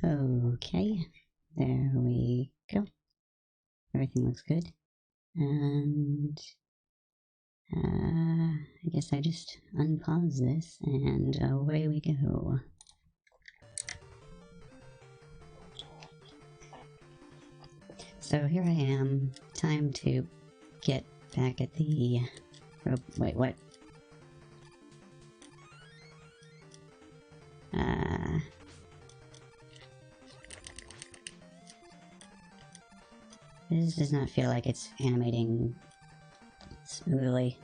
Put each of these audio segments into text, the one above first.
Okay, there we go. Everything looks good. And I guess I just unpause this and away we go. So here I am, time to get back at the... Oh, wait, what? This does not feel like it's animating smoothly.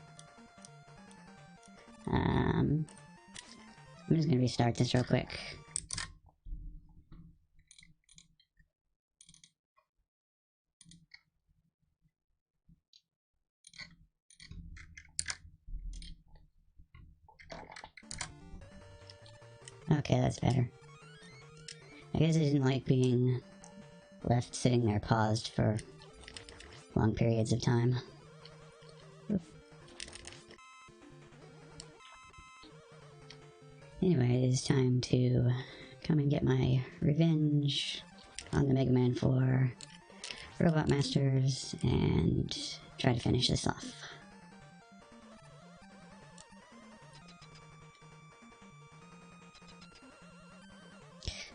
I'm just gonna restart this real quick. Okay, that's better. I guess I didn't like being left sitting there paused for long periods of time. Anyway, it is time to come and get my revenge on the Mega Man 4 Robot Masters and try to finish this off.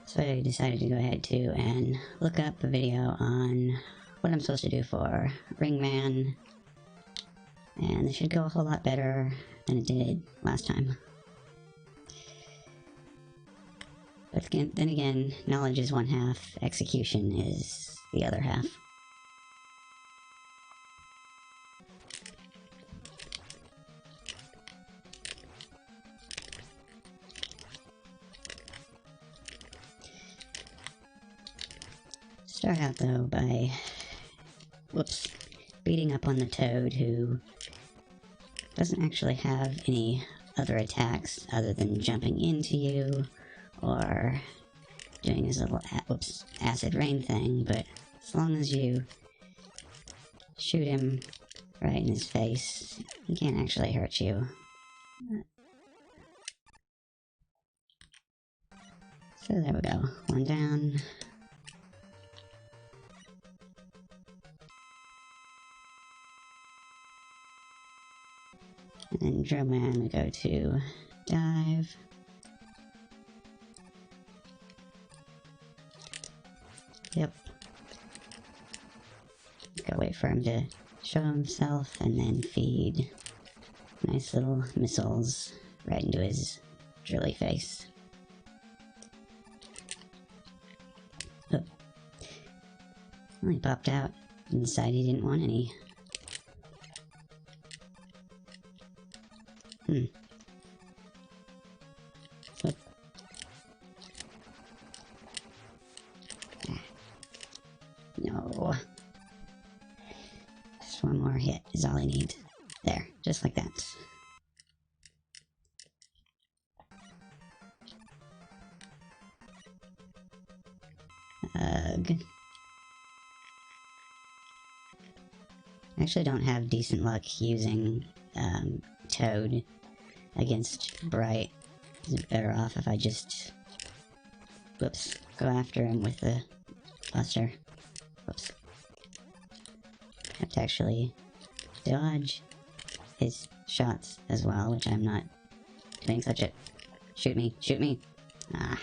So I decided to go ahead too and look up a video on what I'm supposed to do for Ringman, and it should go a whole lot better than it did last time. But then again, knowledge is one half, execution is the other half. Start out though by, beating up on the Toad, who doesn't actually have any other attacks other than jumping into you or doing his little acid rain thing, but as long as you shoot him right in his face, he can't actually hurt you. So there we go, one down. And then Drillman, we go to dive. Yep. Gotta wait for him to show himself and then feed nice little missiles right into his drilly face. Oh. Well, he popped out and decided he didn't want any. No. Just one more hit is all I need. There, just like that. Ugh. I actually don't have decent luck using Toad against Bright. Is it better off if I just go after him with the Buster? Whoops. Have to actually dodge his shots as well, which I'm not doing such a... Shoot me, shoot me! Ah.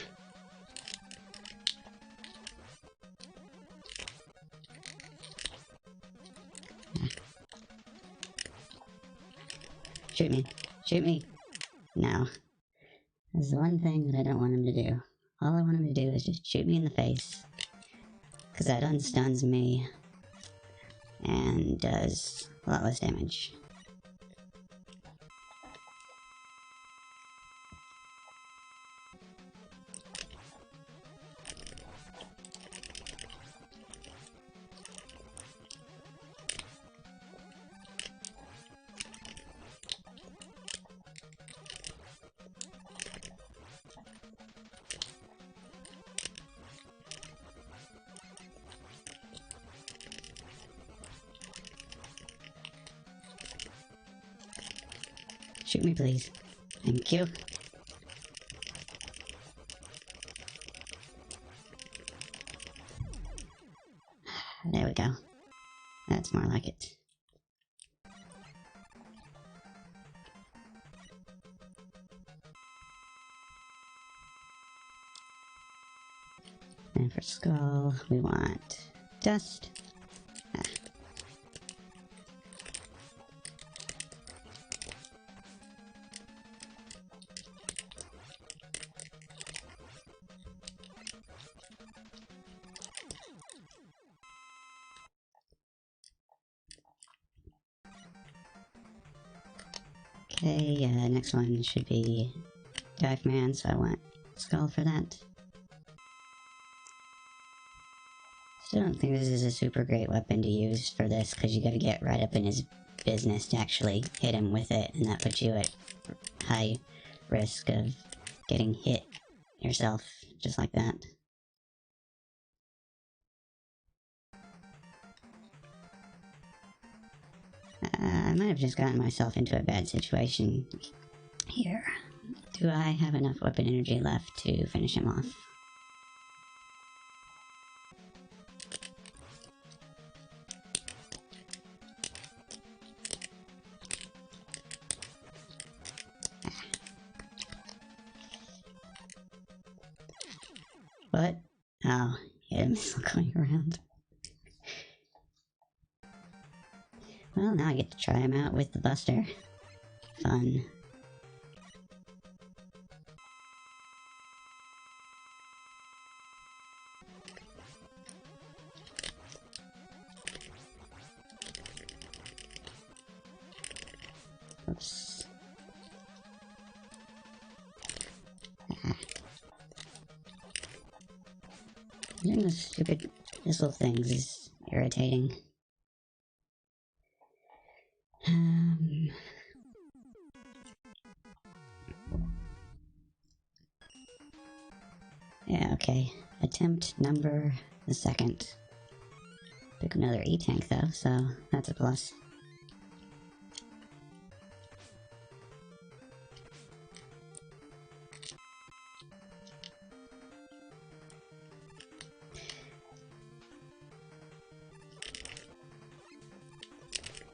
Shoot me, shoot me! No. That's the one thing that I don't want him to do. All I want him to do is just shoot me in the face, because that unstuns me and does a lot less damage. Shoot me, please. Thank you. There we go. That's more like it. And for skull, we want dust. Ah. Okay, next one should be Dive Man, so I want skull for that. Still don't think this is a super great weapon to use for this, because you gotta get right up in his business to actually hit him with it, and that puts you at high risk of getting hit yourself, just like that. I might have just gotten myself into a bad situation here. Do I have enough weapon energy left to finish him off? What? Oh, he had a missile going around. Well, now I get to try him out with the Buster. Fun. Oops. Ah. Doing those stupid missile things is irritating. Yeah, okay. Attempt number the second. Took another E-tank though, so that's a plus.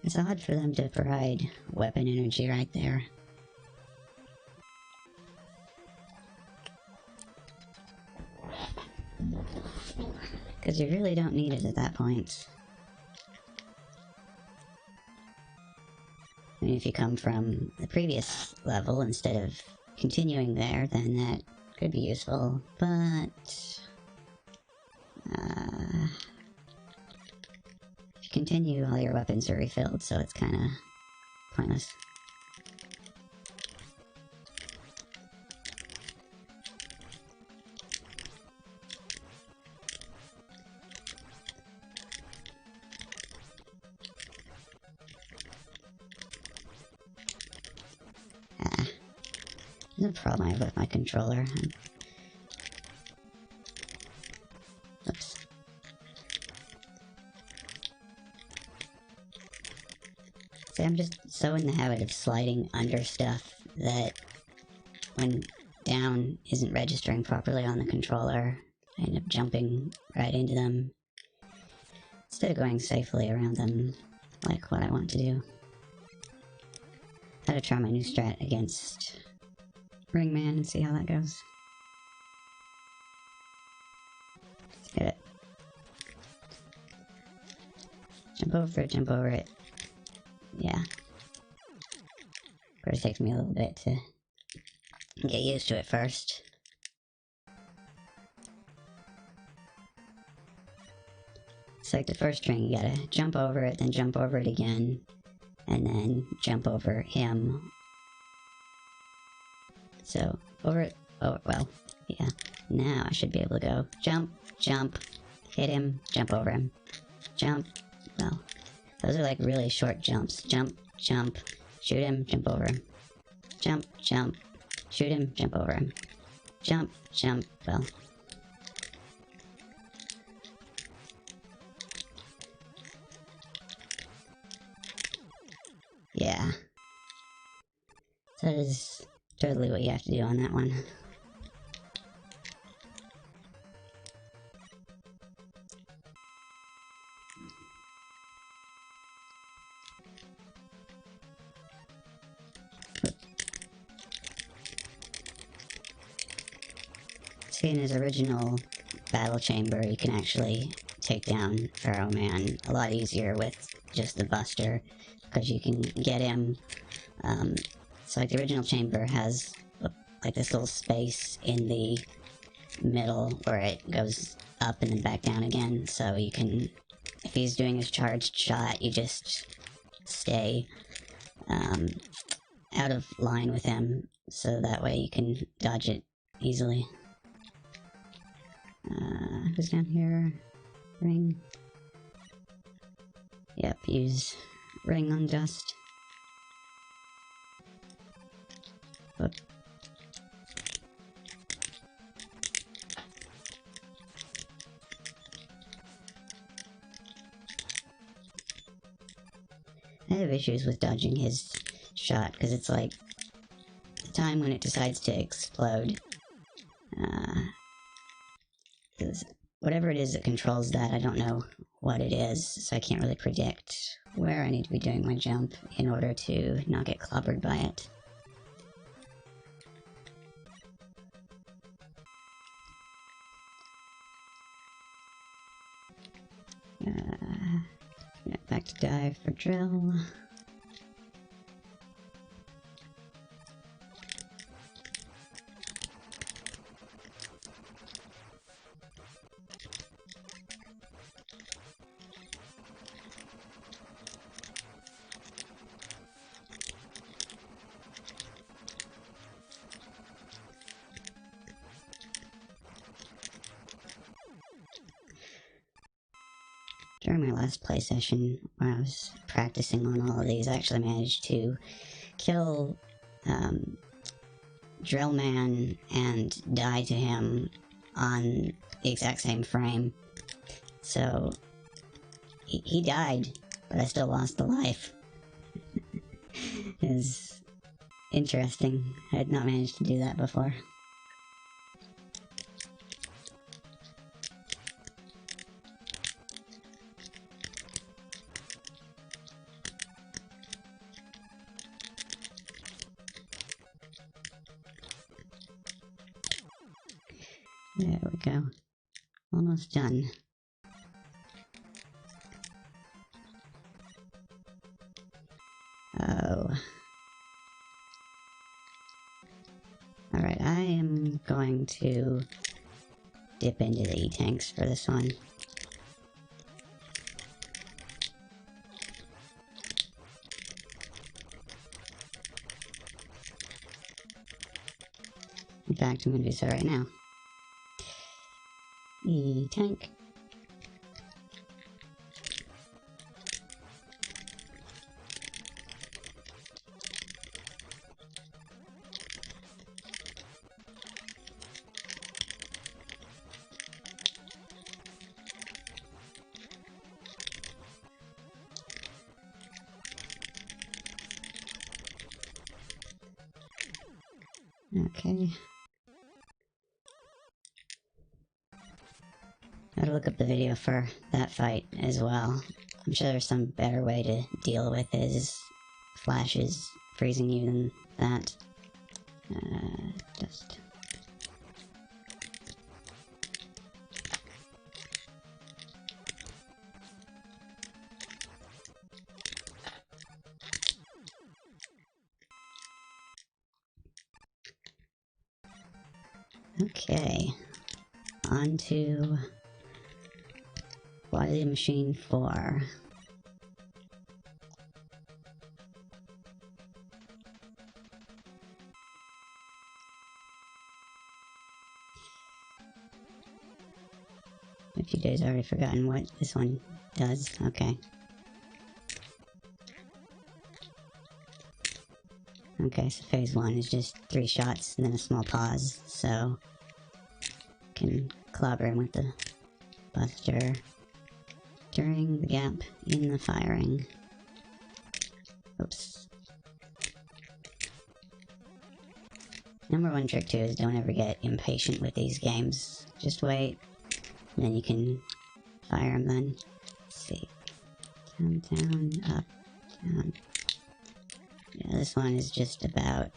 It's odd for them to provide weapon energy right there. Because you really don't need it at that point. I mean, if you come from the previous level instead of continuing there, then that could be useful, but... if you continue, all your weapons are refilled, so it's kinda pointless. There's a problem I have with my controller. Oops. See, I'm just so in the habit of sliding under stuff that when down isn't registering properly on the controller, I end up jumping right into them instead of going safely around them like what I want to do. I gotta try my new strat against Ringman and see how that goes. Let's hit it. Jump over it, jump over it. Yeah. Of course, it takes me a little bit to get used to it first. It's like the first string, you gotta jump over it, then jump over it again, and then jump over him. So, over it, oh, well, yeah. Now I should be able to go jump, jump, hit him, jump over him. Jump, well, those are like really short jumps. Jump, jump, shoot him, jump over him. Jump, jump, shoot him, jump over him. Jump, jump, well. Yeah. So that is totally what you have to do on that one. See, in his original battle chamber, you can actually take down Pharaoh Man a lot easier with just the Buster, because you can get him. So like the original chamber has like this little space in the middle where it goes up and then back down again, so you can, if he's doing his charged shot, you just stay out of line with him, so that way you can dodge it easily. Who's down here? Ring. Yep, use ring on dust. Whoop. I have issues with dodging his shot, because it's like the time when it decides to explode. Whatever it is that controls that, I don't know what it is, so I can't really predict where I need to be doing my jump in order to not get clobbered by it. Back to dive for drill. During my last play session, where I was practicing on all of these, I actually managed to kill Drillman and die to him on the exact same frame. So, he died, but I still lost the life. It was interesting. I had not managed to do that before. There we go. Almost done. Oh. Alright, I am going to dip into the E-tanks for this one. In fact, I'm going to do so right now. E-tank. Okay. Gotta look up the video for that fight as well. I'm sure there's some better way to deal with his flashes freezing you than that. Just... Okay. On to Wily Machine 4. A few days, I've already forgotten what this one does. Okay. Okay, so phase 1 is just 3 shots and then a small pause, so can clobber him with the Buster during the gap in the firing. Oops. Number 1 trick too is don't ever get impatient with these games. Just wait, and then you can fire them then. Let's see. Down, down, up, down. Yeah, this one is just about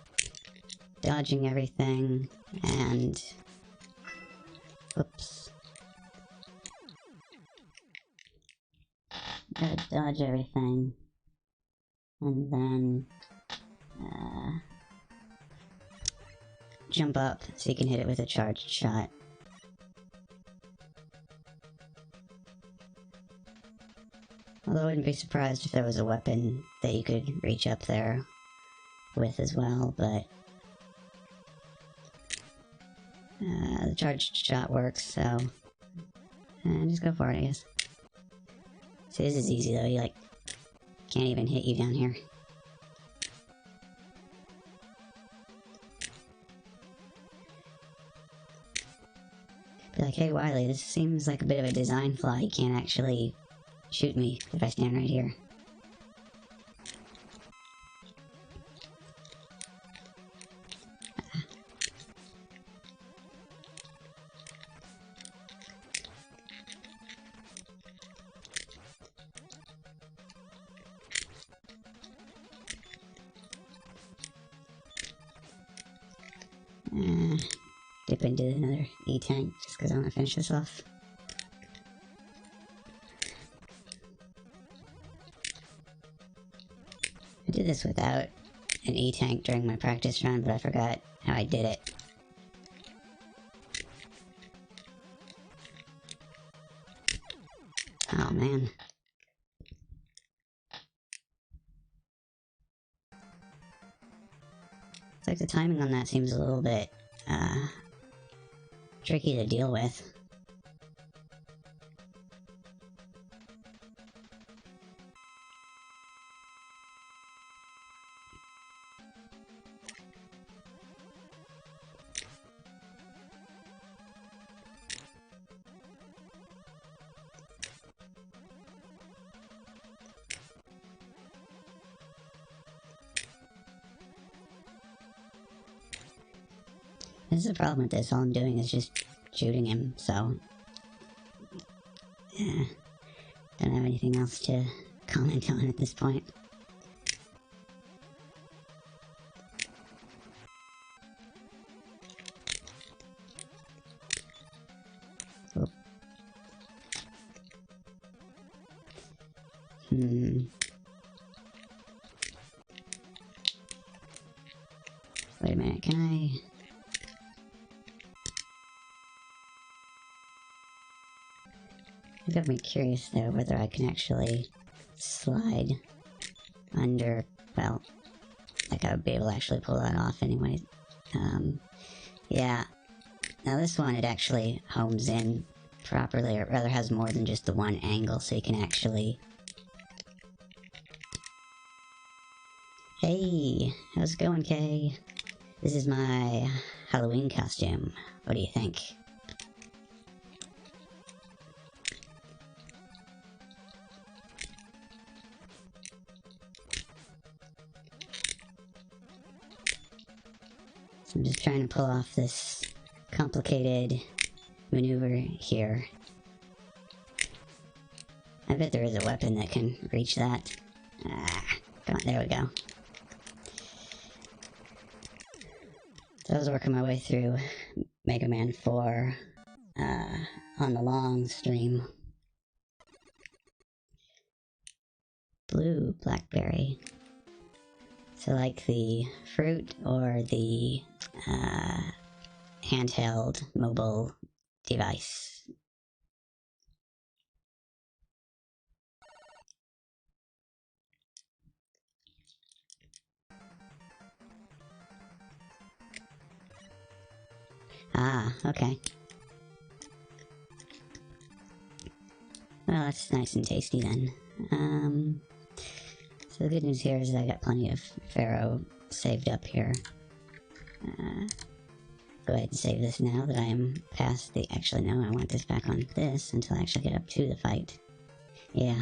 dodging everything and Whoops. Gotta dodge everything. And then... jump up so you can hit it with a charged shot. Although I wouldn't be surprised if there was a weapon that you could reach up there with as well, but... the charged shot works, so... just go for it, I guess. See, this is easy though, he like... can't even hit you down here. Be like, hey Wily, this seems like a bit of a design flaw, you can't actually shoot me if I stand right here. Dip into another E-tank just because I want to finish this off. I did this without an E-tank during my practice run, but I forgot how I did it. Oh man. It's like the timing on that seems a little bit, tricky to deal with. This is the problem with this, all I'm doing is just shooting him, so... yeah, don't have anything else to comment on at this point. Oh. Wait a minute, can I... It got me curious though whether I can actually slide under, well, like I would be able to actually pull that off anyway. Yeah. Now this one, it actually homes in properly, or rather has more than just the one angle, so you can actually... Hey, how's it going, Kay? This is my Halloween costume. What do you think? I'm just trying to pull off this complicated maneuver here. I bet there is a weapon that can reach that. Come on, there we go. So I was working my way through Mega Man 4 on the long stream. Blue blackberry. So like the fruit or the handheld mobile device. Ah, okay. Well, that's nice and tasty then. So the good news here is that I got plenty of Pharaoh saved up here. Go ahead and save this now that I am past the... Actually, no, I want this back on this until I actually get up to the fight. Yeah.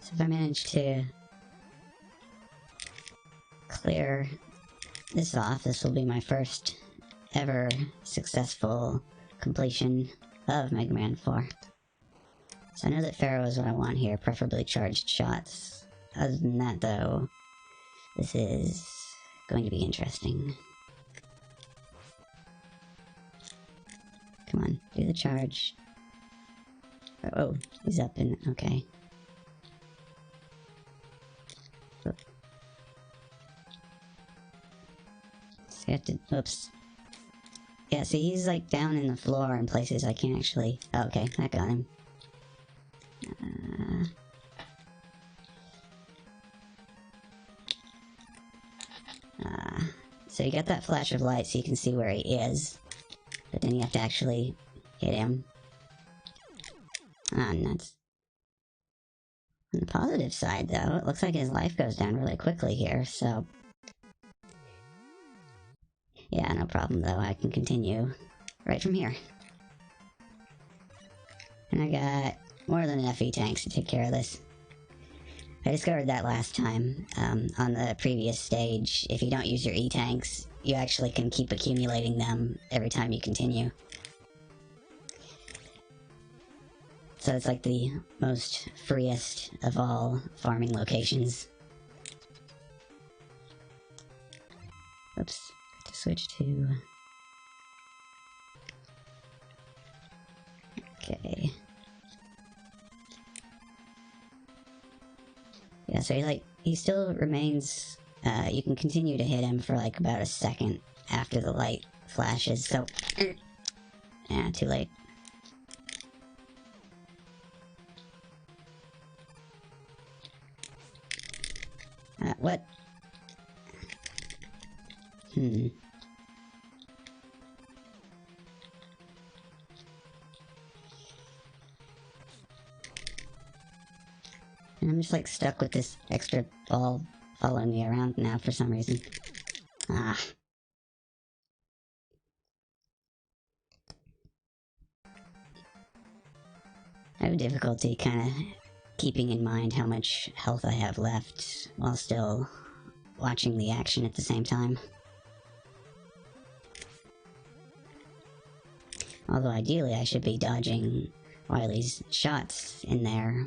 So if I manage to clear this off, this will be my first ever successful completion of Mega Man 4. So I know that Pharaoh is what I want here, preferably charged shots. other than that, though, this is going to be interesting. Come on, do the charge. Oh, he's up in... okay. Oop. So you have to... oops. Yeah, see, he's like down in the floor in places I can't actually... oh, okay, that got him. So you get that flash of light so you can see where he is. But then you have to actually hit him. Ah, nuts. On the positive side, though, it looks like his life goes down really quickly here, so... yeah, no problem, though. I can continue right from here. And I got more than enough E-tanks to take care of this. I discovered that last time, on the previous stage. If you don't use your E-tanks, you actually can keep accumulating them every time you continue. So it's like the most freest of all farming locations. Oops, to switch to... okay. Yeah, so he still remains, you can continue to hit him for like about a second after the light flashes, so... yeah, too late. What? And I'm just like stuck with this extra ball following me around now for some reason. Ah. I have difficulty kind of keeping in mind how much health I have left while still watching the action at the same time. Although ideally I should be dodging Wily's shots in there.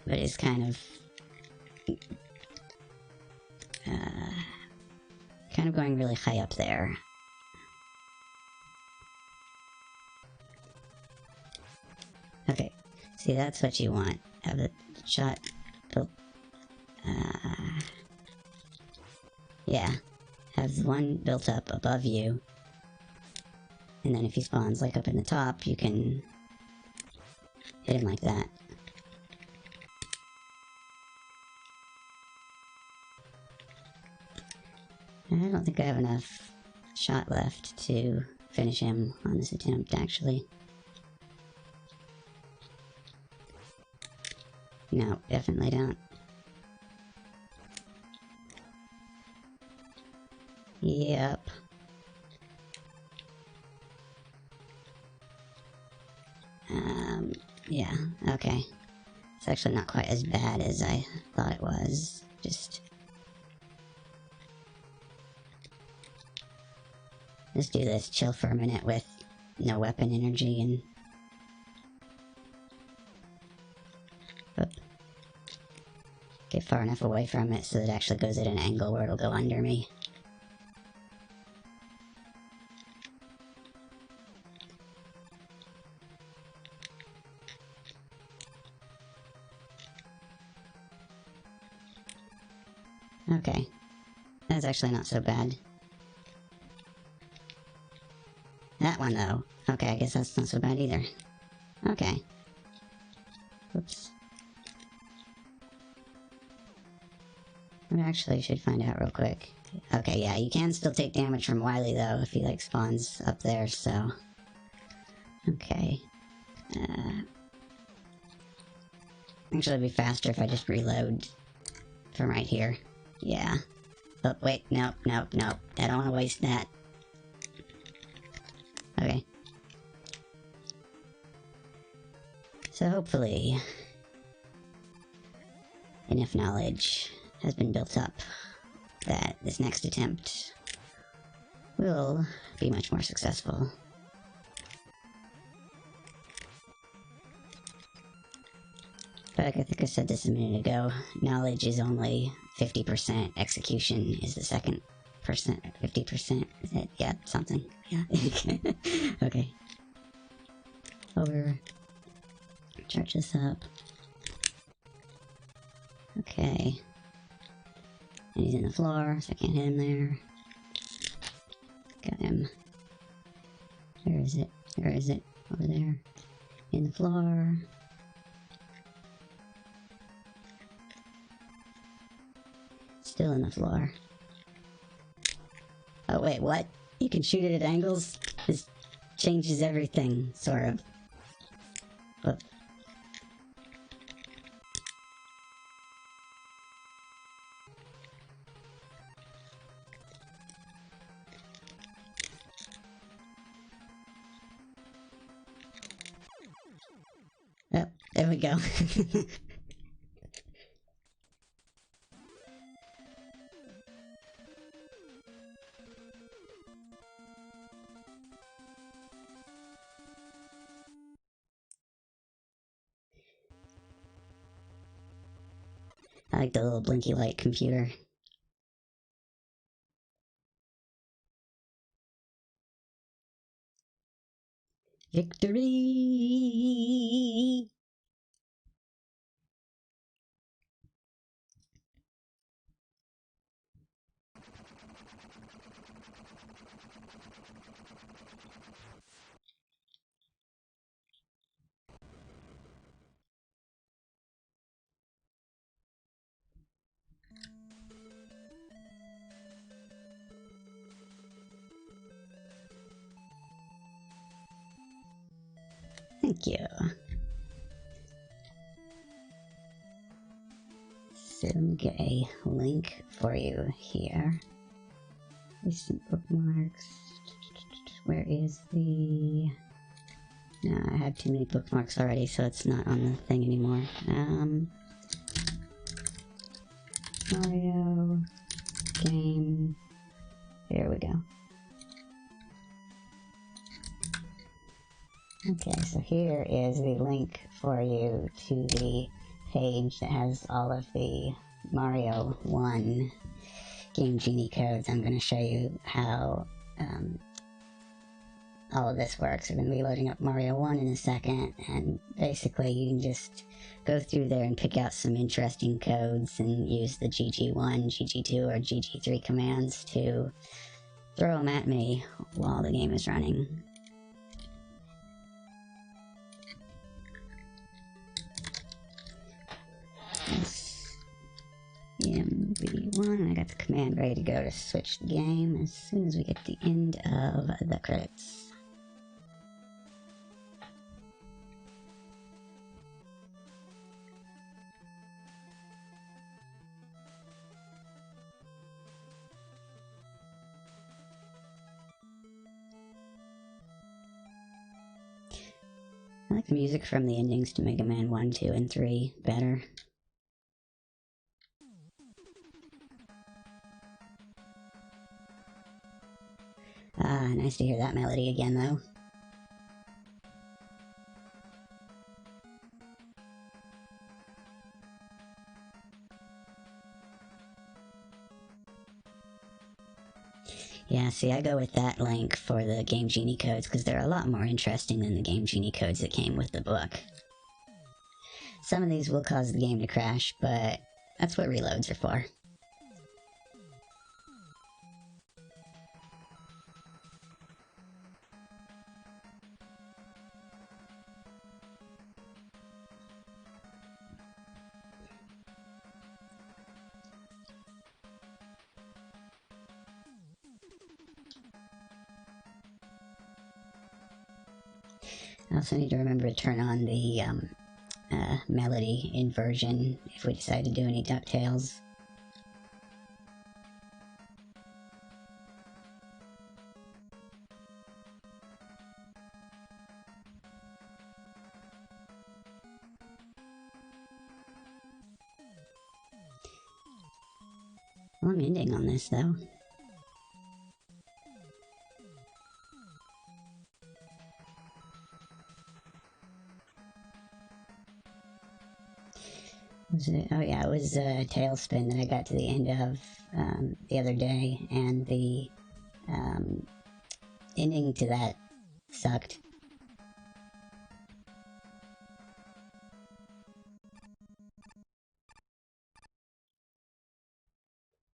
But it's kind of... kind of going really high up there. Okay, see, that's what you want. Have the shot built... yeah. Have one built up above you. And then if he spawns, like, up in the top, you can hit him like that. I don't think I have enough shot left to finish him on this attempt, actually. No, definitely don't. Yep. Yeah, okay. It's actually not quite as bad as I thought it was. Just do this, chill for a minute with no weapon energy and... oop. Get far enough away from it so that it actually goes at an angle where it'll go under me. Okay. That's actually not so bad. That one, though. Okay, I guess that's not so bad either. Okay. Whoops. I actually should find out real quick. Okay, yeah, you can still take damage from Wily, though, if he, like, spawns up there, so... okay. Actually, it'd be faster if I just reload from right here. Yeah. Oh, wait, nope, nope, nope. I don't want to waste that. Okay. So hopefully, enough knowledge has been built up that this next attempt will be much more successful. But like I think I said this a minute ago, knowledge is only 50%, execution is the second percent, 50%. Is it? Yeah, something. Yeah. Okay. Over. Charge this up. Okay. And he's in the floor, so I can't hit him there. Got him. Where is it? Where is it? Over there. In the floor. Still in the floor. Oh wait, what? You can shoot it at angles? This changes everything, sort of. Whoop. Oh, there we go. I like the little blinky light computer. Victory! Thank you. So let me get a link for you here. Recent bookmarks. Where is the... No, I have too many bookmarks already, so it's not on the thing anymore. Mario game. Here we go. Okay, so here is the link for you to the page that has all of the Mario 1 Game Genie codes. I'm going to show you how all of this works. I'm going to be loading up Mario 1 in a second, and basically you can just go through there and pick out some interesting codes and use the GG1, GG2, or GG3 commands to throw them at me while the game is running. MV1, I got the command ready to go to switch the game as soon as we get to the end of the credits. I like the music from the endings to Mega Man 1, 2, and 3 better. Nice to hear that melody again, though. Yeah, see, I go with that link for the Game Genie codes because they're a lot more interesting than the Game Genie codes that came with the book. Some of these will cause the game to crash, but that's what reloads are for. I also need to remember to turn on the melody inversion if we decide to do any DuckTales. Well, I'm ending on this, though. Was it? Oh yeah, it was Tailspin that I got to the end of the other day, and the ending to that sucked.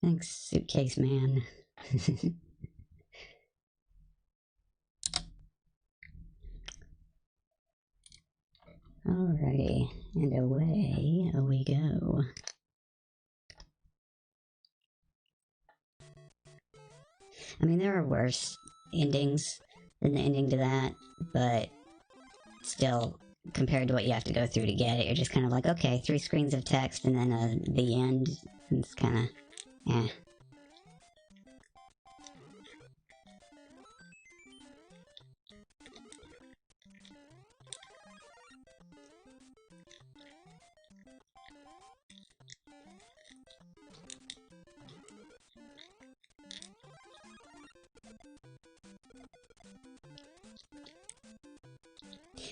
Thanks, Suitcase Man. Alrighty, and away we go. I mean, there are worse endings than the ending to that, but still, compared to what you have to go through to get it, you're just kind of like, okay, 3 screens of text and then the end. It's kind of, eh.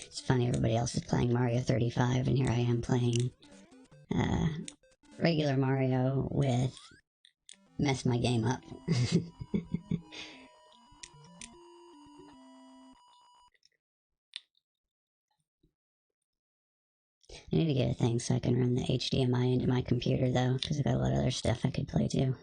It's funny, everybody else is playing Mario 35, and here I am playing regular Mario with mess my game up. I need to get a thing so I can run the HDMI into my computer, though, because I've got a lot of other stuff I could play too.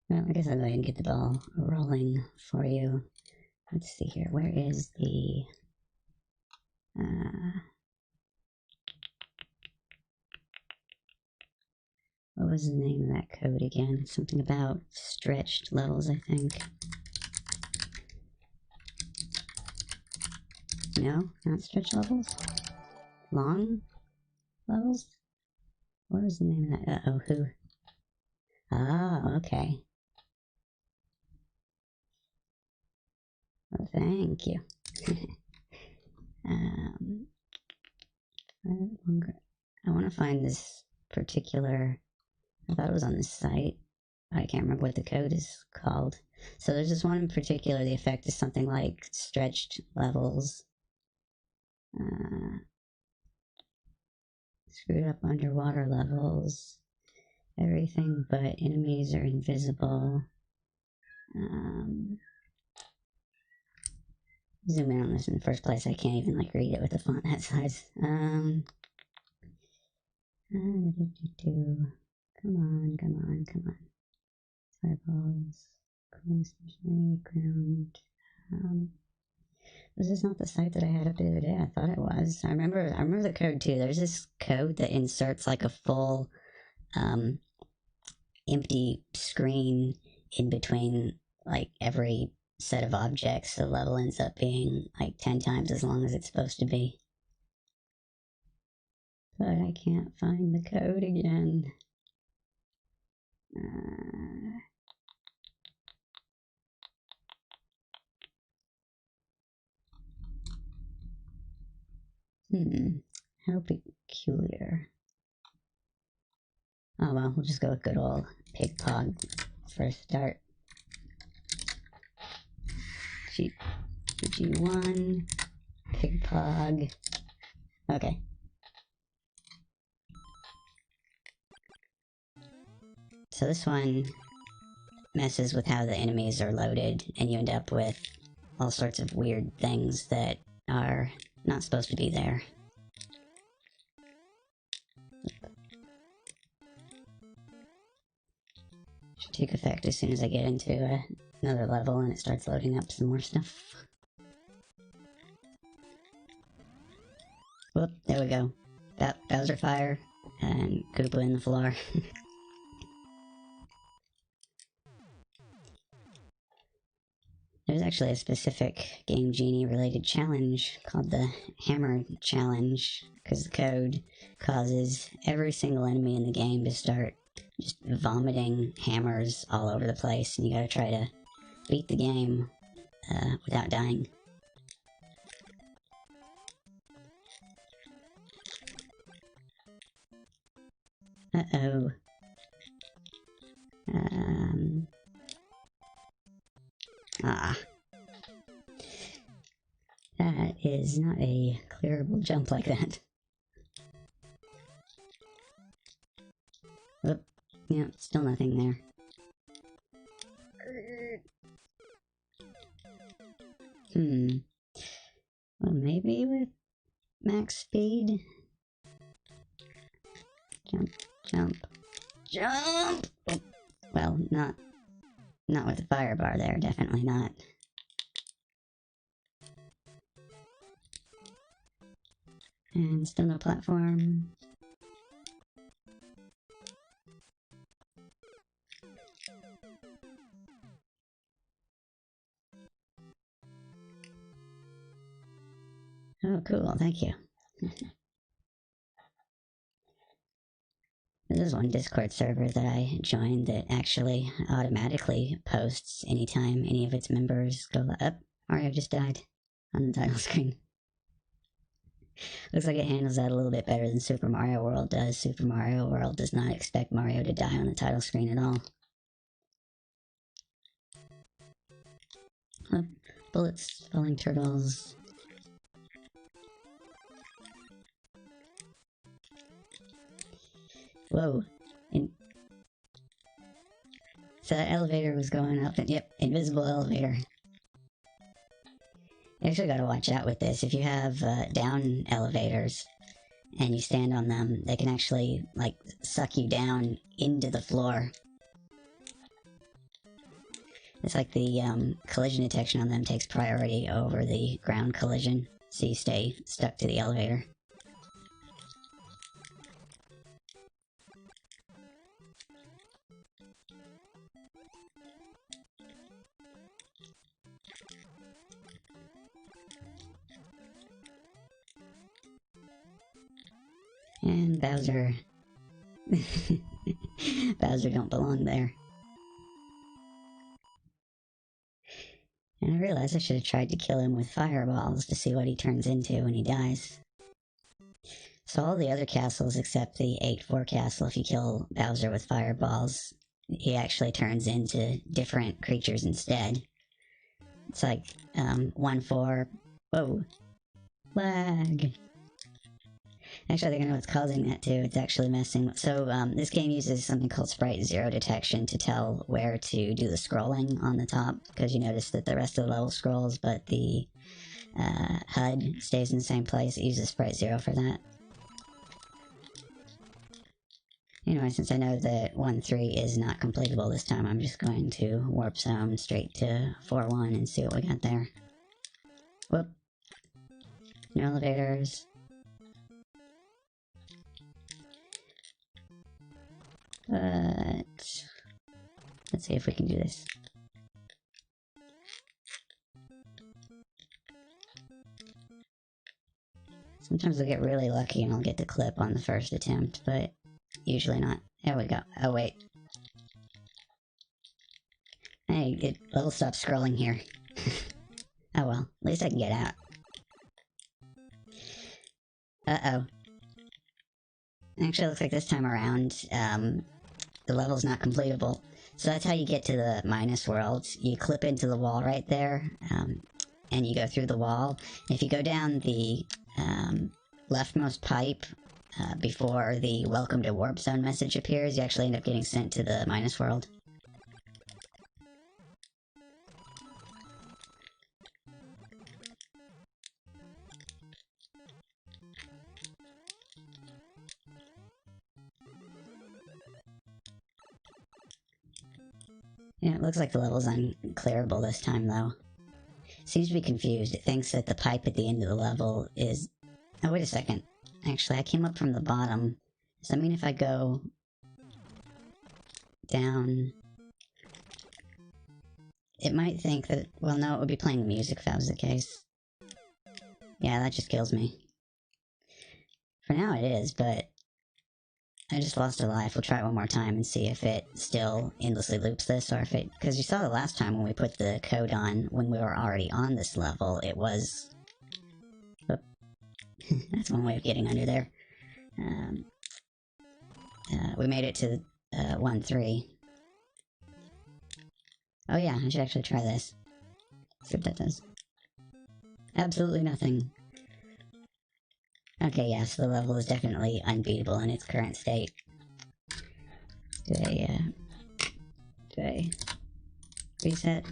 Well, I guess I'll go ahead and get the ball rolling for you. Let's see here. Where is the... what was the name of that code again? Something about stretched levels, I think. No? Not stretched levels? Long levels? What was the name of that? Uh-oh, who? Oh, okay. Well, thank you. I want to find this particular... I thought it was on this site. I can't remember what the code is called. So there's this one in particular, the effect is something like stretched levels. Screwed up underwater levels. Everything but enemies are invisible. Zoom in on this in the first place. I can't even like read it with the font that size. Come on. Fireballs. Cooling stationary ground. Was this not the site that I had up the other day? I thought it was. I remember the code too. There's this code that inserts like a full empty screen in between like every set of objects. The level ends up being like 10 times as long as it's supposed to be. But I can't find the code again. How peculiar. Oh well, we'll just go with good old Pigpog for a start. GG1, Pigpog. Okay. So this one messes with how the enemies are loaded, and you end up with all sorts of weird things that are not supposed to be there. Should take effect as soon as I get into another level and it starts loading up some more stuff. Whoop, there we go. Bowser Fire and Koopa in the floor. There's actually a specific Game Genie related challenge called the Hammer Challenge, because the code causes every single enemy in the game to start just vomiting hammers all over the place, and you gotta try to beat the game without dying. Uh-oh. That is not a clearable jump like that. Oh, yeah, still nothing there. Well, maybe with max speed? Jump, jump, jump! Oh, well, not with the fire bar there, definitely not. And still no platform. Oh, cool, thank you. There's one Discord server that I joined that actually automatically posts anytime any of its members go up. Mario just died on the title screen. Looks like it handles that a little bit better than Super Mario World does. Super Mario World does not expect Mario to die on the title screen at all. Oh, bullets, falling turtles. Whoa. So that elevator was going up, and yep, invisible elevator. You actually gotta watch out with this. If you have down elevators and you stand on them, they can actually, like, suck you down into the floor. It's like the collision detection on them takes priority over the ground collision, so you stay stuck to the elevator. And Bowser... Bowser don't belong there. And I realized I should have tried to kill him with fireballs to see what he turns into when he dies. So all the other castles except the 8-4 castle, if you kill Bowser with fireballs, he actually turns into different creatures instead. It's like 1-4... Whoa. Lag. Actually, I think I know what's causing that too. It's actually messing with... So, this game uses something called Sprite Zero Detection to tell where to do the scrolling on the top, because you notice that the rest of the level scrolls, but the HUD stays in the same place. It uses Sprite Zero for that. Anyway, since I know that 1-3 is not completable this time, I'm just going to warp zone straight to 4-1 and see what we got there. Whoop. No elevators. But let's see if we can do this. Sometimes I'll get really lucky and I'll get the clip on the first attempt, but usually not. There we go. Oh, wait. Hey, it level stopped scrolling here. Oh well, at least I can get out. Uh-oh. Actually, it looks like this time around, the level's not completable. So that's how you get to the minus world. You clip into the wall right there, and you go through the wall. If you go down the leftmost pipe before the Welcome to Warp Zone message appears, you actually end up getting sent to the minus world. Yeah, it looks like the level's unclearable this time, though. Seems to be confused. It thinks that the pipe at the end of the level is... Oh, wait a second. Actually, I came up from the bottom. Does that mean if I go... down... It might think that... Well, no, it would be playing the music if that was the case. Yeah, that just kills me. For now it is, but... I just lost a life. We'll try it one more time and see if it still endlessly loops this, or if it... Because you saw the last time when we put the code on, when we were already on this level, it was... Oh. That's one way of getting under there. We made it to 1-3. Oh yeah, I should actually try this. See what that does. Absolutely nothing. Okay, yeah, so the level is definitely unbeatable in its current state. Do I reset?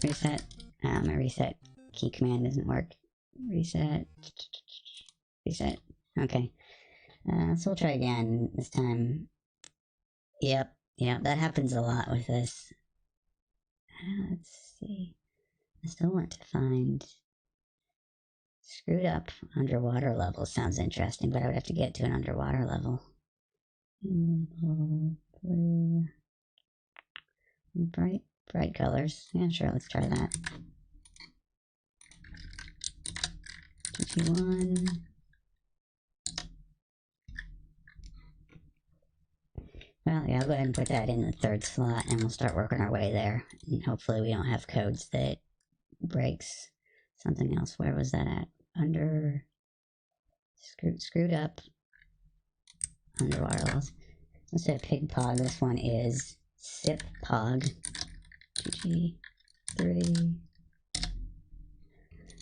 Reset? My reset key command doesn't work. Reset. Reset. Okay. So we'll try again this time. Yep, that happens a lot with this. Let's see. I still want to find... Screwed up underwater level sounds interesting, but I would have to get to an underwater level. Bright colors. Yeah, sure, let's try that. 21. Well, yeah, I'll go ahead and put that in the third slot, and we'll start working our way there. And hopefully we don't have codes that breaks something else. Where was that at? Under... Screwed up underwater levels. Let's say Pigpog. This one is Sippog. GG3.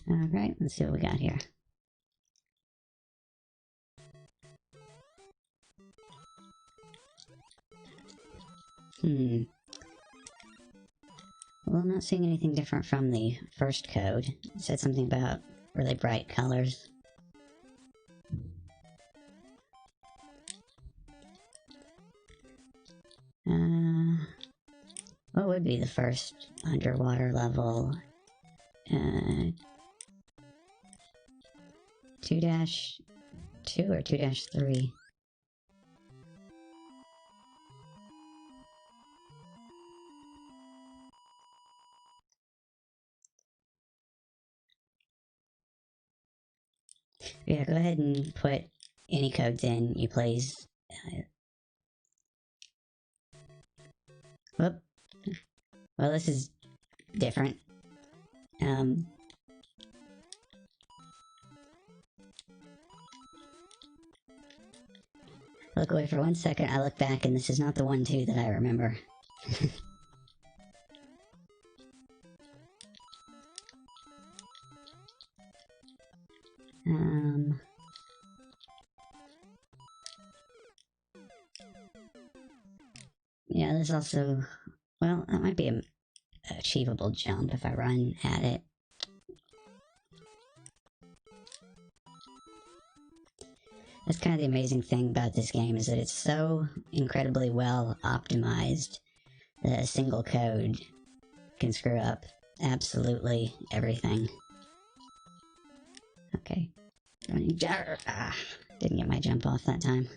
Alright, let's see what we got here. Well, I'm not seeing anything different from the first code. It said something about really bright colors. What would be the first underwater level? 2-2 or 2-3? Yeah, go ahead and put any codes in you please. Whoop. Well, this is different. Look away for 1 second, I look back, and this is not the 1-2 that I remember. Yeah, there's also... Well, that might be an achievable jump if I run at it. That's kind of the amazing thing about this game, is that it's so incredibly well optimized that a single code can screw up absolutely everything. Okay. Running... didn't get my jump off that time.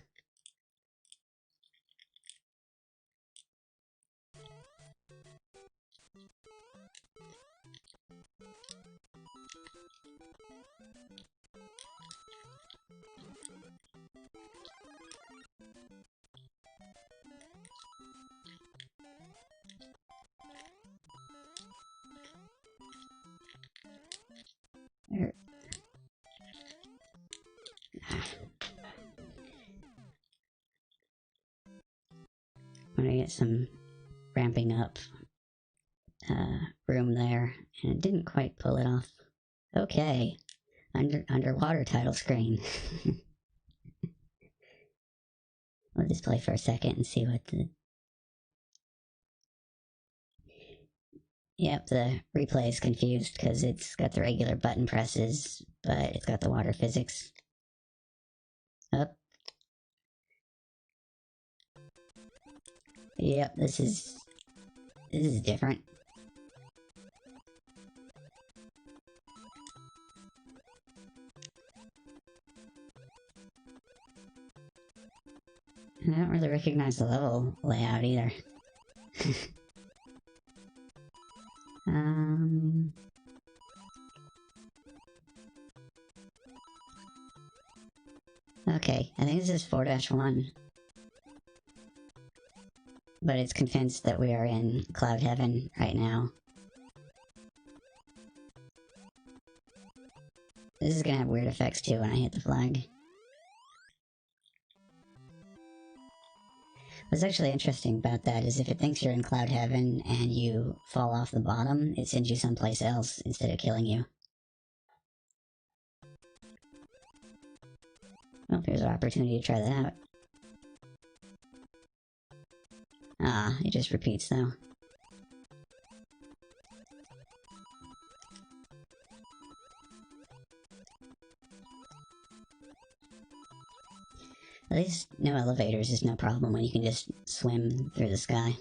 I'm gonna get some ramping up room there, and it didn't quite pull it off. Okay, underwater title screen. We'll just play for a second and see what the... Yep, the replay is confused because it's got the regular button presses, but it's got the water physics. Up. Yep, this is different. I don't really recognize the level layout either. Okay, I think this is 4-1. but it's convinced that we are in Cloud Heaven right now. This is gonna have weird effects too when I hit the flag. What's actually interesting about that is if it thinks you're in Cloud Heaven and you fall off the bottom, it sends you someplace else instead of killing you. Well, here's our opportunity to try that out. Ah, it just repeats though. At least no elevators is no problem when you can just swim through the sky.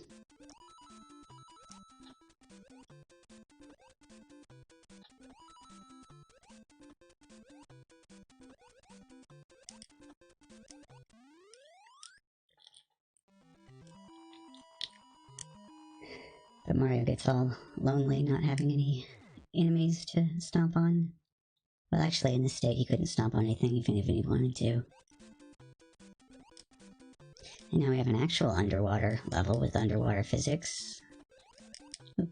But Mario gets all lonely not having any enemies to stomp on. Well, actually, in this state, he couldn't stomp on anything even if he wanted to. And now we have an actual underwater level with underwater physics. Oop.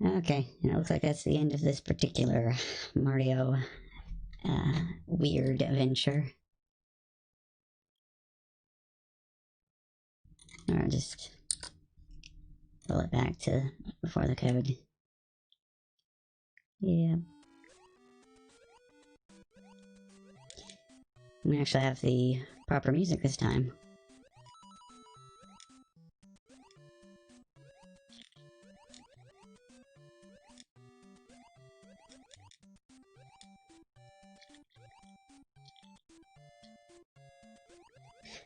Okay, and it looks like that's the end of this particular Mario weird adventure. Or just pull it back to before the code. Yeah. We actually have the proper music this time.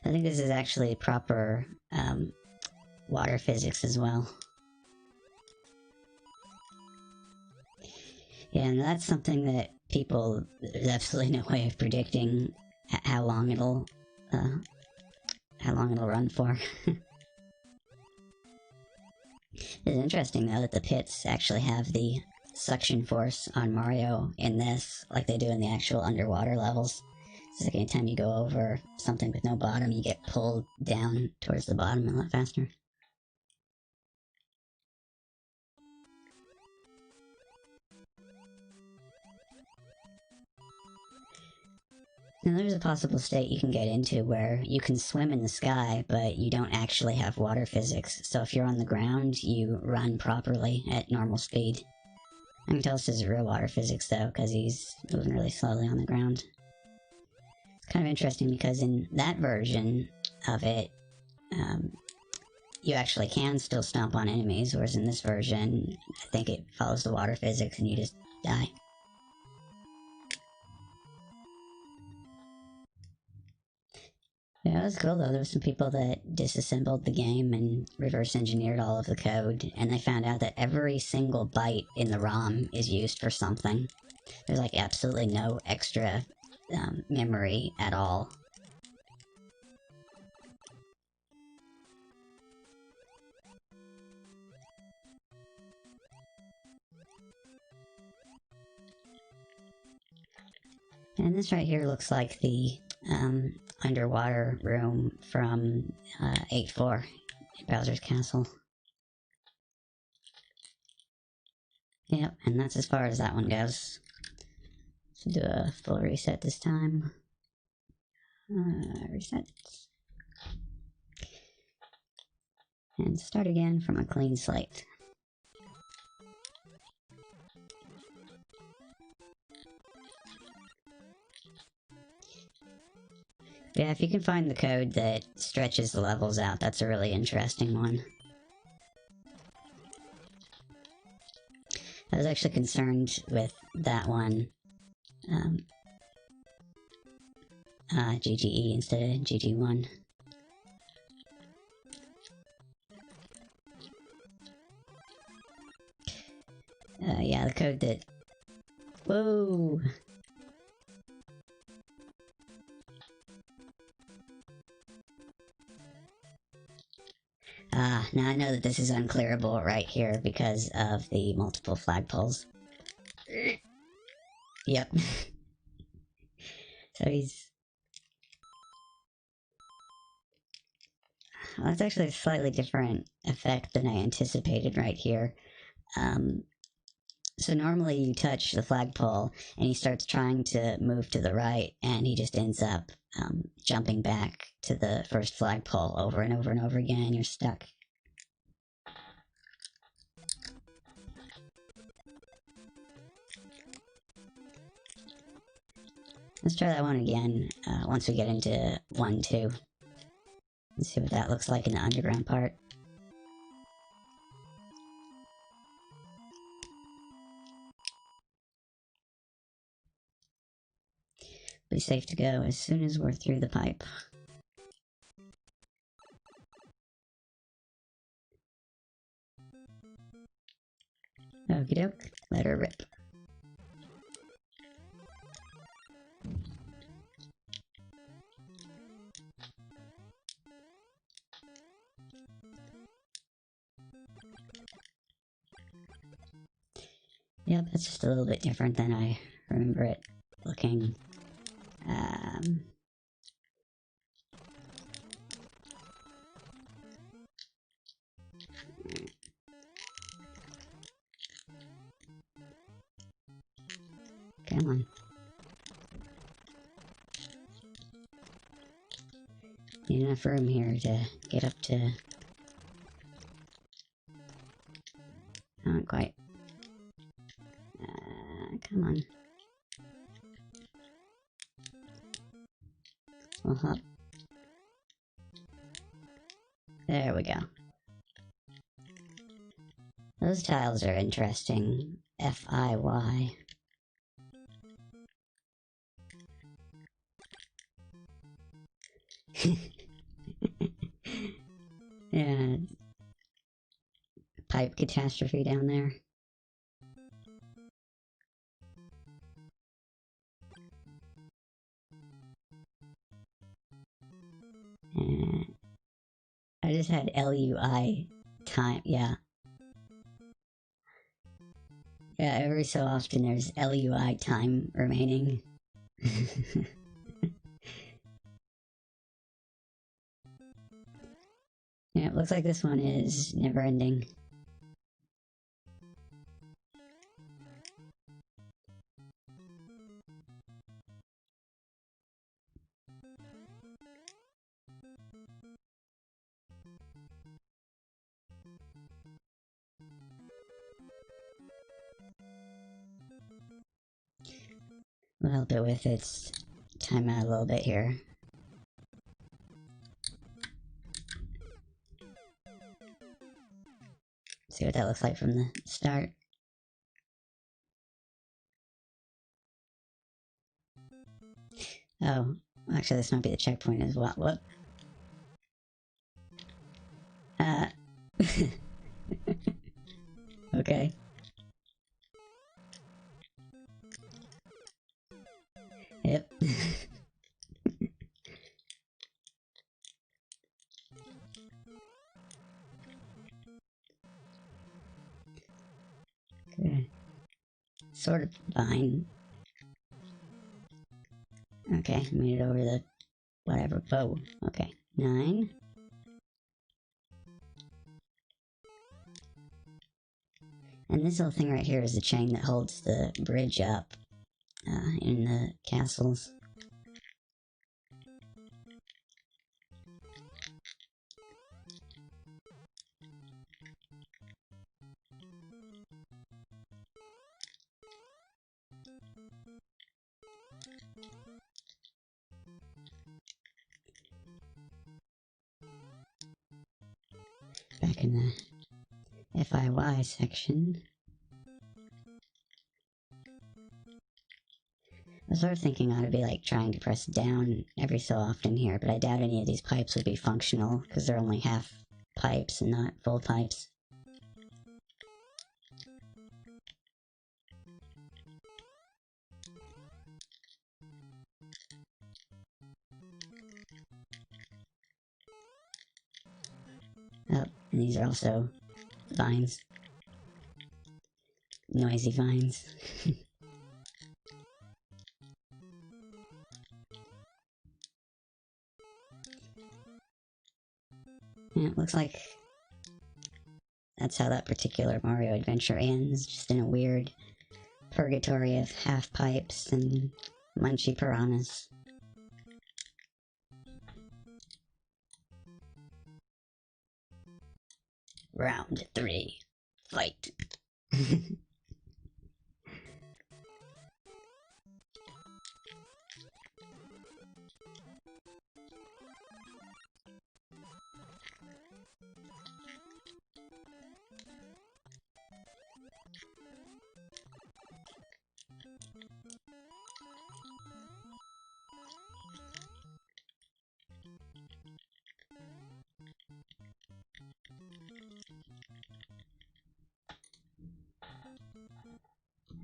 I think this is actually proper water physics as well. Yeah, and that's something that people, there's absolutely no way of predicting how long it'll run for. It's interesting though that the pits actually have the suction force on Mario in this, like they do in the actual underwater levels. It's like anytime you go over something with no bottom, you get pulled down towards the bottom a lot faster. Now there's a possible state you can get into where you can swim in the sky, but you don't actually have water physics. So if you're on the ground, you run properly at normal speed. I can tell this is real water physics though, because he's moving really slowly on the ground. It's kind of interesting because in that version of it, you actually can still stomp on enemies, whereas in this version, I think it follows the water physics and you just die. Yeah, it was cool though. There were some people that disassembled the game and reverse engineered all of the code, and they found out that every single byte in the ROM is used for something. There's like absolutely no extra memory at all. And this right here looks like the underwater room from 8.4, Bowser's Castle. Yep, and that's as far as that one goes. So do a full reset this time. Reset. And start again from a clean slate. Yeah, if you can find the code that stretches the levels out, that's a really interesting one. I was actually concerned with that one. GGE instead of GG1. Yeah, the code that... Whoa! Ah, now I know that this is unclearable right here because of the multiple flagpoles. Yep. So he's... Well, that's actually a slightly different effect than I anticipated right here. So normally you touch the flagpole and he starts trying to move to the right and he just ends up jumping back to the first flagpole over and over and over again and you're stuck. Let's try that one again once we get into 1-2. Let's see what that looks like in the underground part. Be safe to go as soon as we're through the pipe. Okie doke, let her rip. Yep, that's just a little bit different than I remember it looking. Come on. Need enough room here to get up to... Not quite. Come on. We'll hop. There we go. Those tiles are interesting. FIY. Yeah. Pipe catastrophe down there. I just had LUI time, yeah. Yeah, every so often there's LUI time remaining. Yeah, it looks like this one is never ending. We'll help it with its timeout a little bit here. See what that looks like from the start. Oh, actually this might be the checkpoint as well. Whoop. Okay. Yep. Okay. Sort of fine. Okay, made it over the whatever. Oh, okay. 9. And this little thing right here is the chain that holds the bridge up in the castles. Back in the FIY section. I was sort of thinking I ought to be like trying to press down every so often here, but I doubt any of these pipes would be functional because they're only half pipes and not full pipes. Oh, and these are also vines. Noisy vines. Yeah, it looks like that's how that particular Mario adventure ends, just in a weird purgatory of half pipes and munchy piranhas. Round 3. Fight.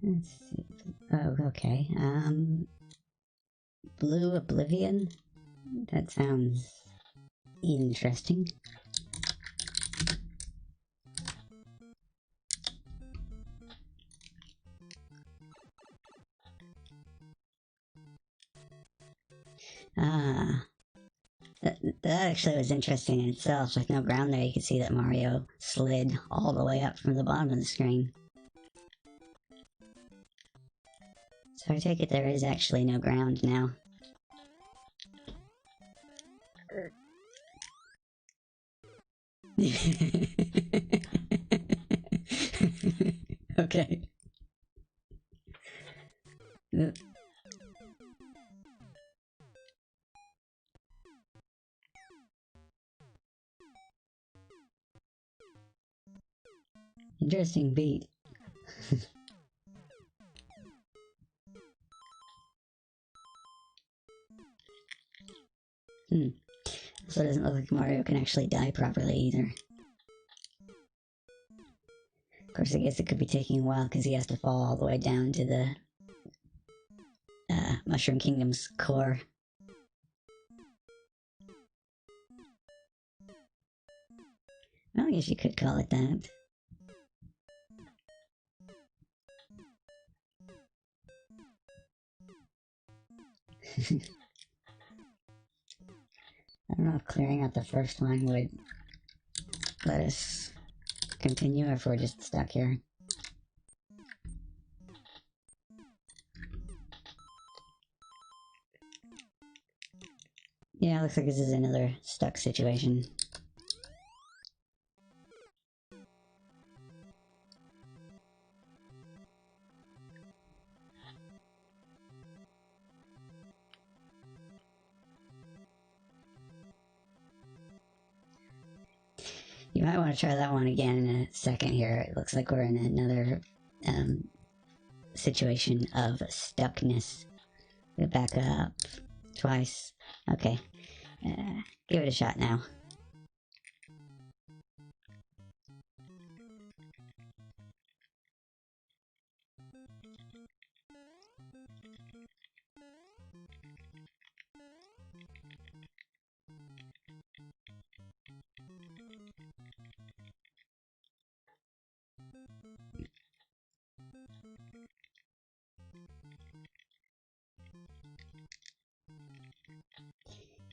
Let's see. Oh, okay. Blue Oblivion? That sounds interesting. Ah, that actually was interesting in itself. With no ground there, you could see that Mario slid all the way up from the bottom of the screen. So I take it there is actually no ground now. Okay. Interesting beat. So it doesn't look like Mario can actually die properly either. Of course, I guess it could be taking a while because he has to fall all the way down to the Mushroom Kingdom's core. Well, I guess you could call it that. I don't know if clearing out the first one would let us continue or if we're just stuck here. Yeah, looks like this is another stuck situation. You might want to try that one again in a second here. It looks like we're in another situation of stuckness. We back up twice. Okay. Give it a shot now.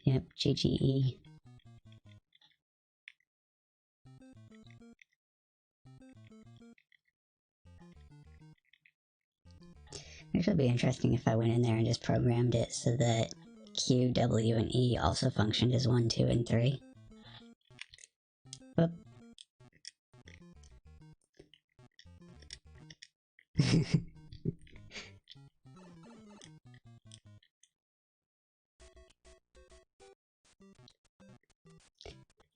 Yep, GGE. It would be interesting if I went in there and just programmed it so that Q, W, and E also functioned as 1, 2, and 3. Whoop.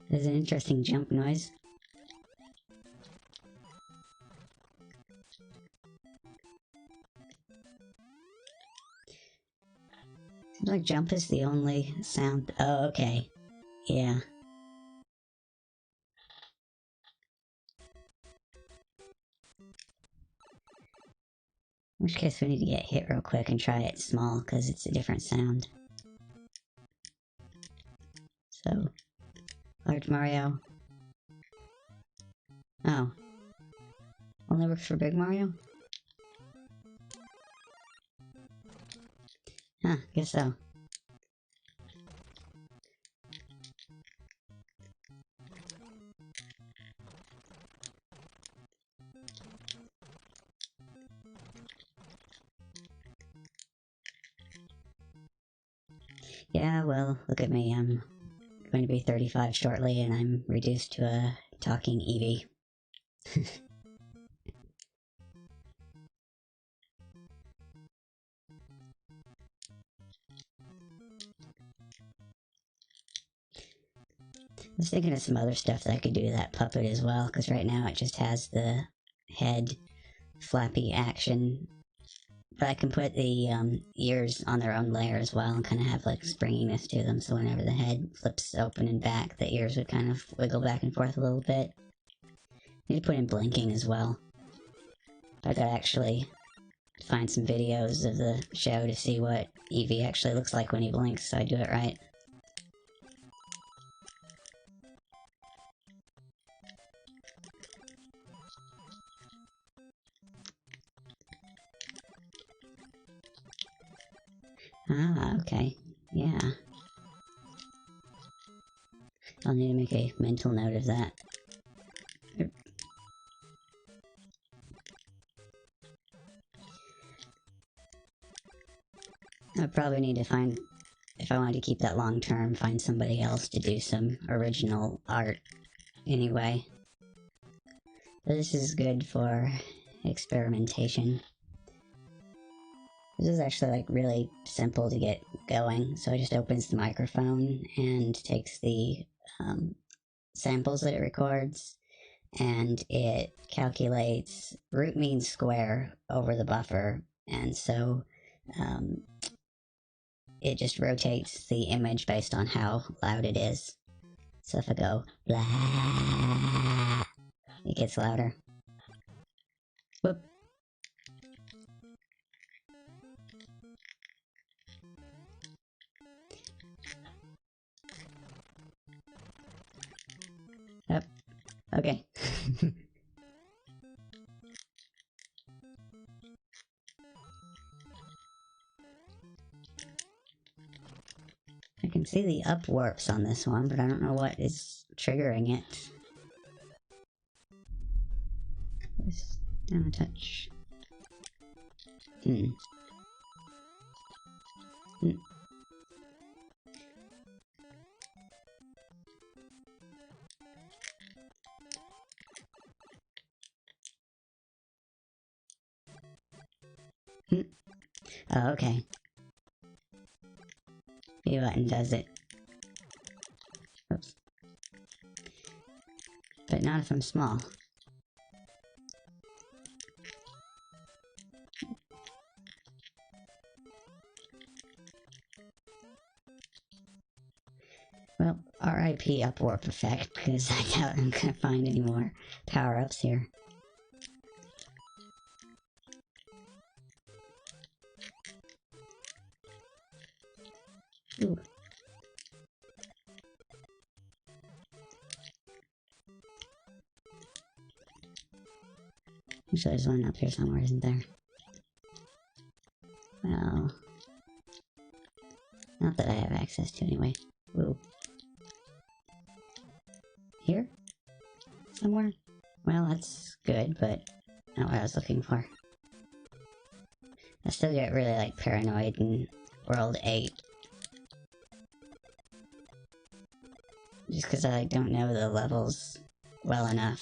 There's an interesting jump noise. Seems like jump is the only sound. Oh, okay. Yeah. In which case we need to get hit real quick and try it small because it's a different sound. So, large Mario, Oh. Only works for Big Mario? Huh, guess so. Yeah, well, look at me. I'm going to be 35 shortly, and I'm reduced to a talking Eevee. I was thinking of some other stuff that I could do to that puppet as well, because right now it just has the head flappy action. But I can put the ears on their own layer as well and kind of have like springiness to them, so whenever the head flips open and back, the ears would kind of wiggle back and forth a little bit. Need to put in blinking as well. I gotta actually find some videos of the show to see what Eevee actually looks like when he blinks, so I do it right. Ah, okay. Yeah. I'll need to make a mental note of that. I probably need to find, if I wanted to keep that long term, find somebody else to do some original art anyway. But this is good for experimentation. This is actually like really simple to get going, so it just opens the microphone and takes the samples that it records, and it calculates root mean square over the buffer, and so it just rotates the image based on how loud it is. So if I go blah, it gets louder. Whoop. Yep. Okay. I can see the up warps on this one, but I don't know what is triggering it. Just down a touch. Hmm. Oh, okay. B button does it. Oops. But not if I'm small. Well, RIP upwarp effect, because I doubt I'm gonna find any more power-ups here. Ooh. Actually, there's one up here somewhere, isn't there? Well... not that I have access to, anyway. Ooh. Here? Somewhere? Well, that's good, but not what I was looking for. I still get really, like, paranoid in World 8. Just because I, like, don't know the levels well enough.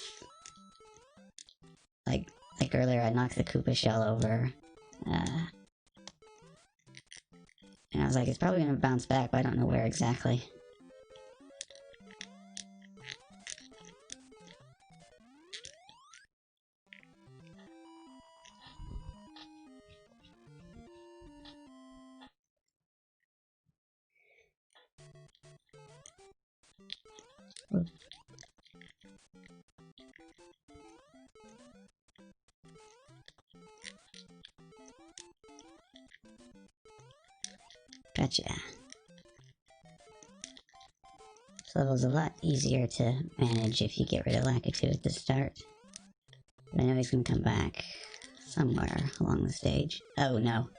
Like earlier, I knocked the Koopa shell over. And I was like, it's probably gonna bounce back, but I don't know where exactly. Ooh. Gotcha. This level's a lot easier to manage if you get rid of Lakitu at the start. But I know he's gonna come back somewhere along the stage. Oh no.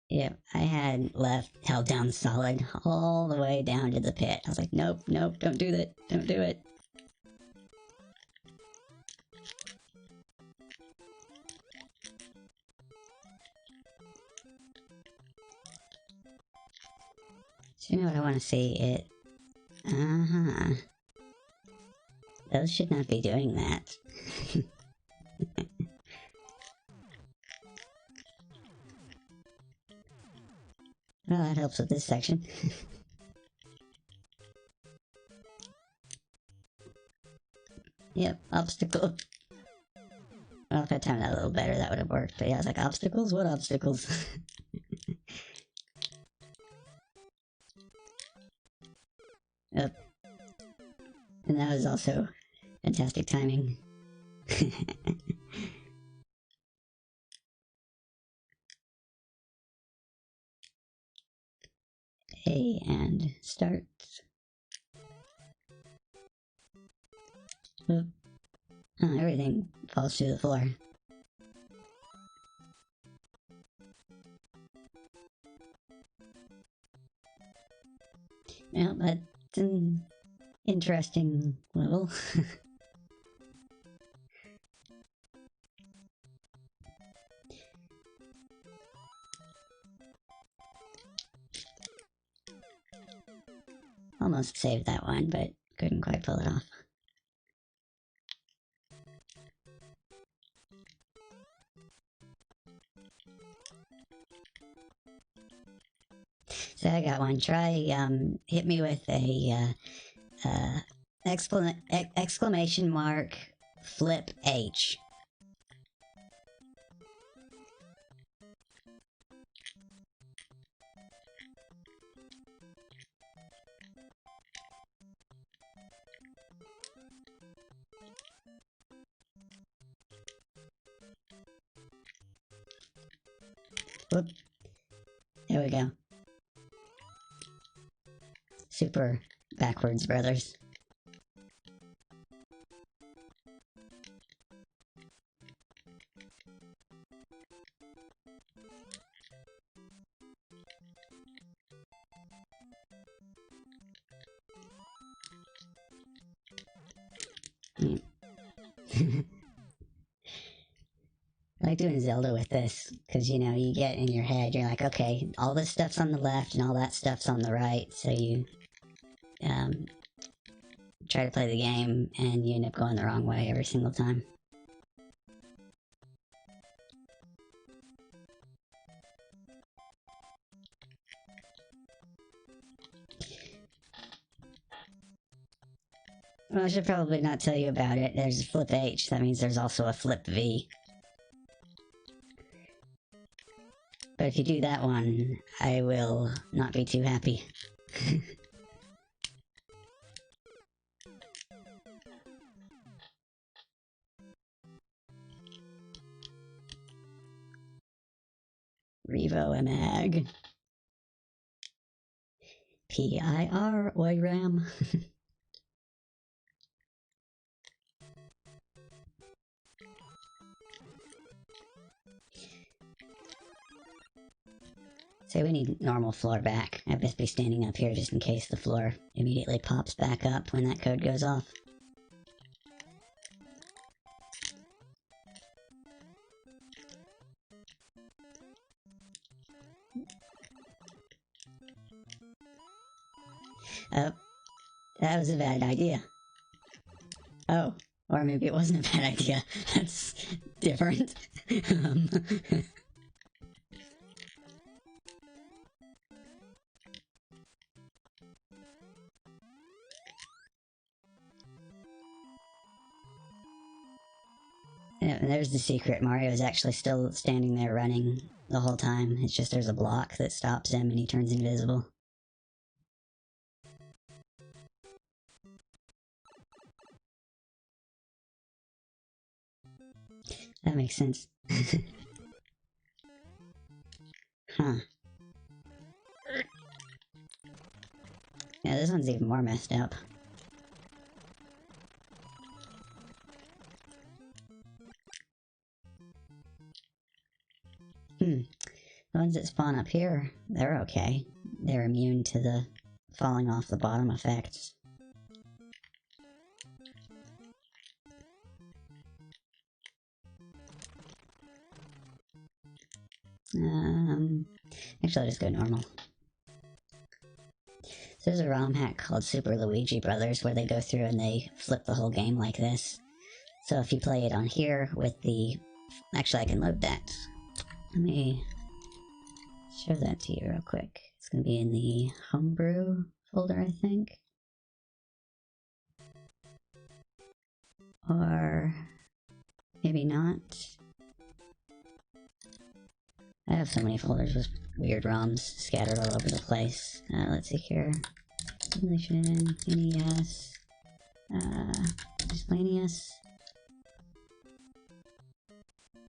Yep, I had held down solid all the way down to the pit. I was like, nope, nope, don't do that, don't do it. So you know what I want to see? It... Uh-huh. Those should not be doing that. Well, that helps with this section. Yep, obstacle. Well, if I timed that a little better, that would have worked. But yeah, I was like, obstacles? What obstacles? Yep. And that was also fantastic timing. A and start. Oop. Oh, everything falls to the floor. Well, that's an interesting level. Almost saved that one, but couldn't quite pull it off. So I got one. Try, hit me with a, exclamation mark, flip H. Whoop. There we go. Super backwards, brothers. Yeah. I like doing Zelda with this, because, you know, you get in your head, you're like, okay, all this stuff's on the left and all that stuff's on the right, so you, try to play the game, and you end up going the wrong way every single time. Well, I should probably not tell you about it. There's a flip H, that means there's also a flip V. But if you do that one, I will not be too happy. Revo Mag. PIR Oiram. Say we need normal floor back. I best be standing up here just in case the floor immediately pops back up when that code goes off. Oh, that was a bad idea. Oh, or maybe it wasn't a bad idea. That's different. Yeah, and there's the secret. Mario is actually still standing there running the whole time. It's just there's a block that stops him and he turns invisible. That makes sense. Huh. Yeah, this one's even more messed up. The ones that spawn up here, they're okay. They're immune to the falling off the bottom effects. Actually, I'll just go normal. So there's a ROM hack called Super Luigi Brothers where they go through and they flip the whole game like this. So if you play it on here with the... Actually, I can load that. Let me show that to you real quick. It's going to be in the Homebrew folder, I think. Or maybe not. I have so many folders with weird ROMs scattered all over the place. Let's see here. Simulation, NES, Miscellaneous.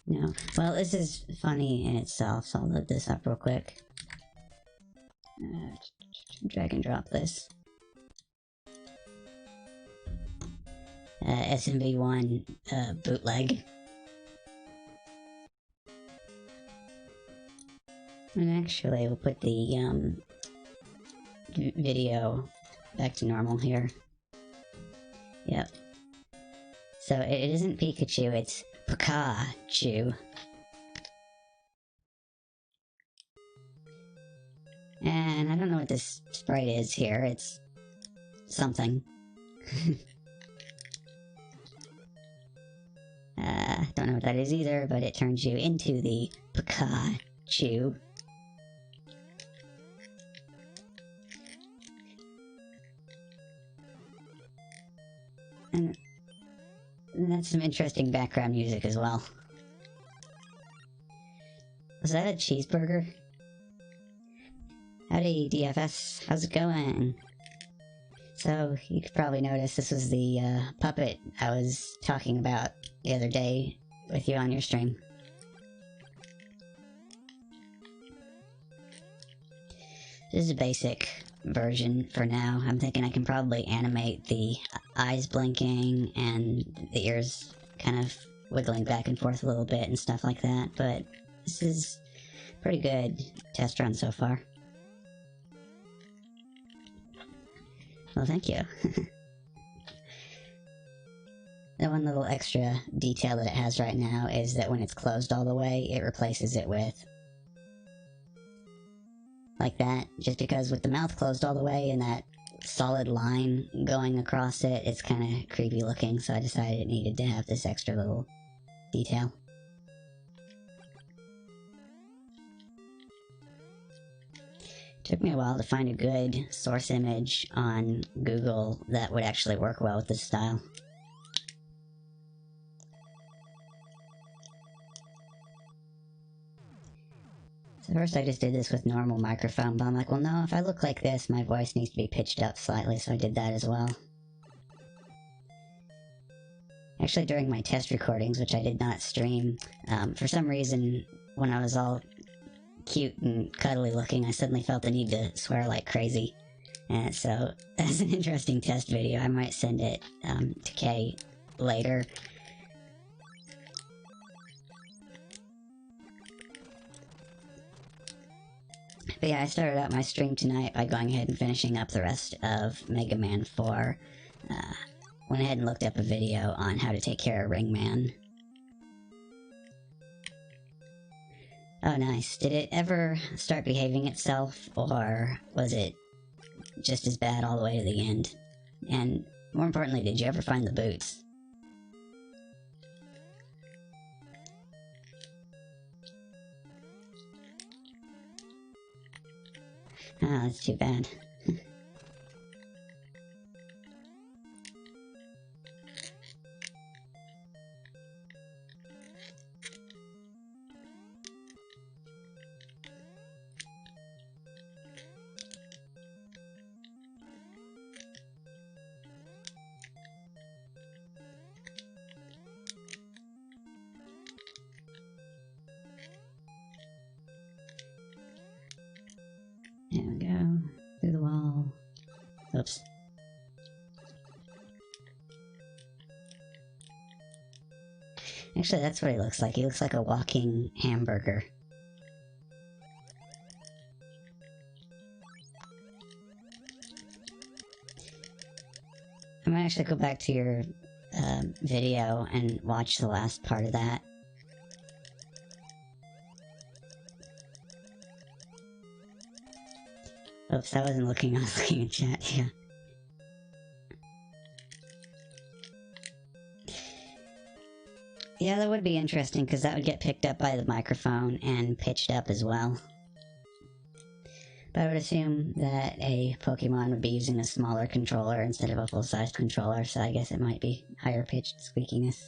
No. Well, this is funny in itself, so I'll load this up real quick. Drag and drop this. SMV1 bootleg. And actually, we'll put the video back to normal here. Yep. So it isn't Pikachu, it's Pikachu. And I don't know what this sprite is here, it's something. Don't know what that is either, but it turns you into the Pikachu. And that's some interesting background music as well. Was that a cheeseburger? Howdy, DFS. How's it going? So, you could probably notice this was the puppet I was talking about the other day with you on your stream. This is a basic version for now. I'm thinking I can probably animate the eyes blinking and the ears kind of wiggling back and forth a little bit and stuff like that, but this is pretty good test run so far. Well, thank you. The one little extra detail that it has right now is that when it's closed all the way, it replaces it with like that, just because with the mouth closed all the way and that solid line going across it, it's kind of creepy looking, so I decided it needed to have this extra little detail. Took me a while to find a good source image on Google that would actually work well with this style. So first I just did this with normal microphone, but I'm like, well no, if I look like this, my voice needs to be pitched up slightly, so I did that as well. Actually, during my test recordings, which I did not stream, for some reason, when I was all cute and cuddly looking, I suddenly felt the need to swear like crazy. And so, that's an interesting test video. I might send it to Kay later. But yeah, I started out my stream tonight by going ahead and finishing up the rest of Mega Man 4. Went ahead and looked up a video on how to take care of Ringman. Oh, nice. Did it ever start behaving itself, or was it just as bad all the way to the end? And more importantly, did you ever find the boots? Oh, that's too bad. There we go. Through the wall. Oops. Actually, that's what he looks like. He looks like a walking hamburger. I might actually go back to your video and watch the last part of that. Oops, I wasn't looking, I was looking in chat, yeah. Yeah, that would be interesting, because that would get picked up by the microphone and pitched up as well. But I would assume that a Pokemon would be using a smaller controller instead of a full-size controller, so I guess it might be higher pitched squeakiness.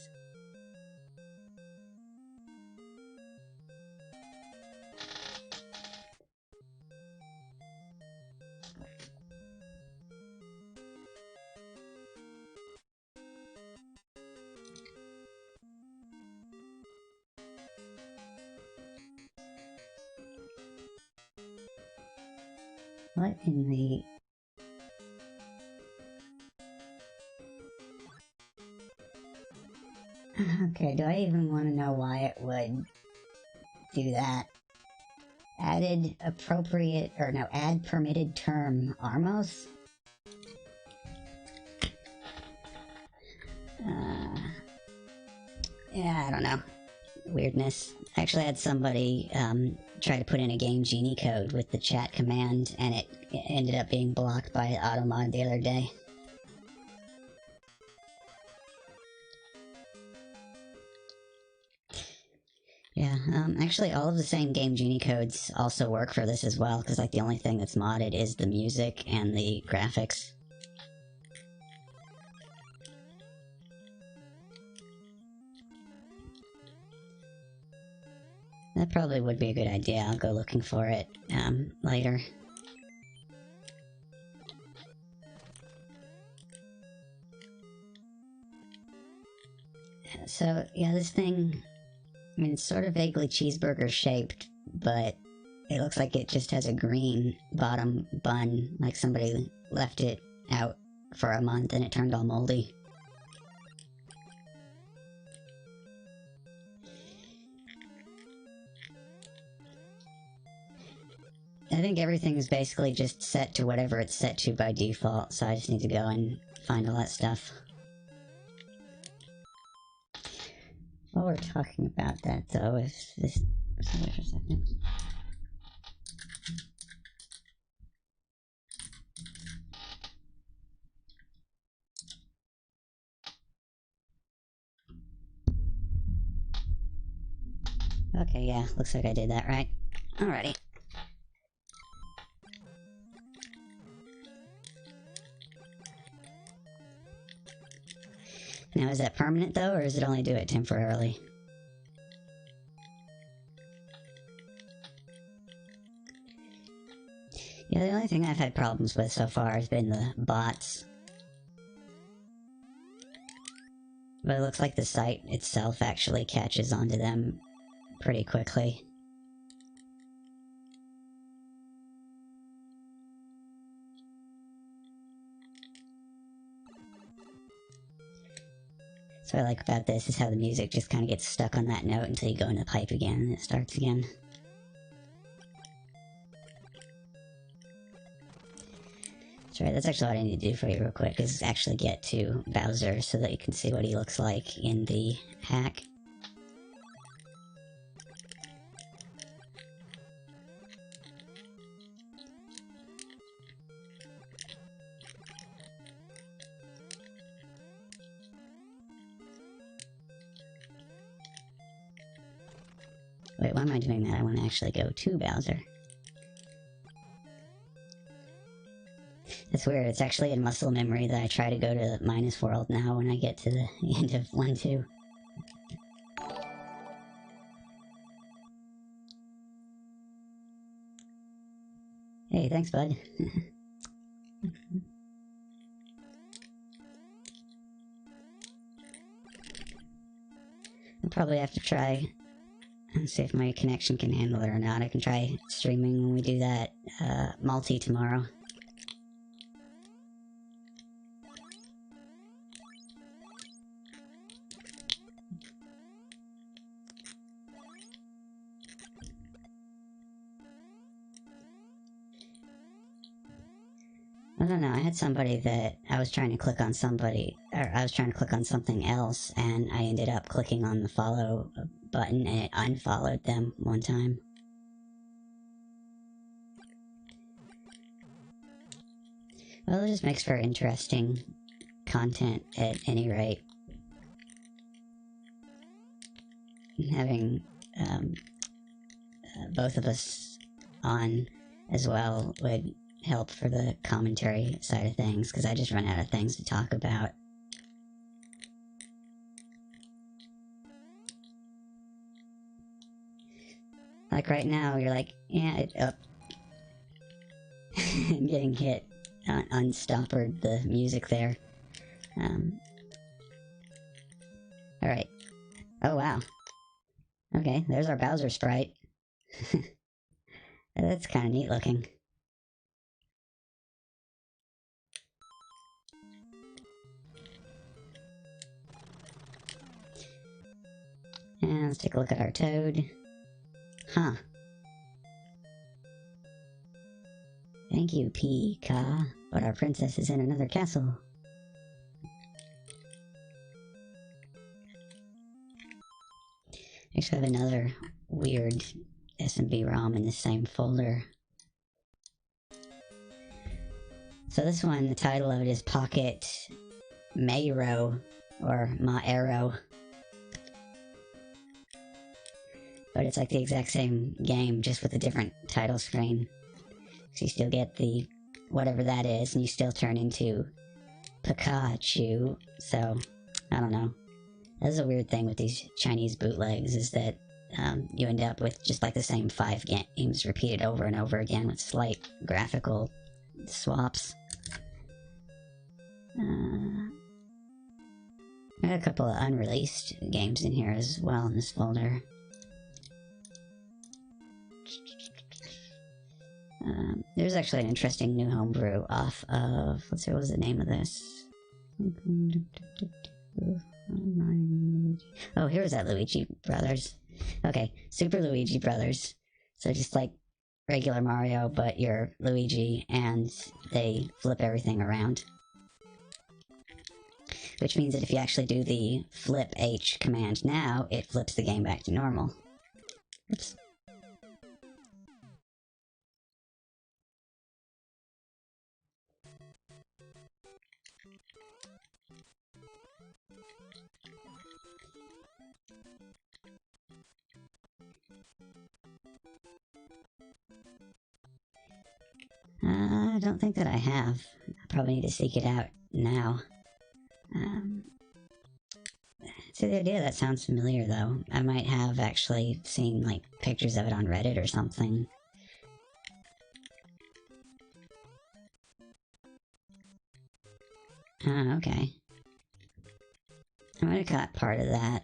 What in the... Okay, do I even want to know why it would do that? Added appropriate, or no, add permitted term, Armos? Yeah, I don't know. Weirdness. I actually had somebody try to put in a Game Genie code with the chat command, and it ended up being blocked by Automod the other day. Yeah, actually all of the same Game Genie codes also work for this as well, because like the only thing that's modded is the music and the graphics. That probably would be a good idea. I'll go looking for it later. So, yeah, this thing, I mean, it's sort of vaguely cheeseburger shaped, but it looks like it just has a green bottom bun, like somebody left it out for a month and it turned all moldy. I think everything is basically just set to whatever it's set to by default, so I just need to go and find all that stuff. While we're talking about that, though, if this... Wait for a second. Okay, yeah, looks like I did that right. Alrighty. Now, is that permanent, though, or does it only do it temporarily? Yeah, the only thing I've had problems with so far has been the bots. But it looks like the site itself actually catches onto them pretty quickly. So what I like about this is how the music just kind of gets stuck on that note until you go into the pipe again and it starts again. That's right, that's actually what I need to do for you real quick, is actually get to Bowser so that you can see what he looks like in the hack. Wait, why am I doing that? I want to actually go to Bowser. It's weird, it's actually in muscle memory that I try to go to Minus World now when I get to the end of 1-2. Hey, thanks, bud. I'll probably have to try and see if my connection can handle it or not. I can try streaming when we do that multi tomorrow. don't know. I had somebody that I was trying to click on somebody, or I was trying to click on something else, and I ended up clicking on the follow button, and it unfollowed them one time. Well, it just makes for interesting content at any rate. Having both of us on as well would help for the commentary side of things, because I just run out of things to talk about. Like right now, you're like, yeah, getting hit, unstoppered the music there. Alright. Oh, wow. Okay, there's our Bowser sprite. That's kind of neat looking. And let's take a look at our Toad. Huh. Thank you, Pika, but our princess is in another castle. I actually have another weird SMB ROM in the same folder. So this one, the title of it is Pocket Mayro, or Maero. But it's like the exact same game, just with a different title screen. So you still get the whatever that is, and you still turn into Pikachu. So, I don't know. That's a weird thing with these Chinese bootlegs, is that you end up with just like the same 5 games repeated over and over again with slight graphical swaps. I got a couple of unreleased games in here as well in this folder. There's actually an interesting new homebrew off of, let's see, what was the name of this? Oh, here's that Luigi Brothers. Okay, Super Luigi Brothers. So just like regular Mario, but you're Luigi, and they flip everything around. Which means that if you actually do the flip H command now, it flips the game back to normal. Oops. I don't think that I have. I probably need to seek it out now. See, the idea that sounds familiar, though. I might have actually seen, like, pictures of it on Reddit or something. Oh, okay. I might have caught part of that.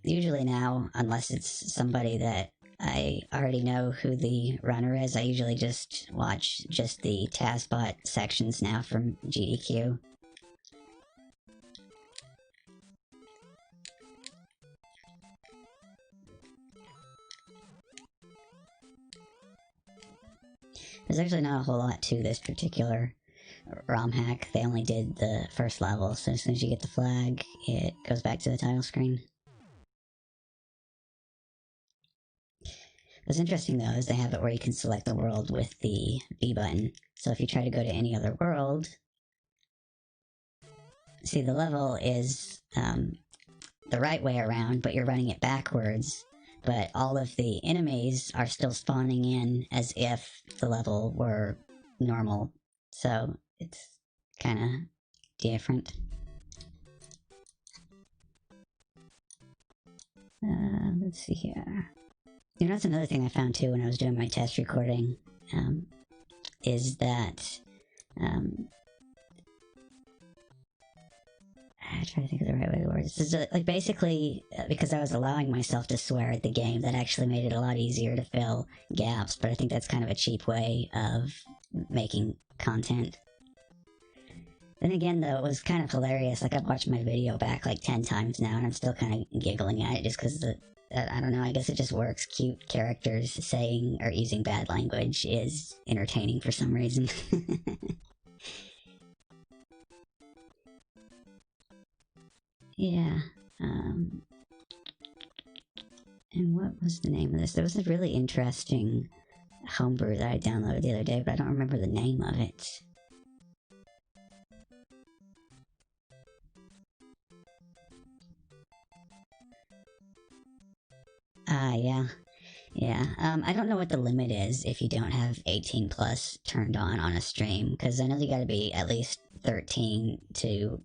Usually now, unless it's somebody that I already know who the runner is, I usually just watch just the TASBot sections now from GDQ. There's actually not a whole lot to this particular ROM hack. They only did the first level, so as soon as you get the flag, it goes back to the title screen. What's interesting, though, is they have it where you can select the world with the B button. So if you try to go to any other world, see, the level is the right way around, but you're running it backwards. But all of the enemies are still spawning in as if the level were normal. So it's kind of different. Let's see here. You know, that's another thing I found too when I was doing my test recording, is that, I'm trying to think of the right way to word this. Is like basically, because I was allowing myself to swear at the game, that actually made it a lot easier to fill gaps, but I think that's kind of a cheap way of making content. Then again, though, it was kind of hilarious. Like, I've watched my video back like 10 times now, and I'm still kind of giggling at it just because I don't know, I guess it just works. Cute characters saying or using bad language is entertaining for some reason. Yeah. And what was the name of this? There was a really interesting homebrew that I downloaded the other day, but I don't remember the name of it. Yeah. Yeah, I don't know what the limit is if you don't have 18 plus turned on a stream, because I know you gotta be at least 13 to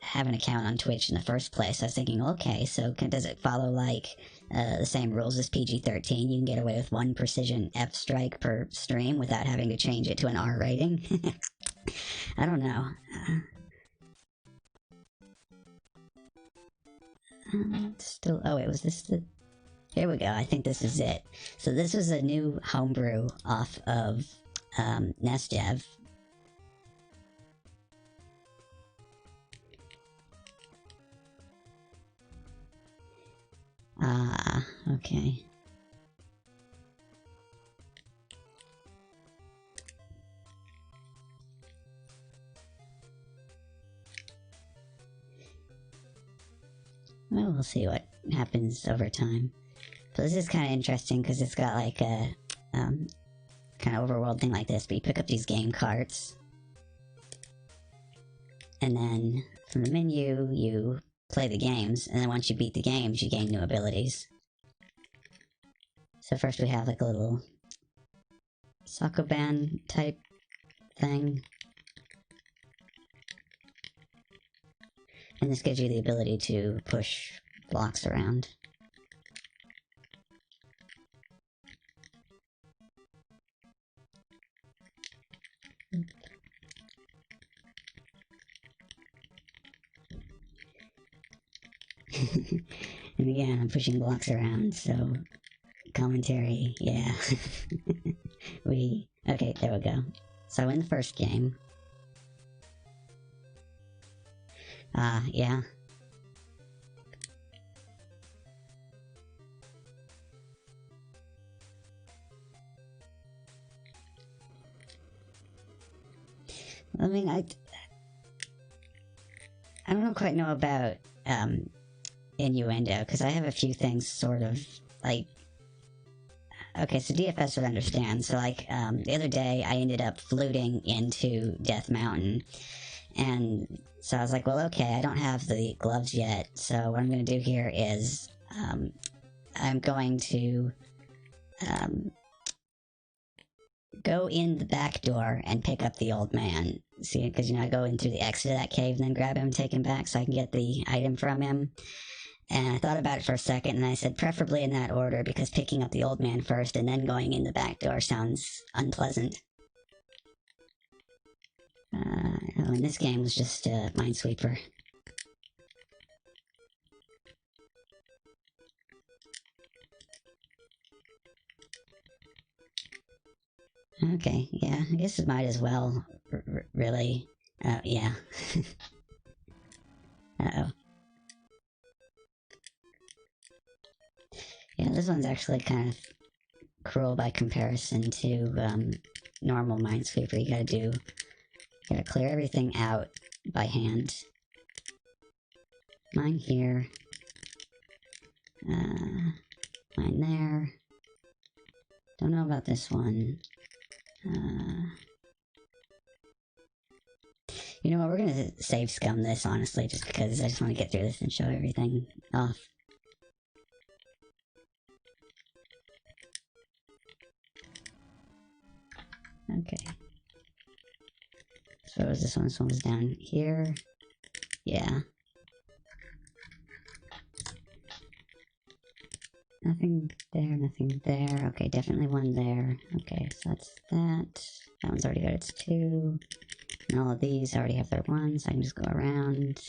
have an account on Twitch in the first place. I was thinking, okay, so does it follow like the same rules as PG-13? You can get away with 1 precision F strike per stream without having to change it to an R rating? I don't know. Still, oh wait, was this the... Here we go, I think this is it. So this was a new homebrew off of NestDev. Ah, okay. Well, we'll see what happens over time. So this is kind of interesting because it's got like a kind of overworld thing like this, but you pick up these game carts, and then from the menu you play the games, and then once you beat the games you gain new abilities. So first we have like a little Sokoban type thing, and this gives you the ability to push blocks around. And again, I'm pushing blocks around, so commentary, yeah. Okay, there we go. So in the first game, yeah. I mean, I don't quite know about innuendo, because I have a few things sort of like... Okay, so DFS would understand. So like the other day I ended up fluting into Death Mountain, and so I was like, well, okay, I don't have the gloves yet, so what I'm going to do here is I'm going to go in the back door and pick up the old man. See, because, you know, I go in through the exit of that cave and then grab him and take him back so I can get the item from him. And I thought about it for a second, and I said preferably in that order, because picking up the old man first and then going in the back door sounds unpleasant. And this game was just Minesweeper. Okay, yeah, I guess it might as well, really. Yeah. Uh-oh. Yeah, this one's actually kind of cruel by comparison to normal Minesweeper. You gotta clear everything out by hand. Mine here. Mine there. Don't know about this one. You know what, we're gonna save scum this, honestly, just because I just want to get through this and show everything off. Okay. So what was this one? This one was down here. Yeah. Nothing there, nothing there. Okay, definitely one there. Okay, so that's that. That one's already got its 2. And all of these already have their 1, so I can just go around.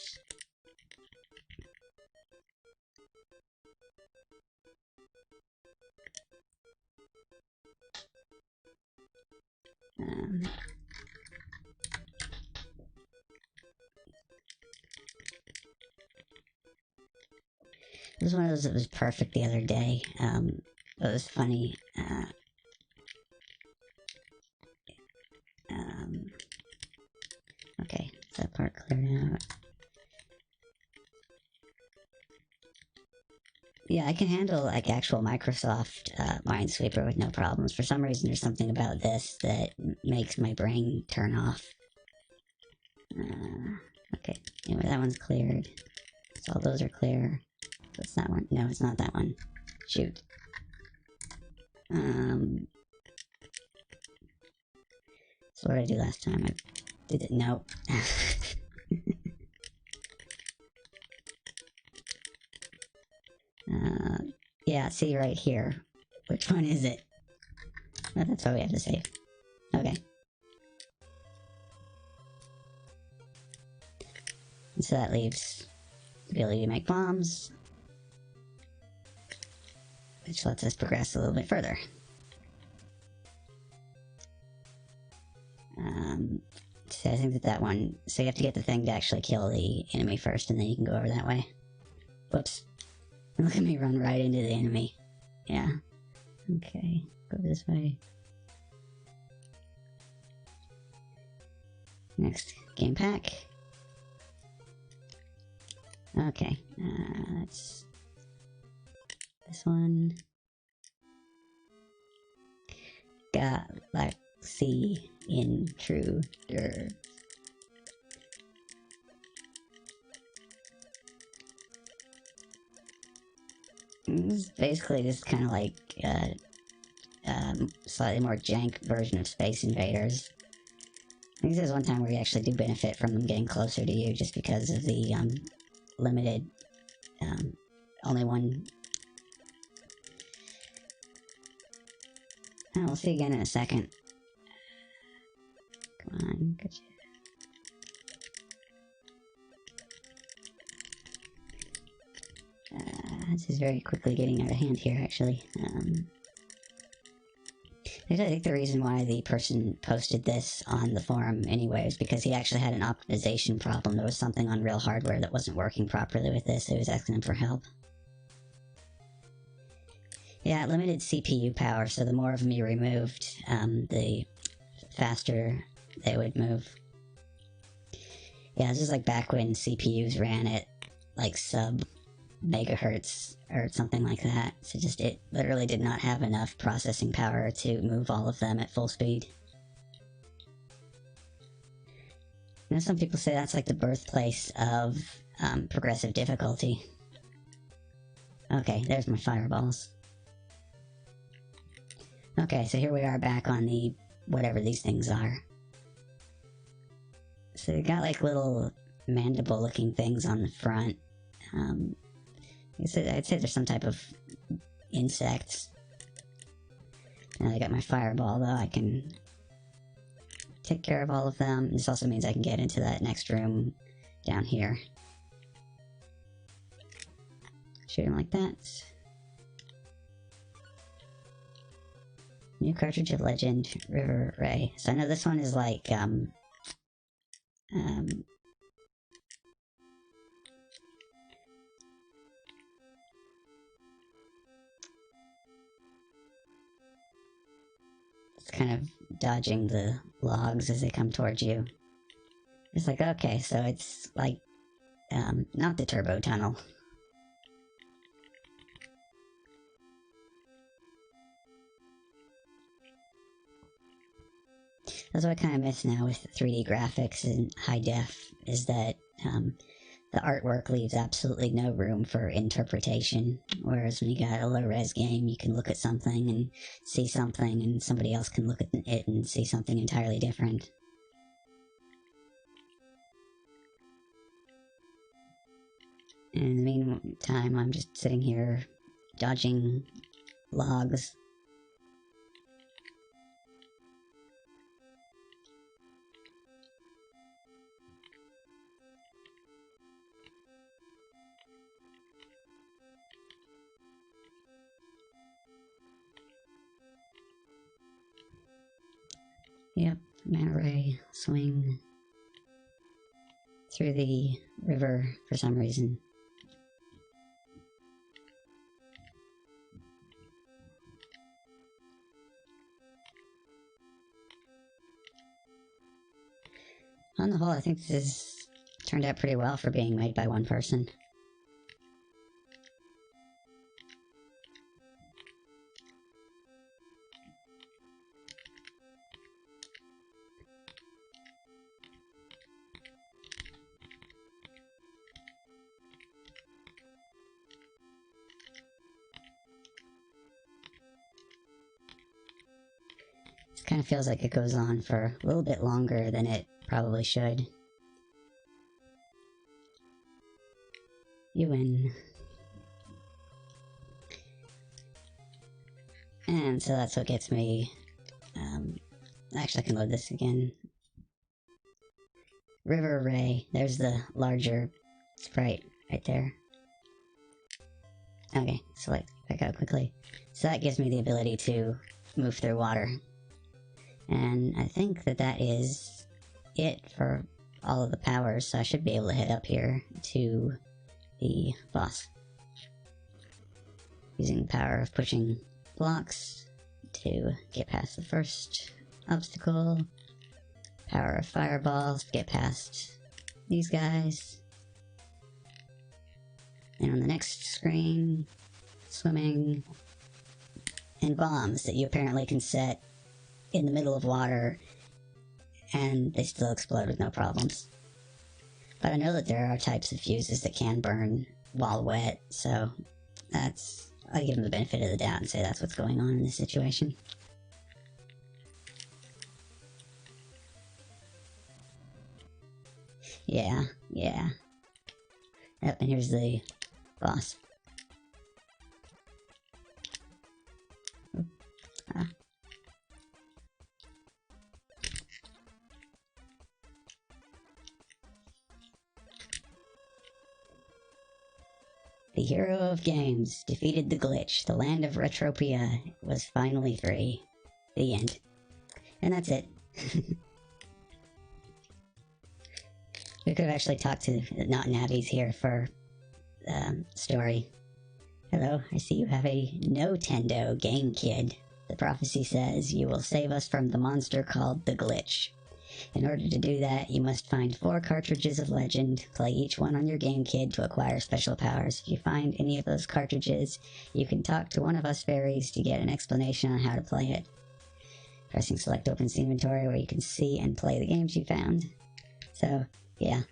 This is one of those that was perfect the other day. It was funny. Okay, is that part cleared out? Yeah, I can handle like actual Microsoft Minesweeper with no problems. For some reason, there's something about this that makes my brain turn off. Okay, anyway, that one's cleared. So all those are clear. What's that one? No, it's not that one. Shoot. So what did I do last time? I did it. No. Yeah, see right here. Which one is it? Oh, that's what we have to save. Okay. And so that leaves the ability to make bombs, which lets us progress a little bit further. So I think that one... So you have to get the thing to actually kill the enemy first, and then you can go over that way. Whoops. Look at me run right into the enemy. Yeah. Okay. Go this way. Next. Game pack. Okay. That's... This one. Galaxy Intruder. It's basically just kind of like slightly more jank version of Space Invaders. I think there's one time where you actually do benefit from them getting closer to you just because of the limited, only one. Oh, we'll see again in a second. Come on, gotcha. This is very quickly getting out of hand here, actually. I think the reason why the person posted this on the forum anyway is because he actually had an optimization problem. There was something on real hardware that wasn't working properly with this. He was asking him for help. Yeah, limited CPU power, so the more of them you removed, the faster they would move. Yeah, this is like back when CPUs ran at like sub megahertz or something like that. So just it literally did not have enough processing power to move all of them at full speed. You know, some people say that's like the birthplace of progressive difficulty. Okay, there's my fireballs. Okay, so here we are back on the whatever these things are. So they got like little mandible looking things on the front. I'd say there's some type of insects. And I got my fireball though, I can take care of all of them. This also means I can get into that next room down here. Shoot him like that. New cartridge of Legend, River Ray. So I know this one is like, it's kind of dodging the logs as they come towards you. It's like, okay, so it's like, not the turbo tunnel. That's what I kind of miss now with 3D graphics and high def, is that the artwork leaves absolutely no room for interpretation. Whereas when you got a low-res game, you can look at something and see something, and somebody else can look at it and see something entirely different. And in the meantime, I'm just sitting here dodging logs. Yep, manta ray, swing through the river for some reason. On the whole, I think this has turned out pretty well for being made by one person. This kind of feels like it goes on for a little bit longer than it probably should. You win. And so that's what gets me. Actually, I can load this again. River Ray. There's the larger sprite right there. Okay, select back out quickly. So that gives me the ability to move through water. And I think that that is it for all of the powers, so I should be able to head up here to the boss. Using the power of pushing blocks to get past the first obstacle. Power of fireballs to get past these guys. And on the next screen, swimming, and bombs that you apparently can set in the middle of water and they still explode with no problems. But I know that there are types of fuses that can burn while wet, so I give them the benefit of the doubt and say that's what's going on in this situation. Yeah. Yep, and here's the boss. The hero of games defeated the glitch. The land of Retropia was finally free. The end. And that's it. We could have actually talked to Not Navies here for story. Hello, I see you have a Nintendo Game Kid. The prophecy says you will save us from the monster called the Glitch. In order to do that, you must find 4 cartridges of Legend, play each one on your Game Kid to acquire special powers. If you find any of those cartridges, you can talk to one of us fairies to get an explanation on how to play it. Pressing select opens the inventory where you can see and play the games you found. So, yeah.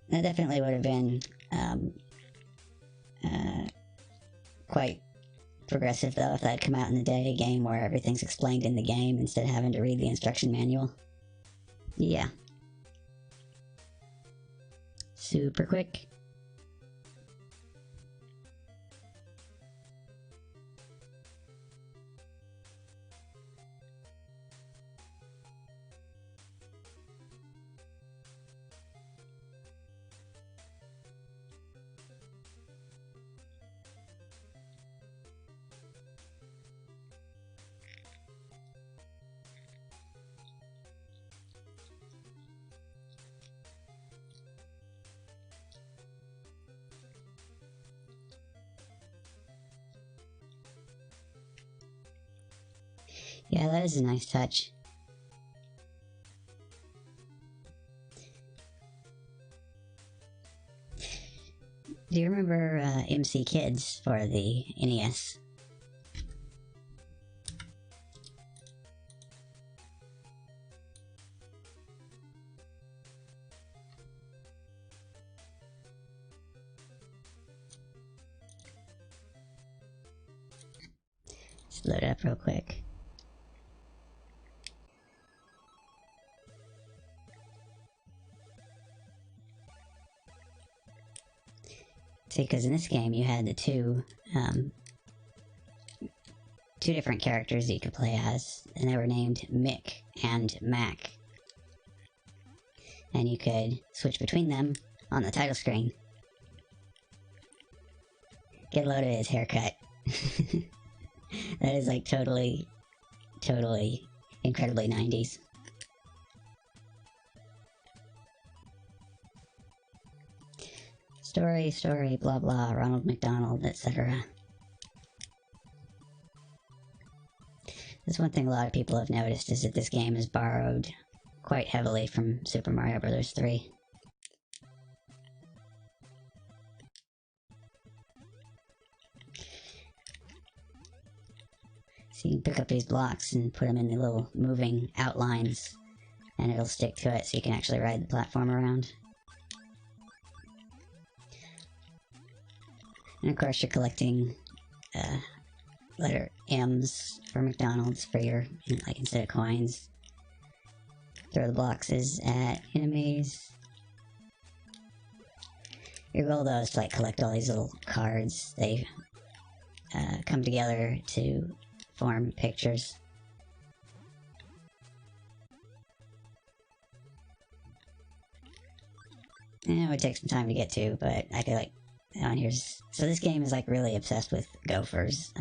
That definitely would have been quite progressive, though, if that had come out in the day, a game where everything's explained in the game instead of having to read the instruction manual. Yeah. Super quick. Yeah, that is a nice touch. Do you remember MC Kids for the NES? Let's load it up real quick. See, because in this game you had the two different characters that you could play as, and they were named Mick and Mac. And you could switch between them on the title screen. Get a load of his haircut. That is like totally incredibly 90s. Story, blah blah, Ronald McDonald, etc. That's one thing a lot of people have noticed, is that this game is borrowed quite heavily from Super Mario Bros. 3. So you can pick up these blocks and put them in the little moving outlines, and it'll stick to it so you can actually ride the platform around. And of course you're collecting letter M's for McDonald's for your, like, instead of coins. Throw the boxes at enemies. Your goal, though, is to, like, collect all these little cards. They come together to form pictures. And it would take some time to get to, but I could, like, so this game is, like, really obsessed with gophers.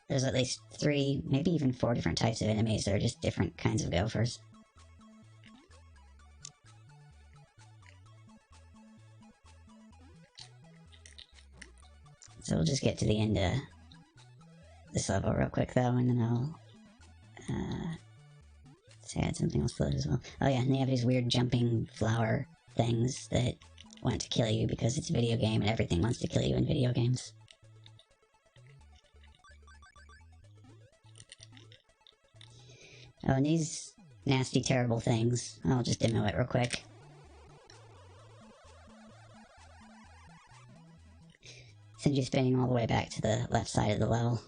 There's at least 3, maybe even 4 different types of enemies that are just different kinds of gophers. So we'll just get to the end of this level real quick, though, and then I'll say I had something else float as well. Oh yeah, and they have these weird jumping flower things that want to kill you because it's a video game and everything wants to kill you in video games. Oh, and these nasty, terrible things, I'll just demo it real quick. Send you spinning all the way back to the left side of the level.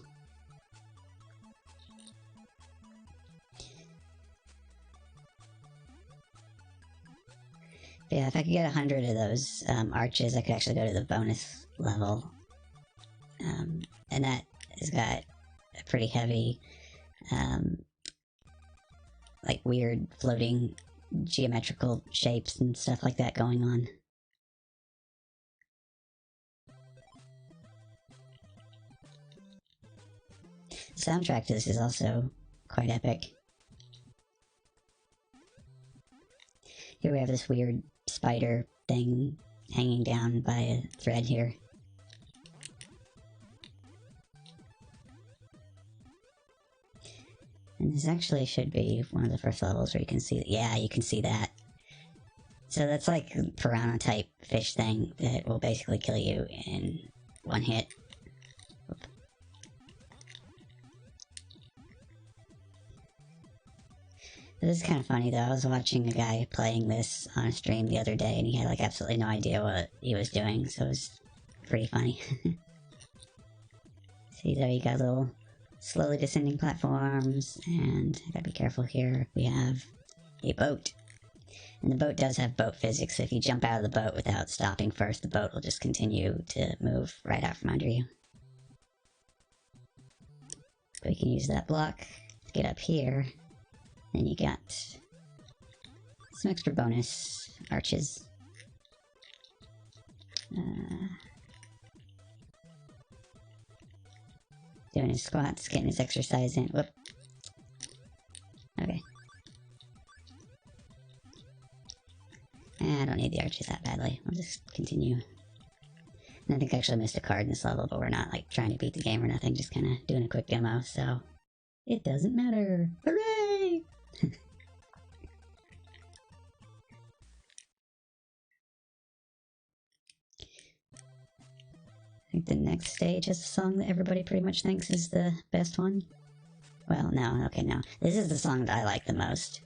But yeah, if I could get 100 of those arches, I could actually go to the bonus level. And that has got a pretty heavy, like, weird floating geometrical shapes and stuff like that going on. The soundtrack to this is also quite epic. Here we have this weird spider thing hanging down by a thread here. And this actually should be one of the first levels where you can see, yeah, you can see that. So that's like a piranha type fish thing that will basically kill you in one hit. This is kind of funny, though. I was watching a guy playing this on a stream the other day, and he had, like, absolutely no idea what he was doing, so it was pretty funny. See, there you got little slowly descending platforms, and I gotta be careful here. We have a boat. And the boat does have boat physics, so if you jump out of the boat without stopping first, the boat will just continue to move right out from under you. We can use that block to get up here. Then you got some extra bonus arches. Doing his squats, getting his exercise in. Whoop. Okay. I don't need the arches that badly. I'll just continue. And I think I actually missed a card in this level, but we're not, like, trying to beat the game or nothing, just kind of doing a quick demo, so it doesn't matter. Hooray! I think the next stage is a song that everybody pretty much thinks is the best one. Well, no, okay, no. This is the song that I like the most.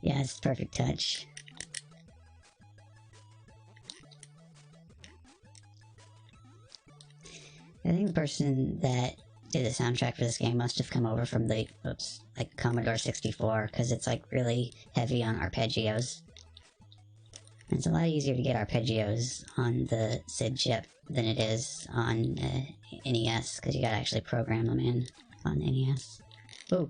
Yeah, it's perfect touch. I think the person that did the soundtrack for this game must have come over from the, like, Commodore 64, because it's, like, really heavy on arpeggios. And it's a lot easier to get arpeggios on the SID chip than it is on NES, because you gotta actually program them in on the NES. Ooh.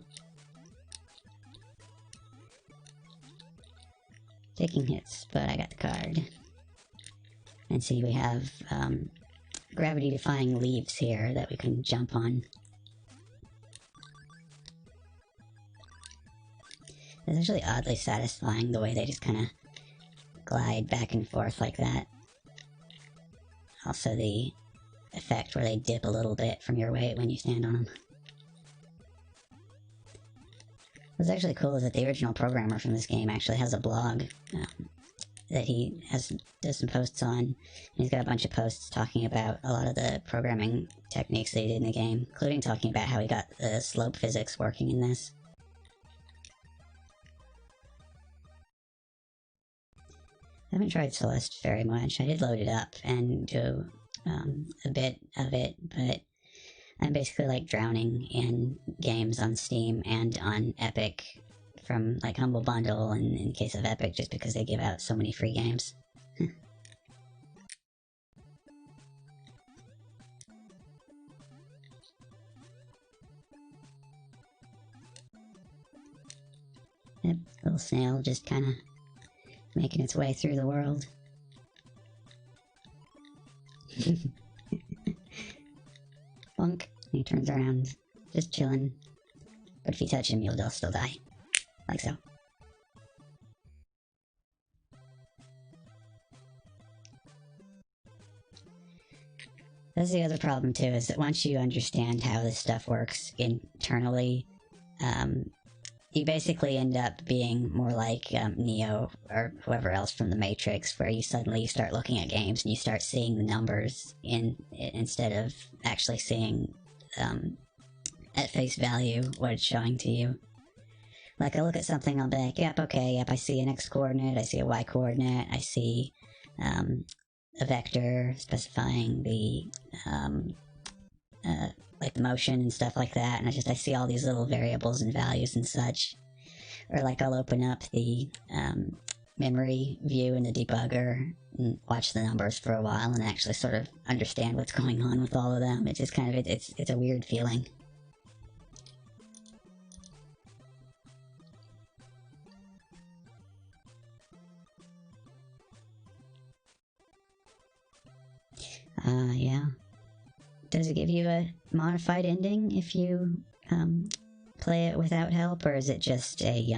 Taking hits, but I got the card. And see, we have gravity-defying leaves here that we can jump on. It's actually oddly satisfying the way they just kind of glide back and forth like that. Also the effect where they dip a little bit from your weight when you stand on them. What's actually cool is that the original programmer from this game actually has a blog that he does some posts on. And he's got a bunch of posts talking about a lot of the programming techniques that he did in the game, including talking about how he got the slope physics working in this. I haven't tried Celeste very much. I did load it up and do a bit of it, but I'm basically like drowning in games on Steam and on Epic from like Humble Bundle, and in case of Epic, just because they give out so many free games. Yep, little snail just kind of making its way through the world. Bonk. He turns around, just chilling. But if you touch him, you'll still die. Like so. That's the other problem too, is that once you understand how this stuff works internally, you basically end up being more like Neo or whoever else from the Matrix, where you suddenly start looking at games and you start seeing the numbers instead of actually seeing at face value what it's showing to you. Like, I look at something, I'll be like, yep, okay, yep, I see an X coordinate, I see a Y coordinate, I see a vector specifying the like the motion and stuff like that, and I see all these little variables and values and such. Or like I'll open up the memory view in the debugger and watch the numbers for a while and actually sort of understand what's going on with all of them. It's just kind of, it's a weird feeling. Yeah. Does it give you a modified ending if you play it without help, or is it just a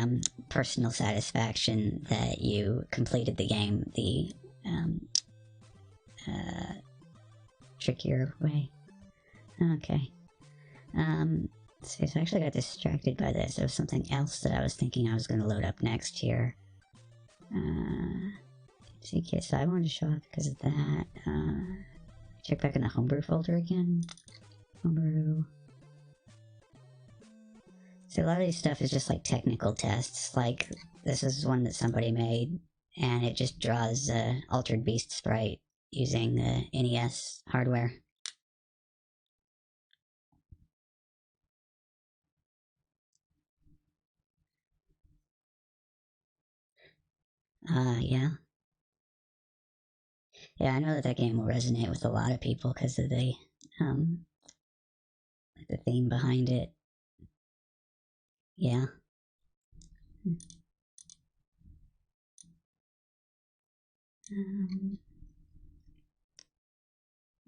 personal satisfaction that you completed the game the trickier way? Okay. So I actually got distracted by this. There was something else that I was thinking I was going to load up next here. CK, so I wanted to show up because of that. Check back in the homebrew folder again. Homebrew. So a lot of these stuff is just like technical tests. Like, this is one that somebody made, and it just draws Altered Beast sprite using the NES hardware. Yeah. Yeah, I know that game will resonate with a lot of people because of the theme behind it. Yeah.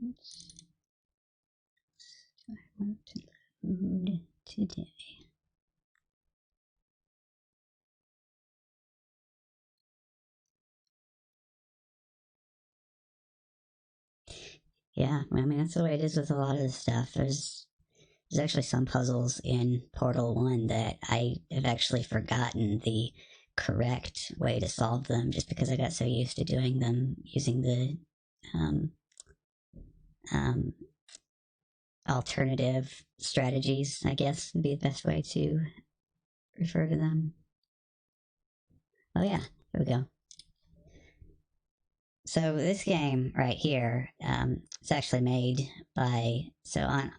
Oops. Do I want to load today? Yeah, I mean, that's the way it is with a lot of this stuff. There's actually some puzzles in Portal 1 that I have actually forgotten the correct way to solve them just because I got so used to doing them using the alternative strategies, I guess would be the best way to refer to them. Oh yeah, here we go. So this game right here, it's actually made by,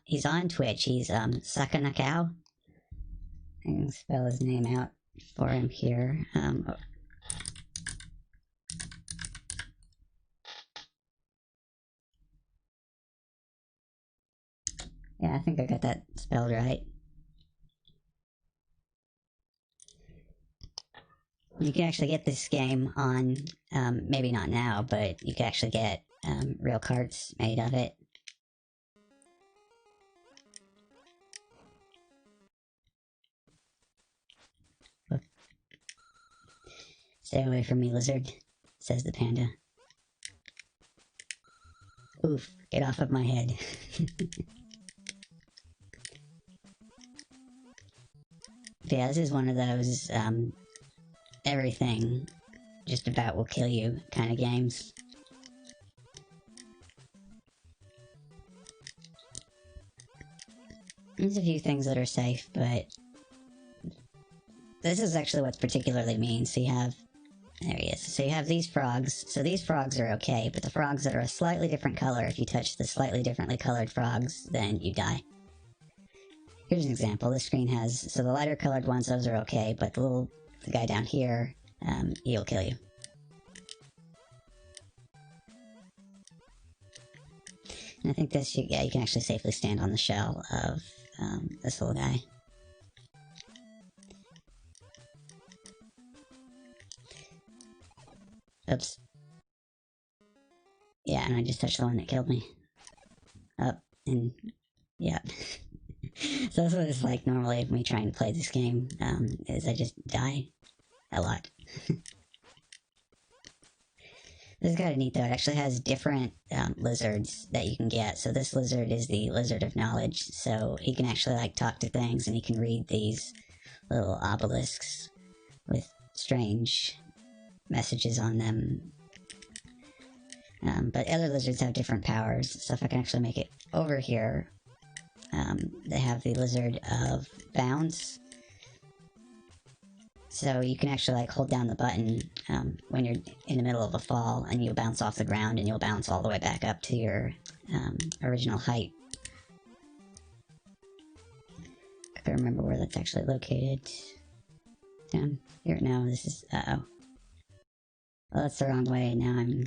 he's on Twitch, he's Sakanakao. I can spell his name out for him here. Yeah, I think I got that spelled right. You can actually get this game on, maybe not now, but you can actually get real carts made of it. Stay away from me, lizard. says the panda. Oof, get off of my head. Yeah, this is one of those, everything just about will kill you kind of games. There's a few things that are safe, but this is actually what's particularly mean. So you have, there he is. So you have these frogs. So these frogs are okay, but the frogs that are a slightly different color, if you touch the slightly differently colored frogs, then you die. Here's an example. This screen has, so the lighter colored ones, those are okay, but the guy down here, he'll kill you. And I think this, yeah, you can actually safely stand on the shell of this little guy. Oops. Yeah, and I just touched the one that killed me. Up, and, yeah. So that's what it's like normally when we try and play this game, is I just die a lot. This is kind of neat though, it actually has different lizards that you can get. So this lizard is the Lizard of Knowledge, so he can actually like talk to things and he can read these little obelisks with strange messages on them. But other lizards have different powers, so if I can actually make it over here, they have the Lizard of Bounce. So you can actually like hold down the button when you're in the middle of a fall and you'll bounce off the ground and you'll bounce all the way back up to your original height. I can't remember where that's actually located. Down here, no, this is, uh-oh. Well, that's the wrong way, now I'm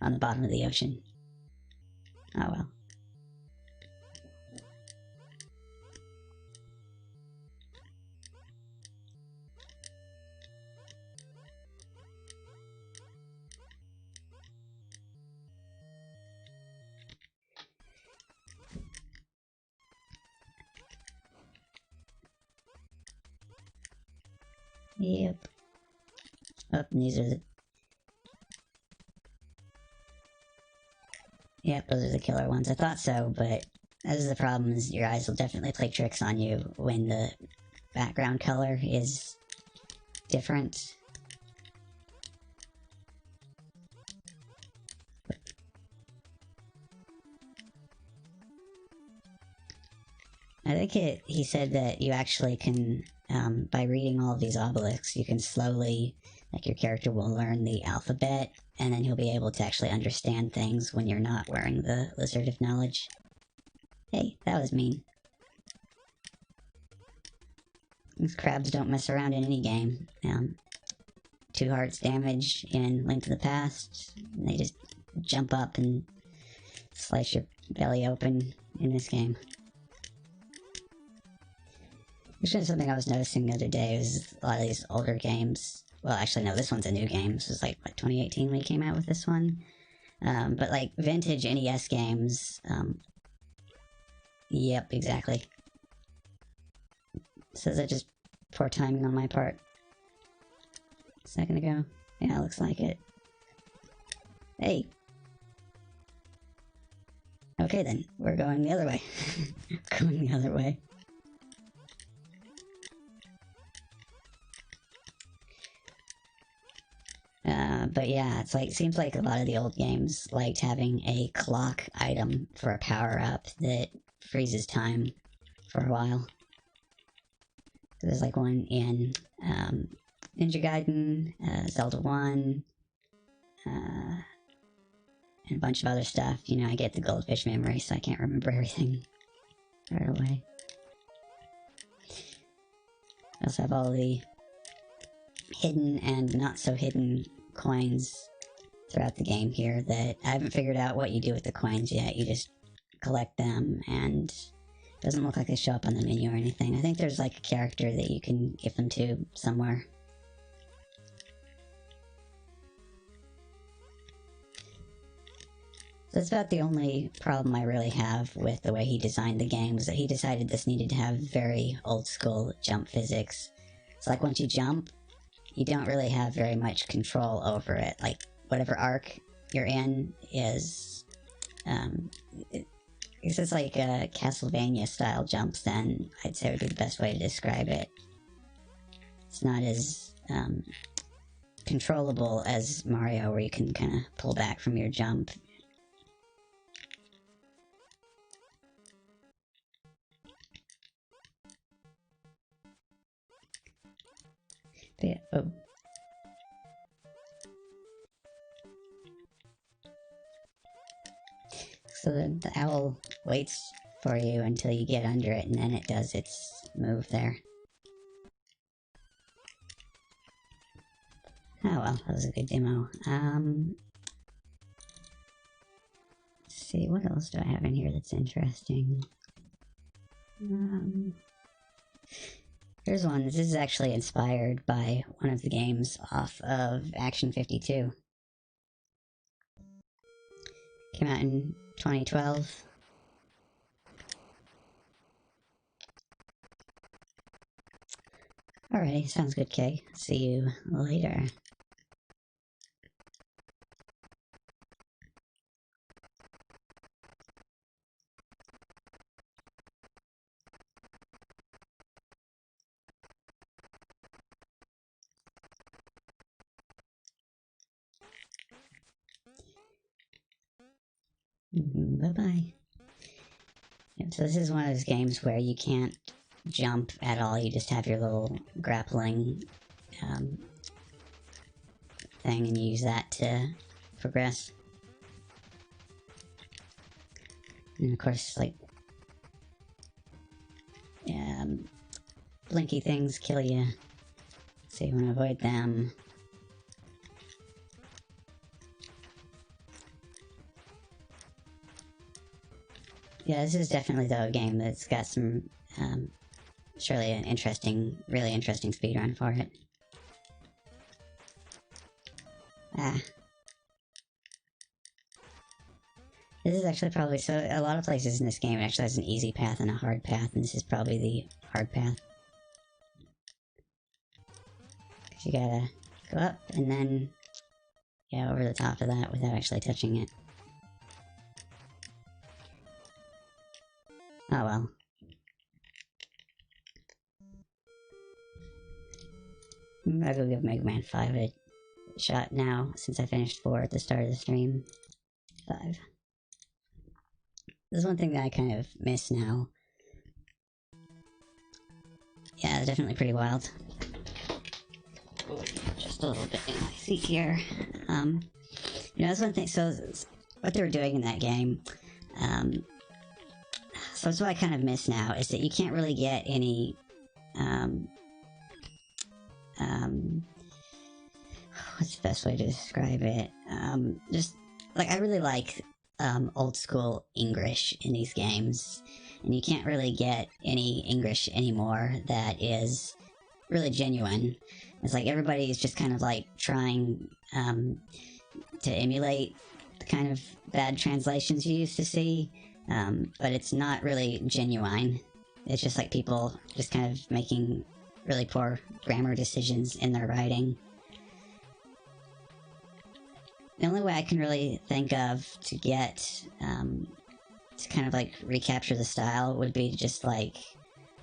on the bottom of the ocean. Oh well. Yep. Oh, and these are the... Yep, those are the killer ones. I thought so, but that is the problem, is your eyes will definitely play tricks on you when the background color is different. I think he said that you actually can, by reading all of these obelisks, you can slowly, like your character will learn the alphabet, and then he'll be able to actually understand things when you're not wearing the Lizard of Knowledge. Hey, that was mean. These crabs don't mess around in any game. 2 hearts damage in Link to the Past, and they just jump up and slice your belly open in this game. Actually, something I was noticing the other day was a lot of these older games. Well, actually, no, this one's a new game. This was like 2018 when he came out with this one. But like vintage NES games. Yep, exactly. So is that just poor timing on my part? A second ago? Yeah, looks like it. Hey! Okay then, we're going the other way. Going the other way. But yeah, it's like, seems like a lot of the old games liked having a clock item for a power-up that freezes time for a while. There's like one in Ninja Gaiden, Zelda 1, and a bunch of other stuff. You know, I get the goldfish memory, so I can't remember everything right away. I also have all the hidden and not so hidden coins throughout the game here that I haven't figured out what you do with the coins yet. You just collect them, and it doesn't look like they show up on the menu or anything. I think there's like a character that you can give them to somewhere. So that's about the only problem I really have with the way he designed the game, was that he decided this needed to have very old school jump physics. It's like once you jump, you don't really have very much control over it. Like, whatever arc you're in is, it's just like a Castlevania style jumps, then I'd say would be the best way to describe it. It's not as controllable as Mario, where you can kind of pull back from your jump. But yeah, oh. So the owl waits for you until you get under it, and then it does its move there. Oh well, that was a good demo. Let's see, what else do I have in here that's interesting? Here's one. This is actually inspired by one of the games off of Action 52. Came out in 2012. Alrighty, sounds good, Kay. See you later. Bye-bye. Yep, so this is one of those games where you can't jump at all, you just have your little grappling thing, and you use that to progress. And of course, like, blinky things kill you, so you want to avoid them. Yeah, this is definitely, though, a game that's got some, surely an interesting, really interesting speedrun for it. This is actually probably, so a lot of places in this game it actually has an easy path and a hard path, and this is probably the hard path. Because you gotta go up and then, yeah, over the top of that without actually touching it. Oh well. I'll go give Mega Man 5 a shot now, since I finished 4 at the start of the stream. 5. This is one thing that I kind of miss now. Yeah, it's definitely pretty wild. Oh, just a little bit in my seat here. You know, that's one thing, so what they were doing in that game, so that's what I kind of miss now, is that you can't really get any, what's the best way to describe it? Just, like, I really like, old school English in these games, and you can't really get any English anymore that is really genuine. It's like everybody is just kind of like trying, to emulate the kind of bad translations you used to see, but it's not really genuine. It's just like people just kind of making really poor grammar decisions in their writing. The only way I can really think of to get, to kind of like recapture the style would be just like,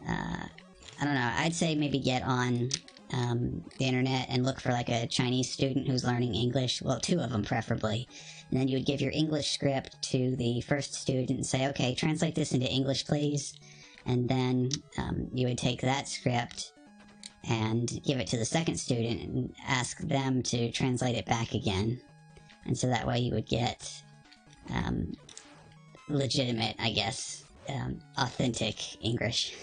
I don't know, I'd say maybe get on the internet and look for like a Chinese student who's learning English, well, 2 of them preferably, and then you would give your English script to the first student and say, okay, translate this into English please, and then you would take that script and give it to the second student and ask them to translate it back again. And so that way you would get legitimate, I guess, authentic English.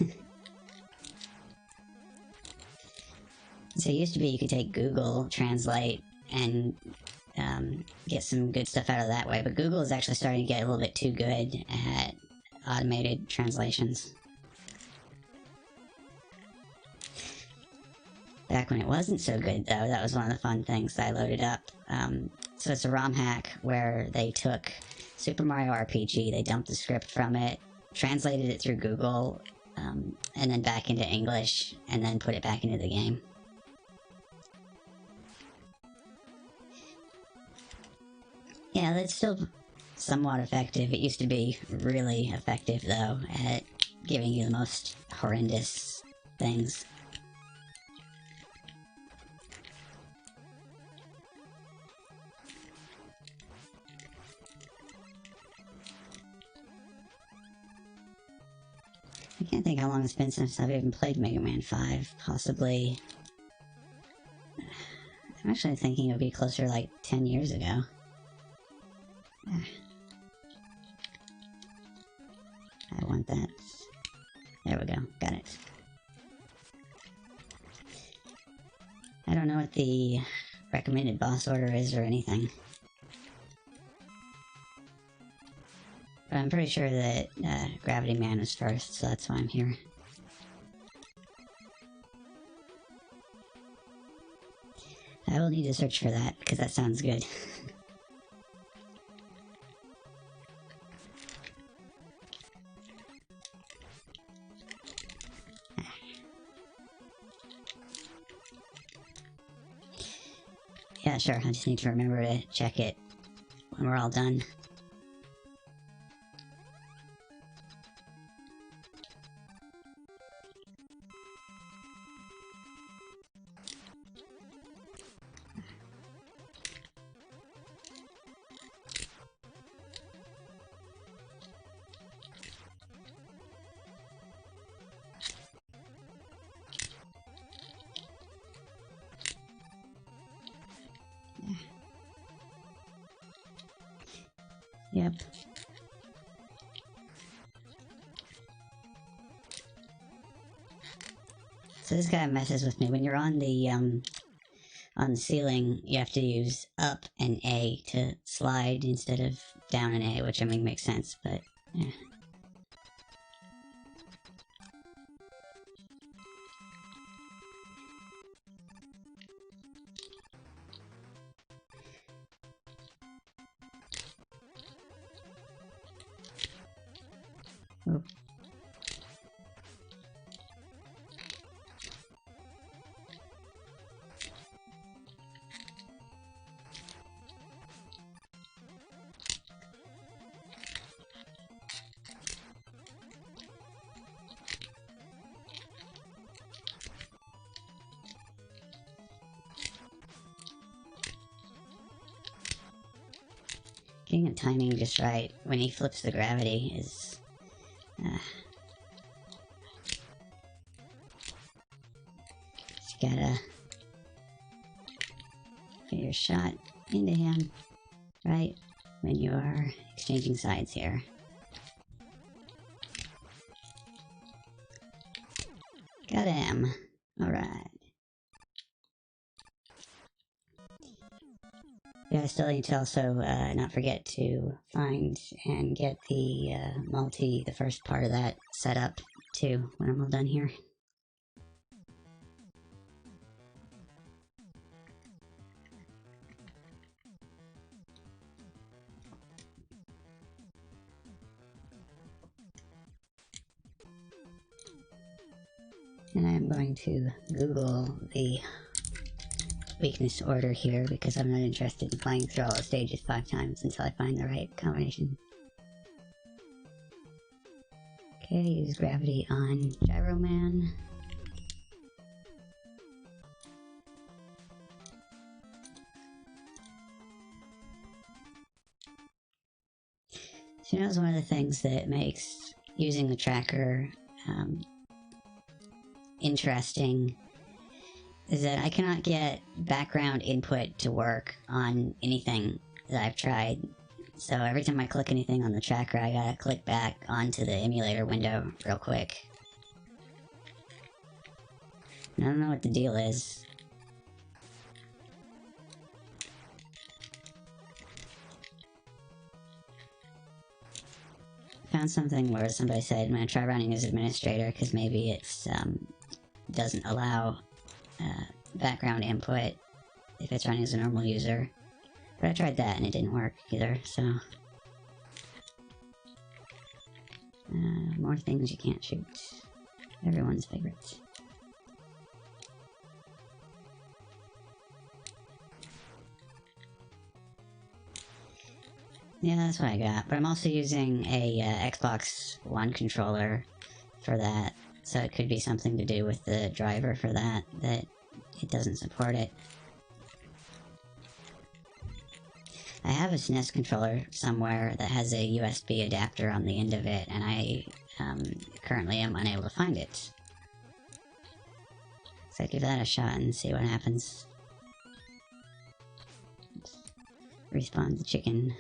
So it used to be you could take Google Translate and get some good stuff out of that way, but Google is actually starting to get a little bit too good at automated translations. Back when it wasn't so good, though, that was one of the fun things that I loaded up. So it's a ROM hack where they took Super Mario RPG, they dumped the script from it, translated it through Google, and then back into English, and then put it back into the game. Yeah, that's still somewhat effective. It used to be really effective, though, at giving you the most horrendous things. I can't think how long it's been since I've even played Mega Man 5. Possibly... I'm actually thinking it would be closer like 10 years ago. I want that. There we go. Got it. I don't know what the recommended boss order is or anything. But I'm pretty sure that Gravity Man was first, so that's why I'm here. I will need to search for that, because that sounds good. Yeah, sure, I just need to remember to check it when we're all done. Yep. So this guy messes with me. When you're on the ceiling, you have to use up and A to slide instead of down and A, which I mean makes sense, but yeah. Oh. Getting the timing just right when he flips the gravity is... just gotta get your shot into him right when you are exchanging sides here. Got him. Alright. Yeah, I still need to also not forget to find and get the the first part of that set up too when I'm all done here. And I'm going to Google the weakness order here because I'm not interested in playing through all the stages 5 times until I find the right combination. Okay, use gravity on Gyro Man. So that's one of the things that makes using the tracker interesting is that I cannot get background input to work on anything that I've tried. So every time I click anything on the tracker, I gotta click back onto the emulator window real quick. And I don't know what the deal is. Found something where somebody said, I'm gonna try running as administrator because maybe it's doesn't allow background input if it's running as a normal user. But I tried that and it didn't work either, so... more things you can't shoot. Everyone's favorites. Yeah, that's what I got. But I'm also using a Xbox One controller for that, so it could be something to do with the driver for that it doesn't support it. I have a SNES controller somewhere that has a USB adapter on the end of it, and I currently am unable to find it. So give that a shot and see what happens. Oops. Respawn the chicken.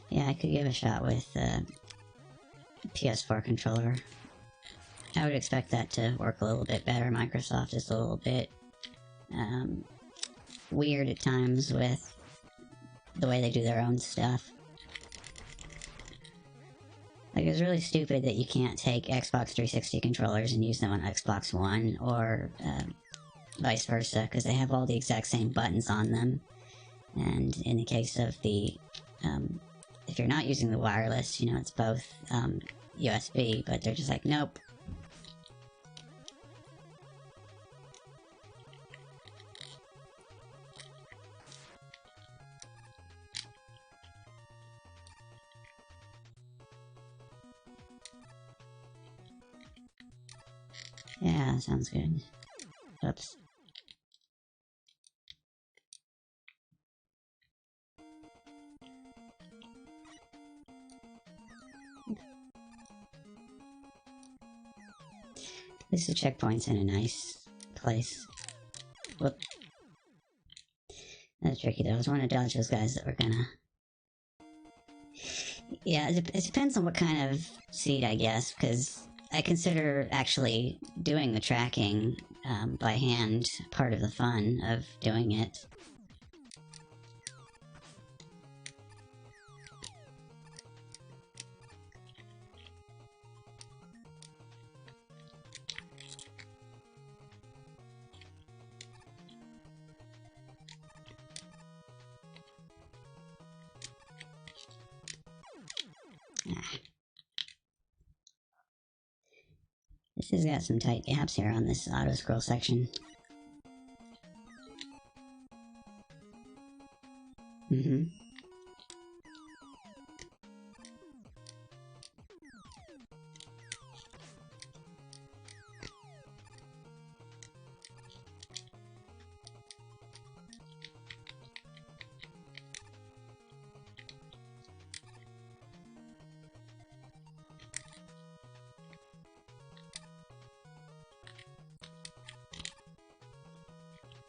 Yeah, I could give a shot with PS4 controller. I would expect that to work a little bit better. Microsoft is a little bit weird at times with the way they do their own stuff. Like, it's really stupid that you can't take Xbox 360 controllers and use them on Xbox One, or vice versa, because they have all the exact same buttons on them. And in the case of the, if you're not using the wireless, you know, it's both USB, but they're just like, nope. Yeah, sounds good. Oops. At least the checkpoint's in a nice place. Whoop. That's tricky though. I was wanting to dodge those guys that were gonna... Yeah, it depends on what kind of seed, I guess, because I consider actually doing the tracking by hand part of the fun of doing it. This has got some tight gaps here on this auto-scroll section. Mm-hmm.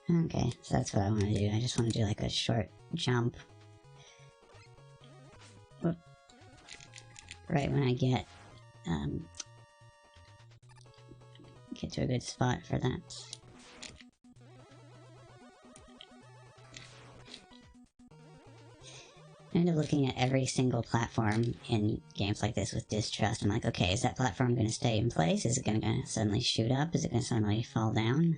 Okay, so that's what I want to do. I just want to do like a short jump. Whoop. Right when I get to a good spot for that. I end up looking at every single platform in games like this with distrust. I'm like, okay, is that platform going to stay in place? Is it going to suddenly shoot up? Is it going to suddenly fall down?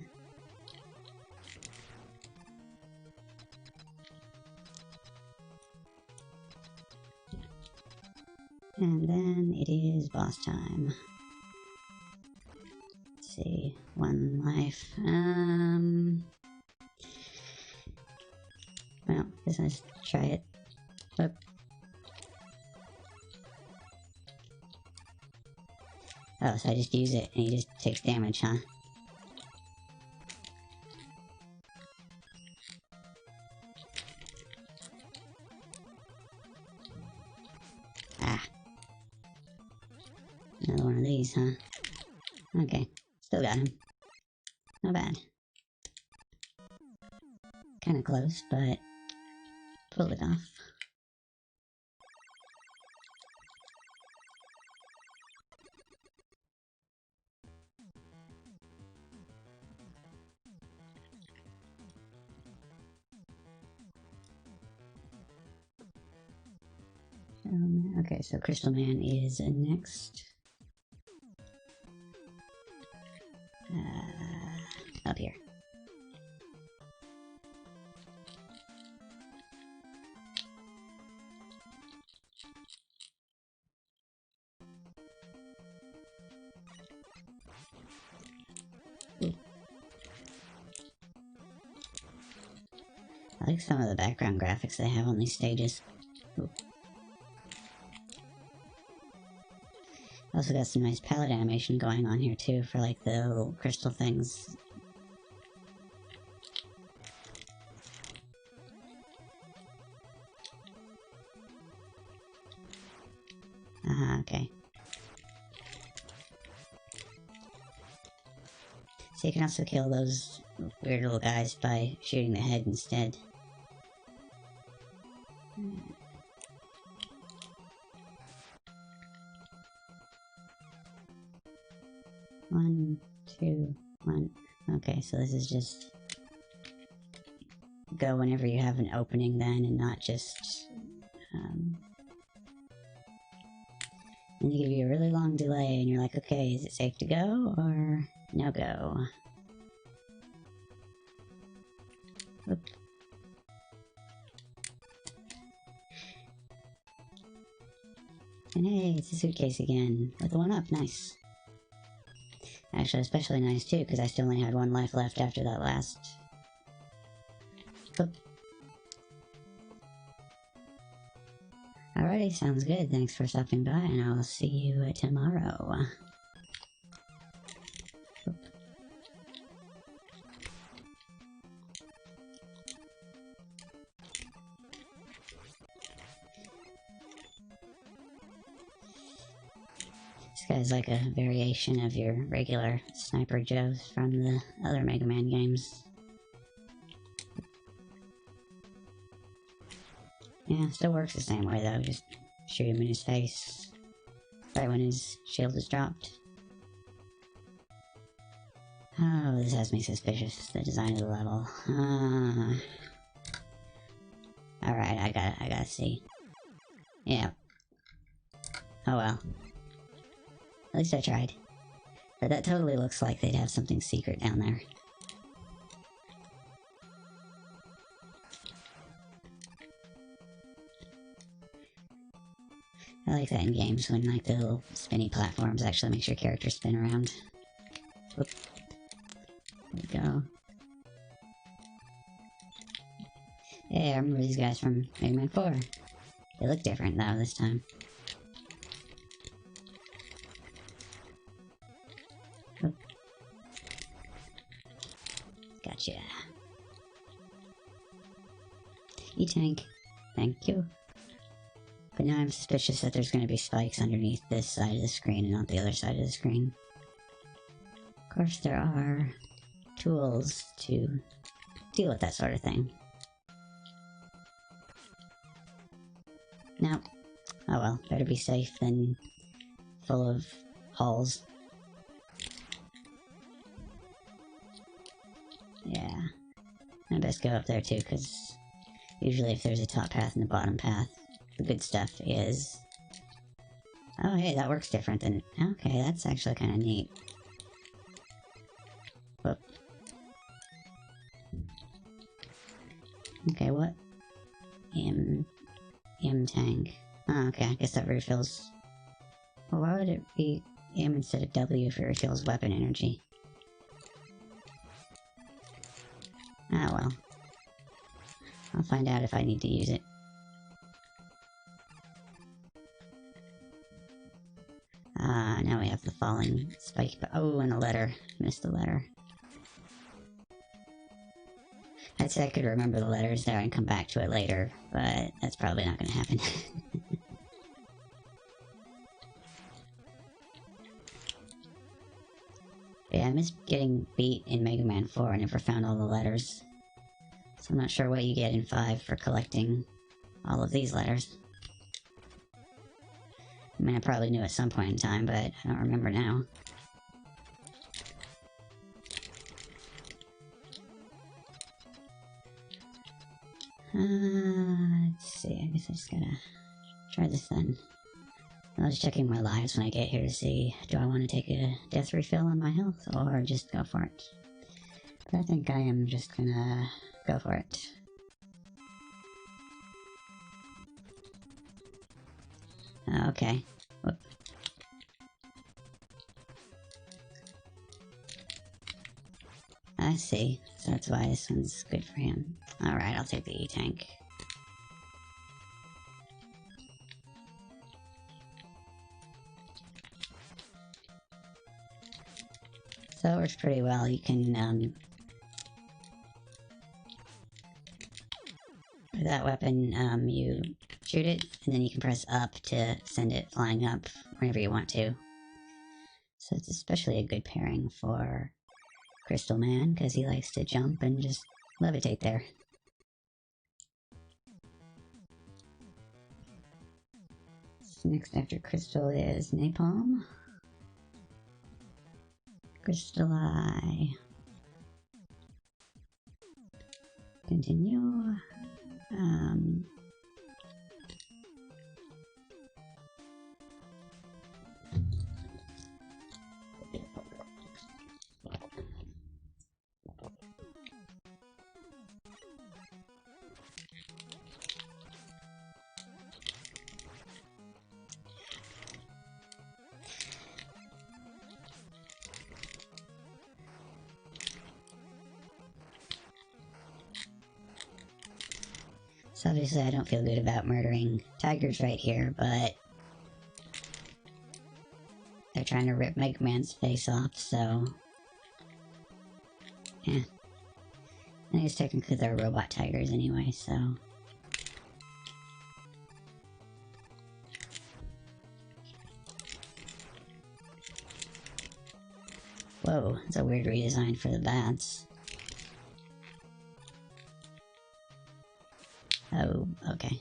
And then it is boss time. Let's see, 1 life. Well, guess let's try it. Whoop. Oh, so I just use it and he just takes damage, huh? Ah. Another one of these, huh? Okay, still got him. Not bad. Kinda close, but pulled it off. Okay, so Crystal Man is next. up here. Ooh. I like some of the background graphics they have on these stages. Ooh. Also got some nice palette animation going on here too for like the little crystal things. Okay. So you can also kill those weird little guys by shooting the head instead. One, two, one. Okay, so this is just go whenever you have an opening then, and not just and they give you a really long delay and you're like, okay, is it safe to go or no go? Oop. And hey, it's a suitcase again with a 1-up, nice. Actually, especially nice too, because I still only had 1 life left after that last. Oop. Alrighty, sounds good. Thanks for stopping by, and I'll see you tomorrow. Oop. This guy's like a variation of your regular Sniper Joes from the other Mega Man games. Yeah, still works the same way though, just shoot him in his face right when his shield is dropped. Oh, this has me suspicious, the design of the level. Alright, I gotta see. Yeah. Oh well. At least I tried. But that totally looks like they'd have something secret down there. I like that in games when like the little spinny platforms actually makes your character spin around. Whoop. There we go. Hey, I remember these guys from Mega Man 4. They look different though this time. Whoop. Gotcha. E-tank. Thank you. But now I'm suspicious that there's going to be spikes underneath this side of the screen and not the other side of the screen. Of course, there are tools to deal with that sort of thing. No. Oh well, better be safe than full of holes. Yeah. I best go up there too, because usually if there's a top path and a bottom path, the good stuff is... Oh hey, that works different than... Okay, that's actually kind of neat. Whoop. Okay, what? M-tank. Oh, okay, I guess that refills... Well, why would it be M instead of W if it refills weapon energy? Ah, well. I'll find out if I need to use it. Now we have the falling spike. Oh, and a letter. Missed the letter. I'd say I could remember the letters there and come back to it later, but that's probably not gonna happen. Yeah, I missed getting beat in Mega Man 4. I never found all the letters. So I'm not sure what you get in 5 for collecting all of these letters. I mean, I probably knew at some point in time, but I don't remember now. Let's see, I guess I just gotta try this then. I was checking my lives when I get here to see, do I want to take a death refill on my health, or just go for it? But I think I am just gonna go for it. Okay. Whoop. I see. So that's why this one's good for him. Alright, I'll take the E-Tank. So it works pretty well. You can, for that weapon, you shoot it, and then you can press up to send it flying up whenever you want to. So it's especially a good pairing for Crystal Man, because he likes to jump and just levitate there. So next after Crystal is Napalm. Crystal Eye. Continue. So obviously I don't feel good about murdering tigers right here, but they're trying to rip Mega Man's face off, so yeah. I guess technically they're robot tigers anyway, so whoa, it's a weird redesign for the bats. Oh, okay.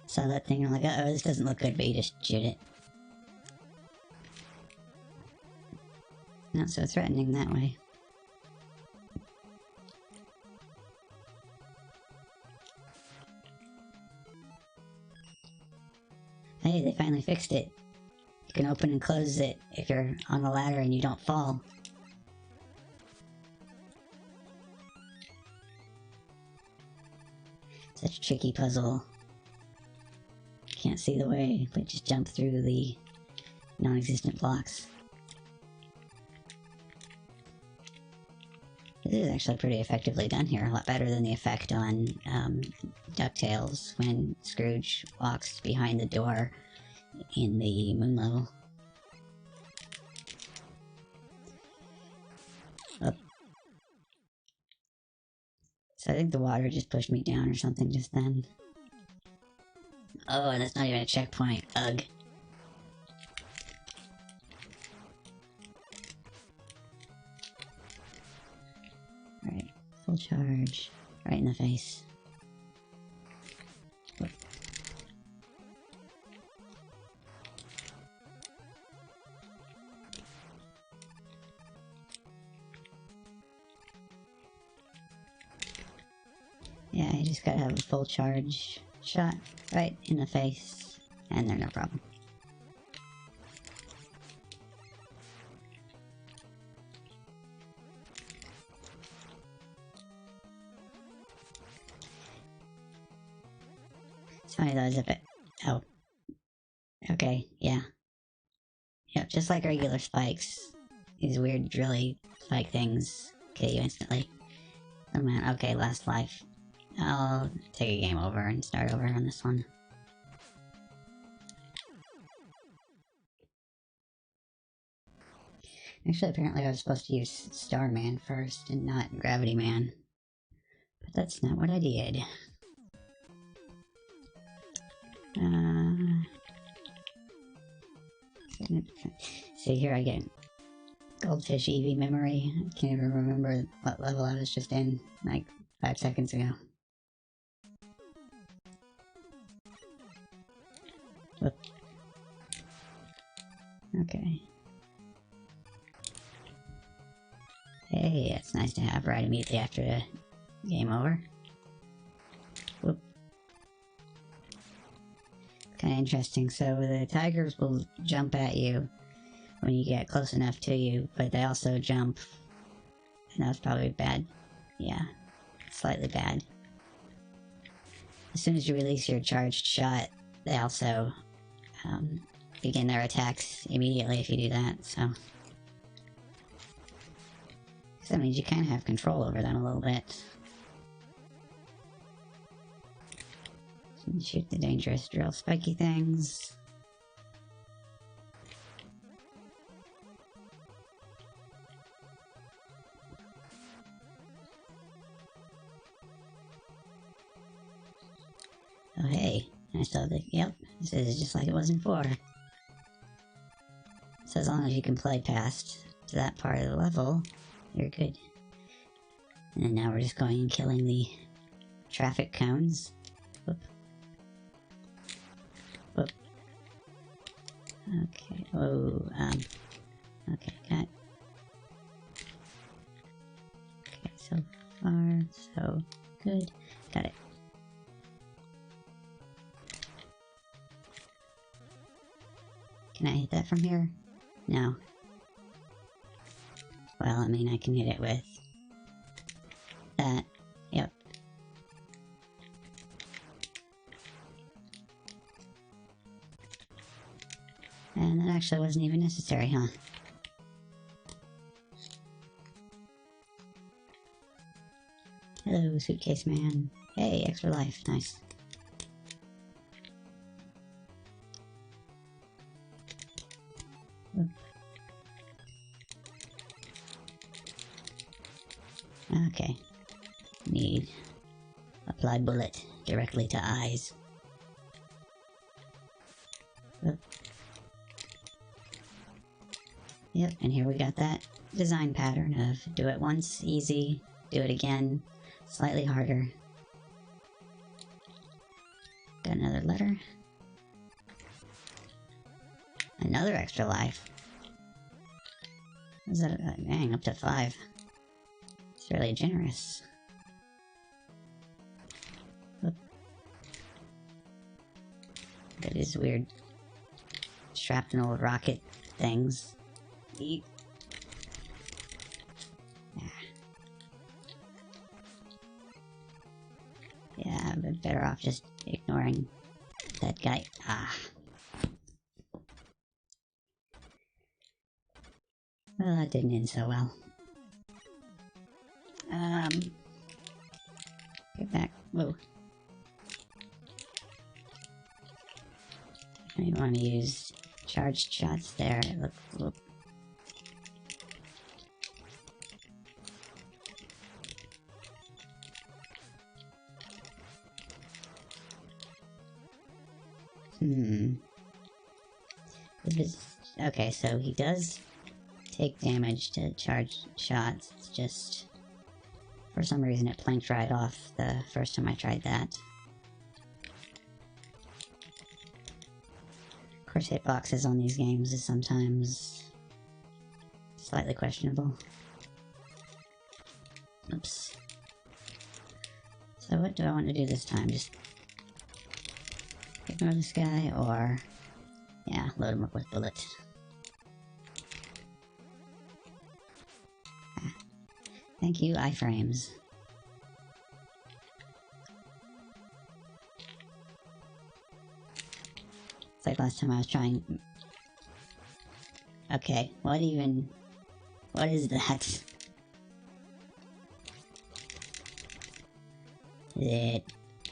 Saw that thing, I'm like, uh oh, this doesn't look good, but you just shoot it. Not so threatening that way. Hey, they finally fixed it. You can open and close it if you're on the ladder and you don't fall. Such a tricky puzzle. Can't see the way, but just jump through the non-existent blocks. This is actually pretty effectively done here, a lot better than the effect on DuckTales when Scrooge walks behind the door in the moon level. Oh. So I think the water just pushed me down or something just then. Oh, that's not even a checkpoint. Ugh. Alright, full charge. Right in the face. Whoop. Yeah, you just gotta have a full charge shot right in the face, and they're no problem. It's funny though, if it... Oh. Okay, yeah. Yep, just like regular spikes, these weird drilly spike things kill you instantly. Oh man, okay, last life. I'll take a game over and start over on this one. Actually, apparently I was supposed to use Starman first and not Gravity Man. But that's not what I did. See, here I get Goldfish Eevee memory. I can't even remember what level I was just in, like 5 seconds ago. Whoop. Okay. Hey, that's nice to have right immediately after the game over. Whoop. Kinda interesting. So the tigers will jump at you, when you get close enough to you, but they also jump. And that's probably bad. Yeah, slightly bad. As soon as you release your charged shot, they also begin their attacks immediately if you do that, so... that means you kind of have control over them a little bit. Shoot the dangerous drill spiky things. Oh hey, I saw the, yep, this is just like it was in 4. So as long as you can play past to that part of the level, you're good. And then now we're just going and killing the traffic cones. Whoop. Whoop. Okay, oh, okay, got... Okay, so far, so good. Got it. Can I hit that from here? No. Well, I mean, I can hit it with that. Yep. And that actually wasn't even necessary, huh? Hello, suitcase man. Hey, extra life. Nice. Oop. Okay. Need apply bullet directly to eyes. Oop. Yep, and here we got that design pattern of do it once, easy, do it again, slightly harder. Got another letter. Another extra life. Is that, dang, up to 5. It's really generous. Oop. Got these weird shrapnel rocket things. Eat. Yeah, I'm better off just ignoring that guy. Ah. Well, that didn't end so well. Get back. Whoa. I want to use charged shots there. Look. Okay, so he does take damage to charged shots. It's just, for some reason, it planked right off the first time I tried that. Of course, hitboxes on these games is sometimes slightly questionable. Oops. So what do I want to do this time? Just ignore this guy, or... yeah, load him up with bullets. Ah. Thank you, iframes. It's like last time I was trying... Okay, what is that? Is it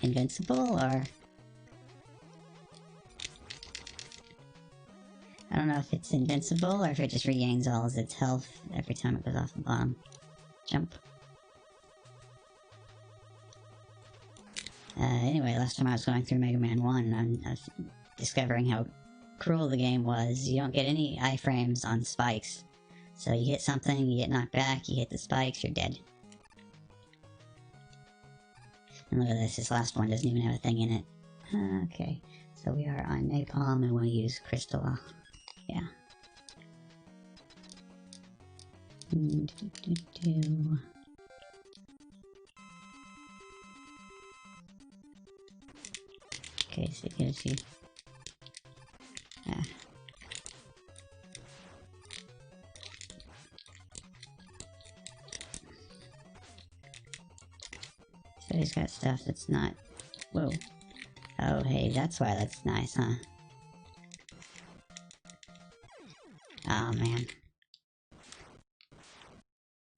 invincible, or... I don't know if it's invincible, or if it just regains all of its health every time it goes off the bottom. Jump. Anyway, last time I was going through Mega Man 1, I was discovering how cruel the game was. You don't get any iframes on spikes. So you hit something, you get knocked back, you hit the spikes, you're dead. And look at this last one doesn't even have a thing in it. Okay, so we are on Napalm and we'll use Crystal. Yeah. Okay, so it gives you... just got stuff that's not... Whoa. Oh, hey, that's why that's nice, huh? Oh, man.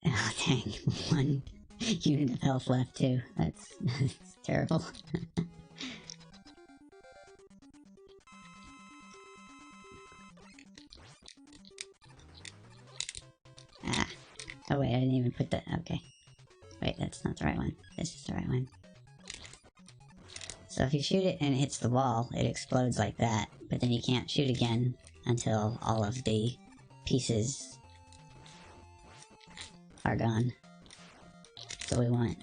Oh, dang. 1 unit of health left, too. That's terrible. Ah. Oh, wait, I didn't even put that... Okay. Wait, that's not the right one. This is the right one. So if you shoot it and it hits the wall, it explodes like that, but then you can't shoot again until all of the pieces are gone. So we want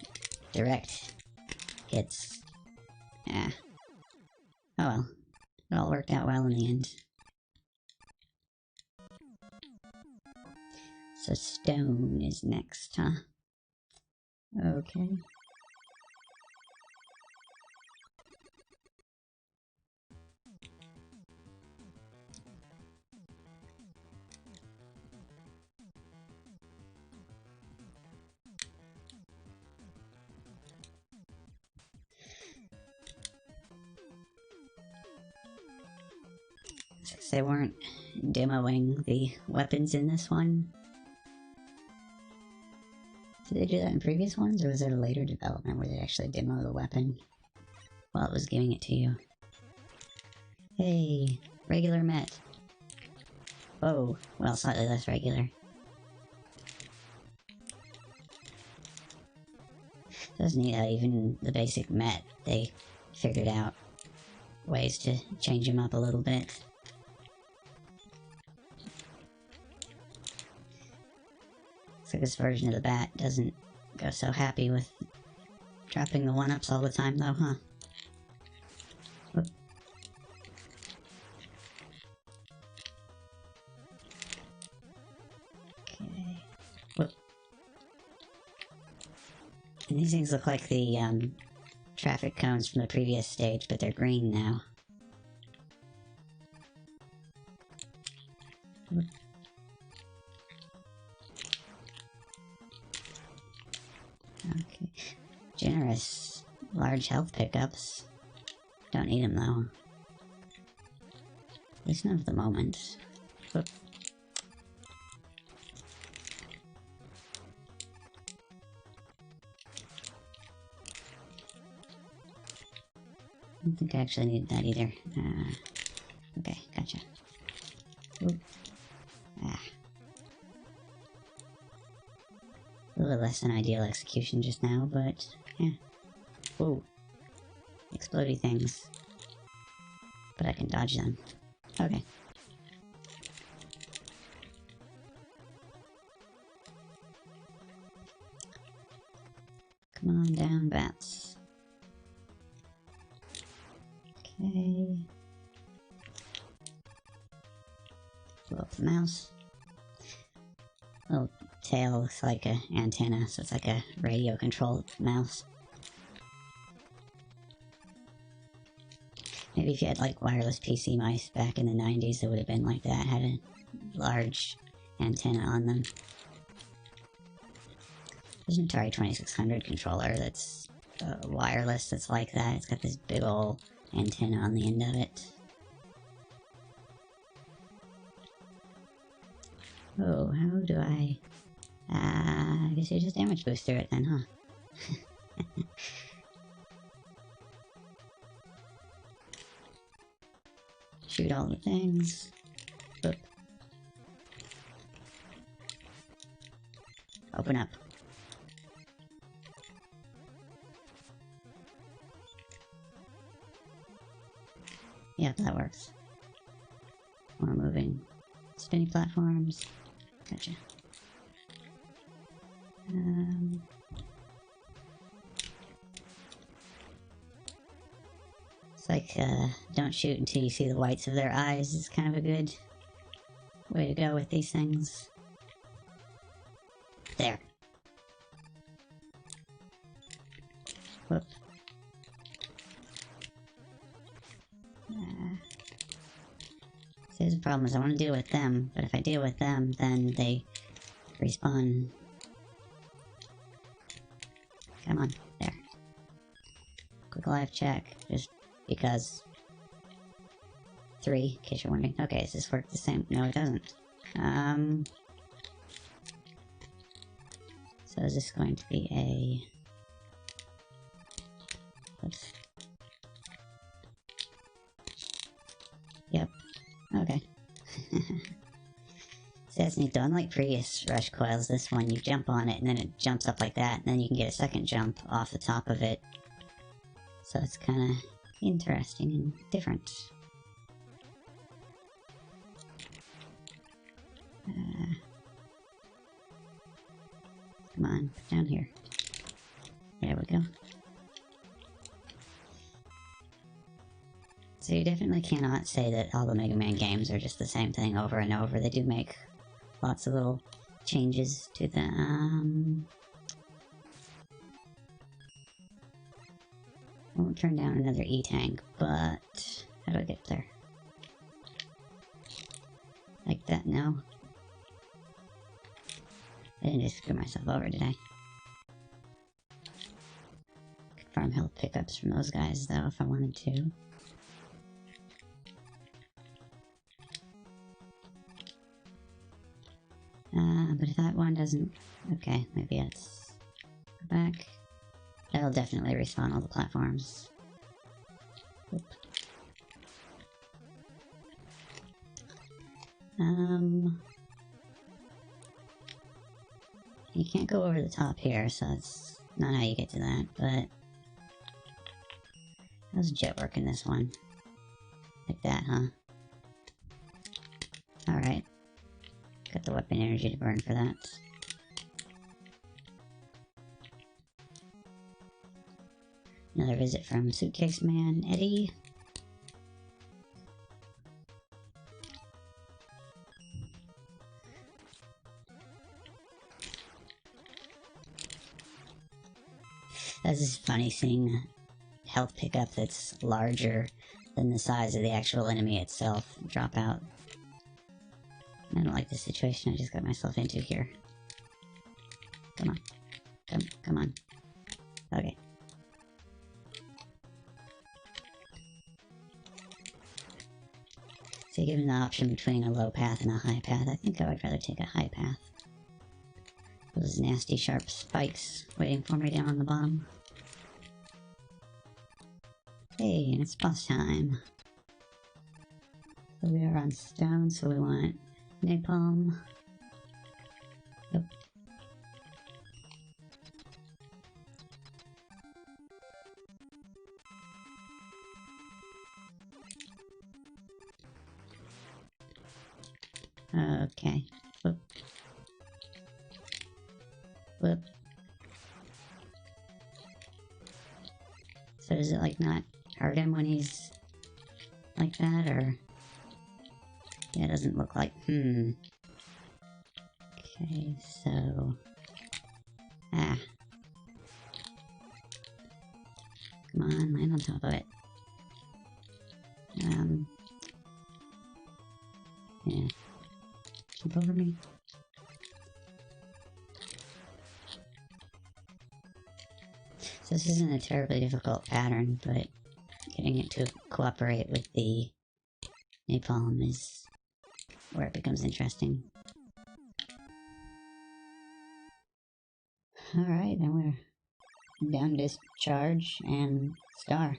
direct hits. Yeah. Oh well. It all worked out well in the end. So stone is next, huh? Okay. Since they weren't demoing the weapons in this one. Did they do that in previous ones, or was it a later development where they actually demo the weapon while it was giving it to you? Hey, regular met. Oh, well, slightly less regular. That's neat how even the basic met, they figured out ways to change them up a little bit. So this version of the bat doesn't go so happy with dropping the 1-ups all the time though, huh? Whoop. Okay. Whoop. And these things look like the traffic cones from the previous stage, but they're green now. Whoop. Okay. Generous. Large health pickups. Don't need them though. At least not at the moment. Whoop. I don't think I actually need that either. Okay, gotcha. Oop. Ah. A little less than ideal execution just now, but yeah. Whoa. Explodey things. But I can dodge them. Okay. Come on down, bats. Okay. Blow up the mouse. Little tail looks like an antenna, so it's like a radio controlled mouse. Maybe if you had like wireless PC mice back in the 90s, it would have been like that. Had a large antenna on them. There's an Atari 2600 controller that's wireless that's like that. It's got this big ol' antenna on the end of it. Oh, how do I... I guess you just damage boost through it then, huh? Shoot all the things. Oop. Open up. Yep, that works. More moving. Spinny platforms. Gotcha. It's like, don't shoot until you see the whites of their eyes is kind of a good way to go with these things. There. Whoop. See, the problem is I want to deal with them, but if I deal with them, then they respawn. Come on, there. life check, just because. 3, in case you're wondering. Okay, does this work the same? No, it doesn't. So is this going to be a... Oops. Yep. Okay. See, that's neat though. Unlike previous rush coils, this one you jump on it and then it jumps up like that, and then you can get a second jump off the top of it. So it's kind of interesting and different. Come on, down here. There we go. So you definitely cannot say that all the Mega Man games are just the same thing over and over. They do make lots of little changes to the, I won't turn down another E-Tank, but how do I get there? Like that, no. I didn't just screw myself over, did I? Could farm health pickups from those guys, though, if I wanted to. But if that one doesn't... Okay, maybe let's go back. That'll definitely respawn all the platforms. Oop. You can't go over the top here, so that's not how you get to that, but... How's jet work in this one? Like that, huh? Alright. Got the weapon energy to burn for that. Another visit from Suitcase Man Eddie. This is funny seeing health pickup that's larger than the size of the actual enemy itself drop out. I don't like the situation I just got myself into here. Come on. Come on. Okay. So given the option between a low path and a high path, I think I would rather take a high path. Those nasty sharp spikes waiting for me down on the bottom. Hey, and it's boss time. So we are on stone, so we want napalm. Yep. Okay. Whoop. Whoop. So does it like not hurt him when he's like that, or? Yeah, it doesn't look like, Okay, so... Ah. Come on, land on top of it. Yeah. Jump over me. So this isn't a terribly difficult pattern, but getting it to cooperate with the napalm is where it becomes interesting. Alright, then we're down to charge and star.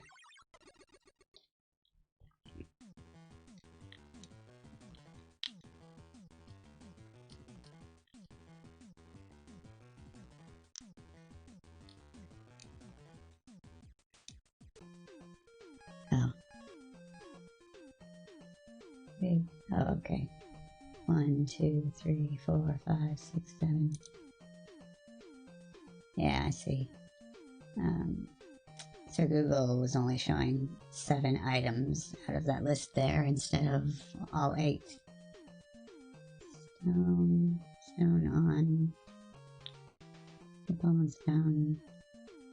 Oh. Okay. Oh, okay. 1, 2, 3, 4, 5, 6, 7. Yeah, I see. So Google was only showing 7 items out of that list there instead of all 8. Stone on, napalm on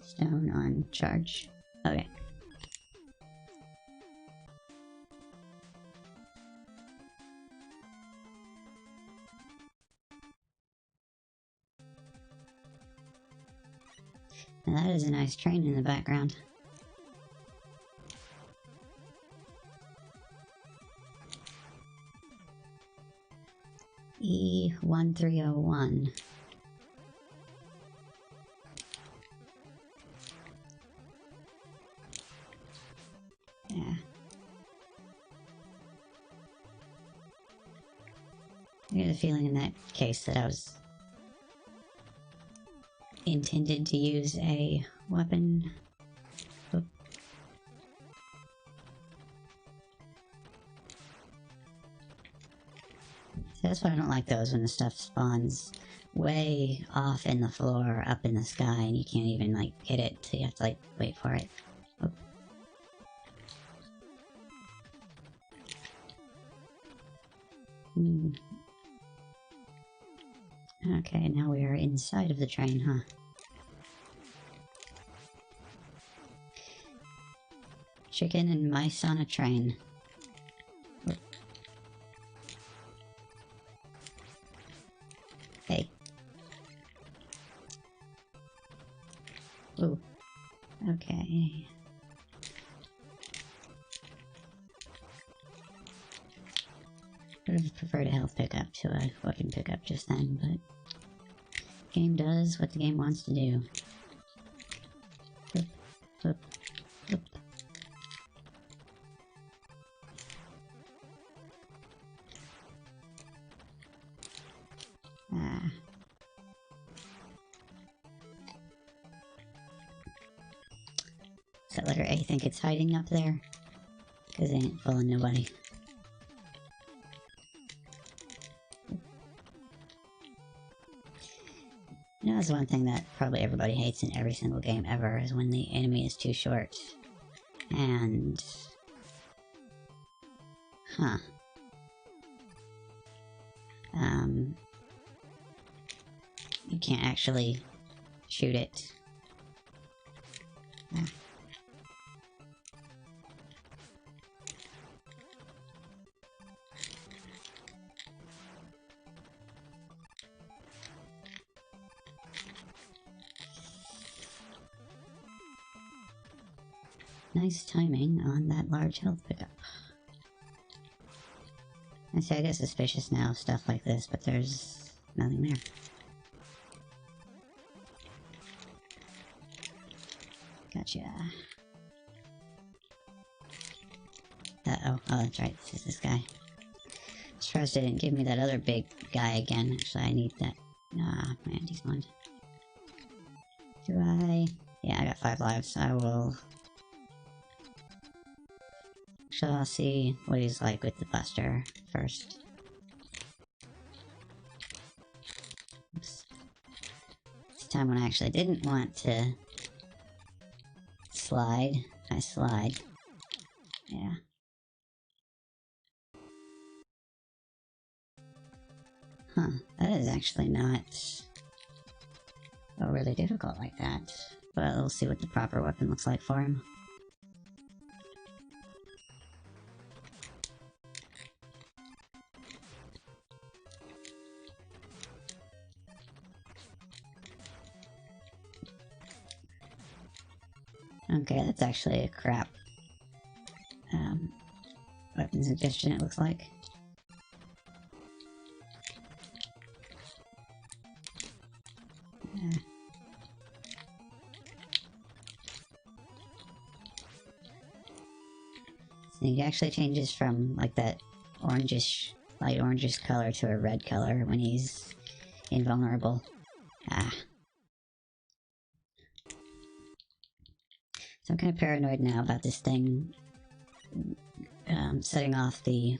stone on charge. Okay. Now that is a nice train in the background. E1301. Yeah. I get the feeling in that case that I was intended to use a weapon. Oop. So that's why I don't like those, when the stuff spawns way off in the floor, up in the sky, and you can't even, like, hit it, so you have to, like, wait for it. Oop. Okay, now we are inside of the train, huh? Chicken and mice on a train. Oop. Hey. Ooh. Okay. Would have preferred a health pickup to a weapon pickup just then, but the game does what the game wants to do. Oop, oop, oop. Ah. Does that letter A think it's hiding up there? Because it ain't fooling nobody. You know, that's one thing that probably everybody hates in every single game ever, is when the enemy is too short. And... Huh. You can't actually shoot it. Ah. Nice timing on that large health pickup. I say I get suspicious now of stuff like this, but there's nothing there. Gotcha. Uh-oh. Oh, that's right. This is this guy. Surprised they didn't give me that other big guy again. Actually, I need that. Ah, man, he's one. Do I... Yeah, I got 5 lives. I will... So I'll see what he's like with the Buster first. Oops. This time when I actually didn't want to slide, I slide. Yeah. Huh, that is actually not overly difficult like that. But we'll see what the proper weapon looks like for him. Okay, that's actually a crap weapon suggestion, it looks like. So he actually changes from like that orangish, light orangish color to a red color when he's invulnerable. Ah. So I'm kind of paranoid now about this thing setting off the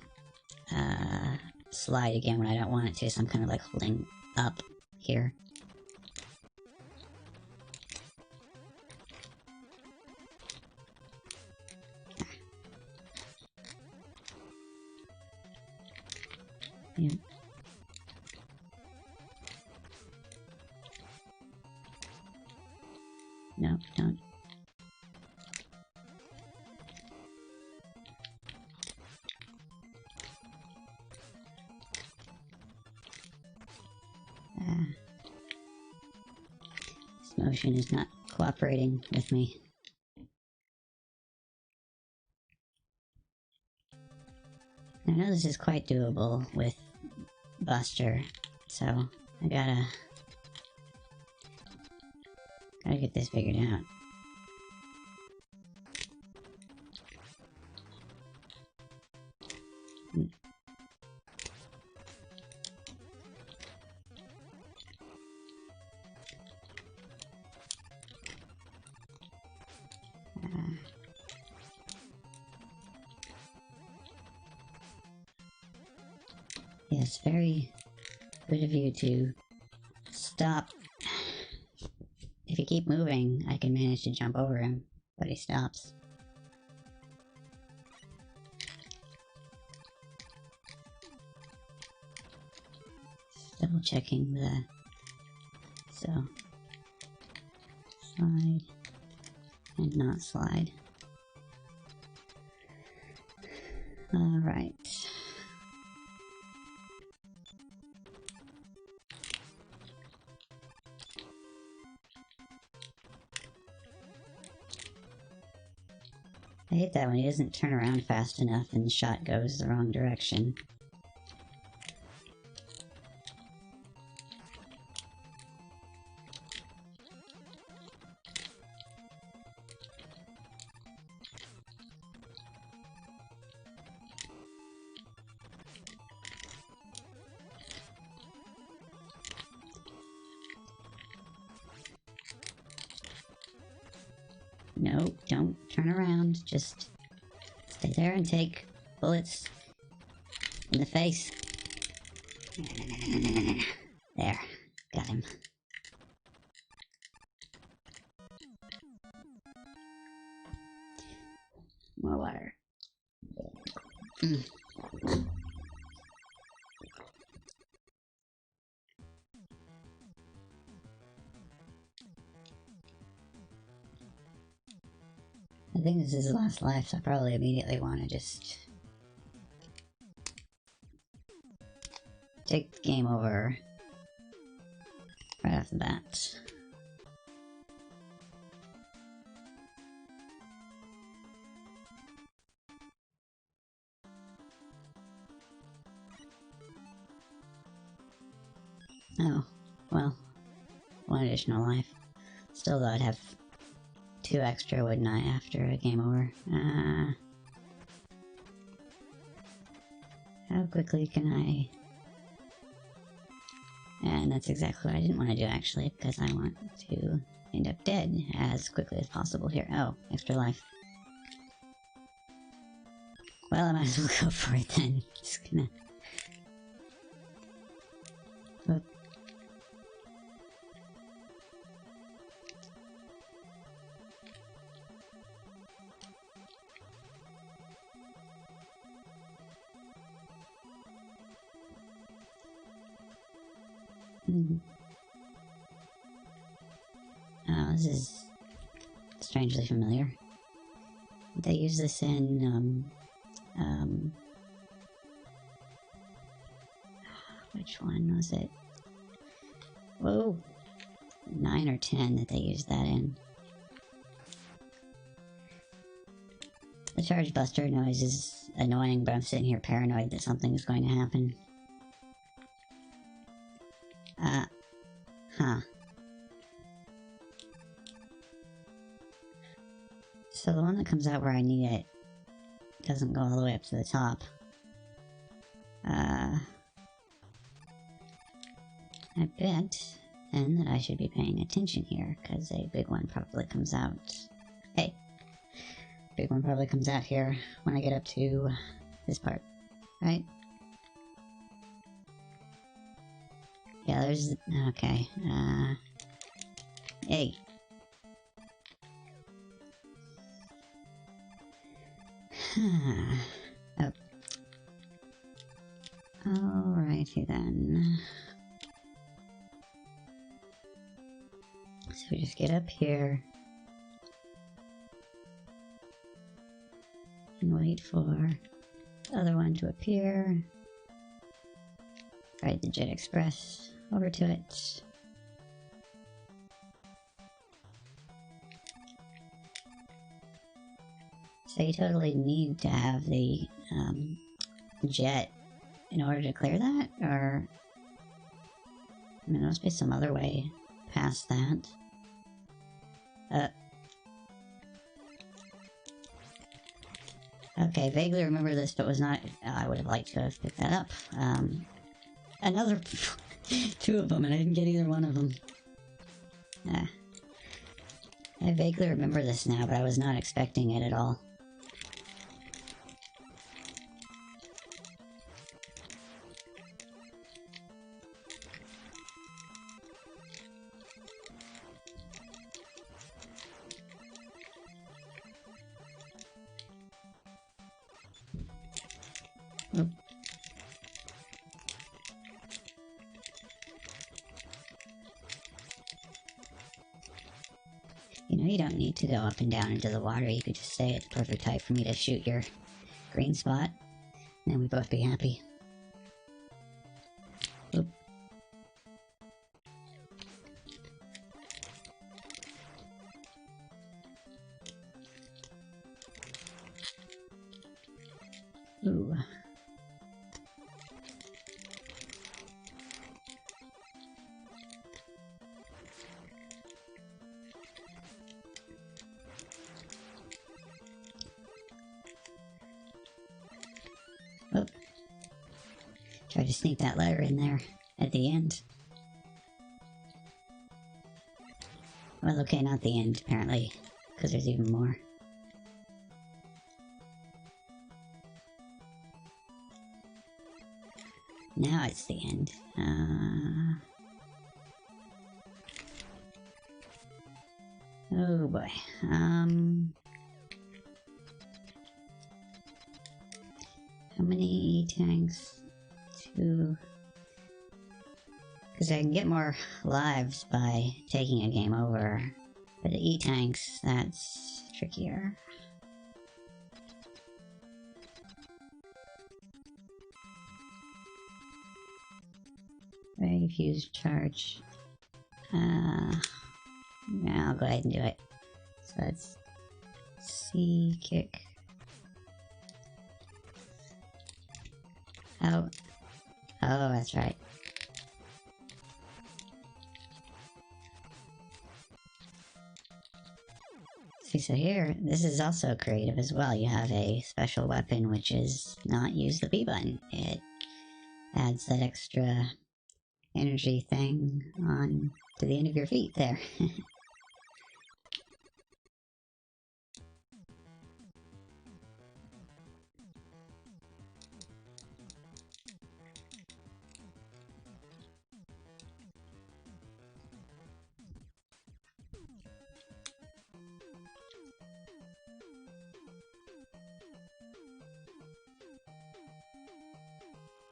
slide again when I don't want it to, so I'm kind of like holding up here. Yeah. No, don't. This motion is not cooperating with me. I know this is quite doable with Buster, so I gotta get this figured out. Yes, very good of you to stop. If you keep moving, I can manage to jump over him, but he stops. Just double checking the... So... Slide... and not slide. Alright. I hate that when he doesn't turn around fast enough and the shot goes the wrong direction. No, don't turn around. Just stay there and take bullets in the face. There. Got him. More water. I think this is his last life, so I probably immediately want to just take the game over right off the bat. Oh, well, one additional life. Still though, I'd have 2 extra, wouldn't I, after a game over? How quickly can I... And that's exactly what I didn't want to do, actually, because I want to end up dead as quickly as possible here. Oh, extra life. Well, I might as well go for it then. Just gonna... Whoop. Oh, this is strangely familiar. They use this in, which one was it? Whoa! 9 or 10 that they used that in. The charge buster noise is annoying, but I'm sitting here paranoid that something is going to happen. Huh. So the one that comes out where I need it doesn't go all the way up to the top. I bet then that I should be paying attention here, because a big one probably comes out. Hey! Big one probably comes out here when I get up to this part, right? Yeah, there's... okay, hey! Oh. Alrighty then. So we just get up here and wait for the other one to appear. Ride the Jet Express over to it. So you totally need to have the jet in order to clear that? Or... I mean, there must be some other way past that. Okay, vaguely remember this, but was not... I would have liked to have picked that up. Another... two of them, and I didn't get either one of them. I vaguely remember this now, but I was not expecting it at all. Oop. You know, you don't need to go up and down into the water. You could just stay at the perfect height for me to shoot your green spot. And then we'd both be happy. Oop. Ooh. Oh. Try to sneak that letter in there at the end. Well, okay, not the end, apparently, because there's even more. Now it's the end. Oh boy. How many tanks? 2. Because I can get more lives by taking a game over. But the E-tanks, that's trickier. Very fused charge. Yeah, I'll go ahead and do it. So that's C kick. Oh. Oh, that's right. See, so here, this is also creative as well. You have a special weapon which is not use the B button. It adds that extra energy thing on to the end of your feet there.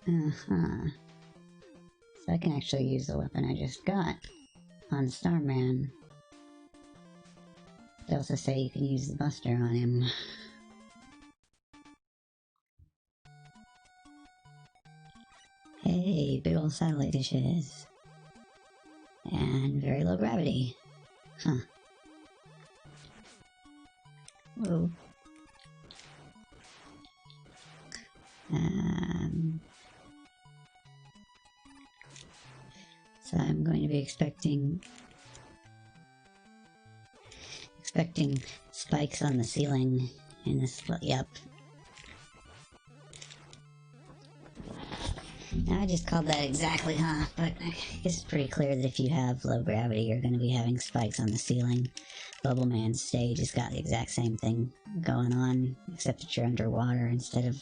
Uh-huh. So I can actually use the weapon I just got on Starman. They also say you can use the Buster on him. Hey, big old satellite dishes. And very low gravity. Huh. Whoa. So I'm going to be expecting spikes on the ceiling in this. Yep. Now I just called that exactly, huh? But I guess it's pretty clear that if you have low gravity, you're going to be having spikes on the ceiling. Bubble Man's stage has got the exact same thing going on, except that you're underwater instead of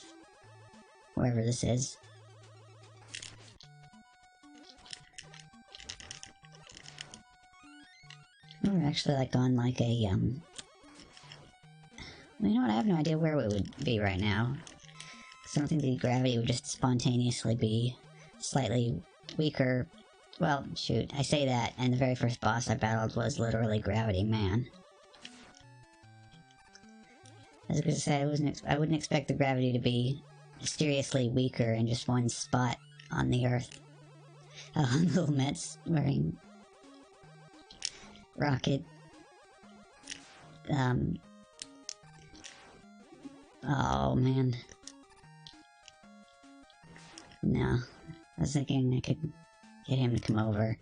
wherever this is. We're actually like on like a, well, you know what, I have no idea where we would be right now. I don't think the gravity would just spontaneously be slightly weaker. Well, shoot, I say that, and the very first boss I battled was literally Gravity Man. I was gonna say, I wouldn't expect the gravity to be mysteriously weaker in just one spot on the Earth. Oh, Little Met's wearing rocket. Oh, man. No. I was thinking I could get him to come over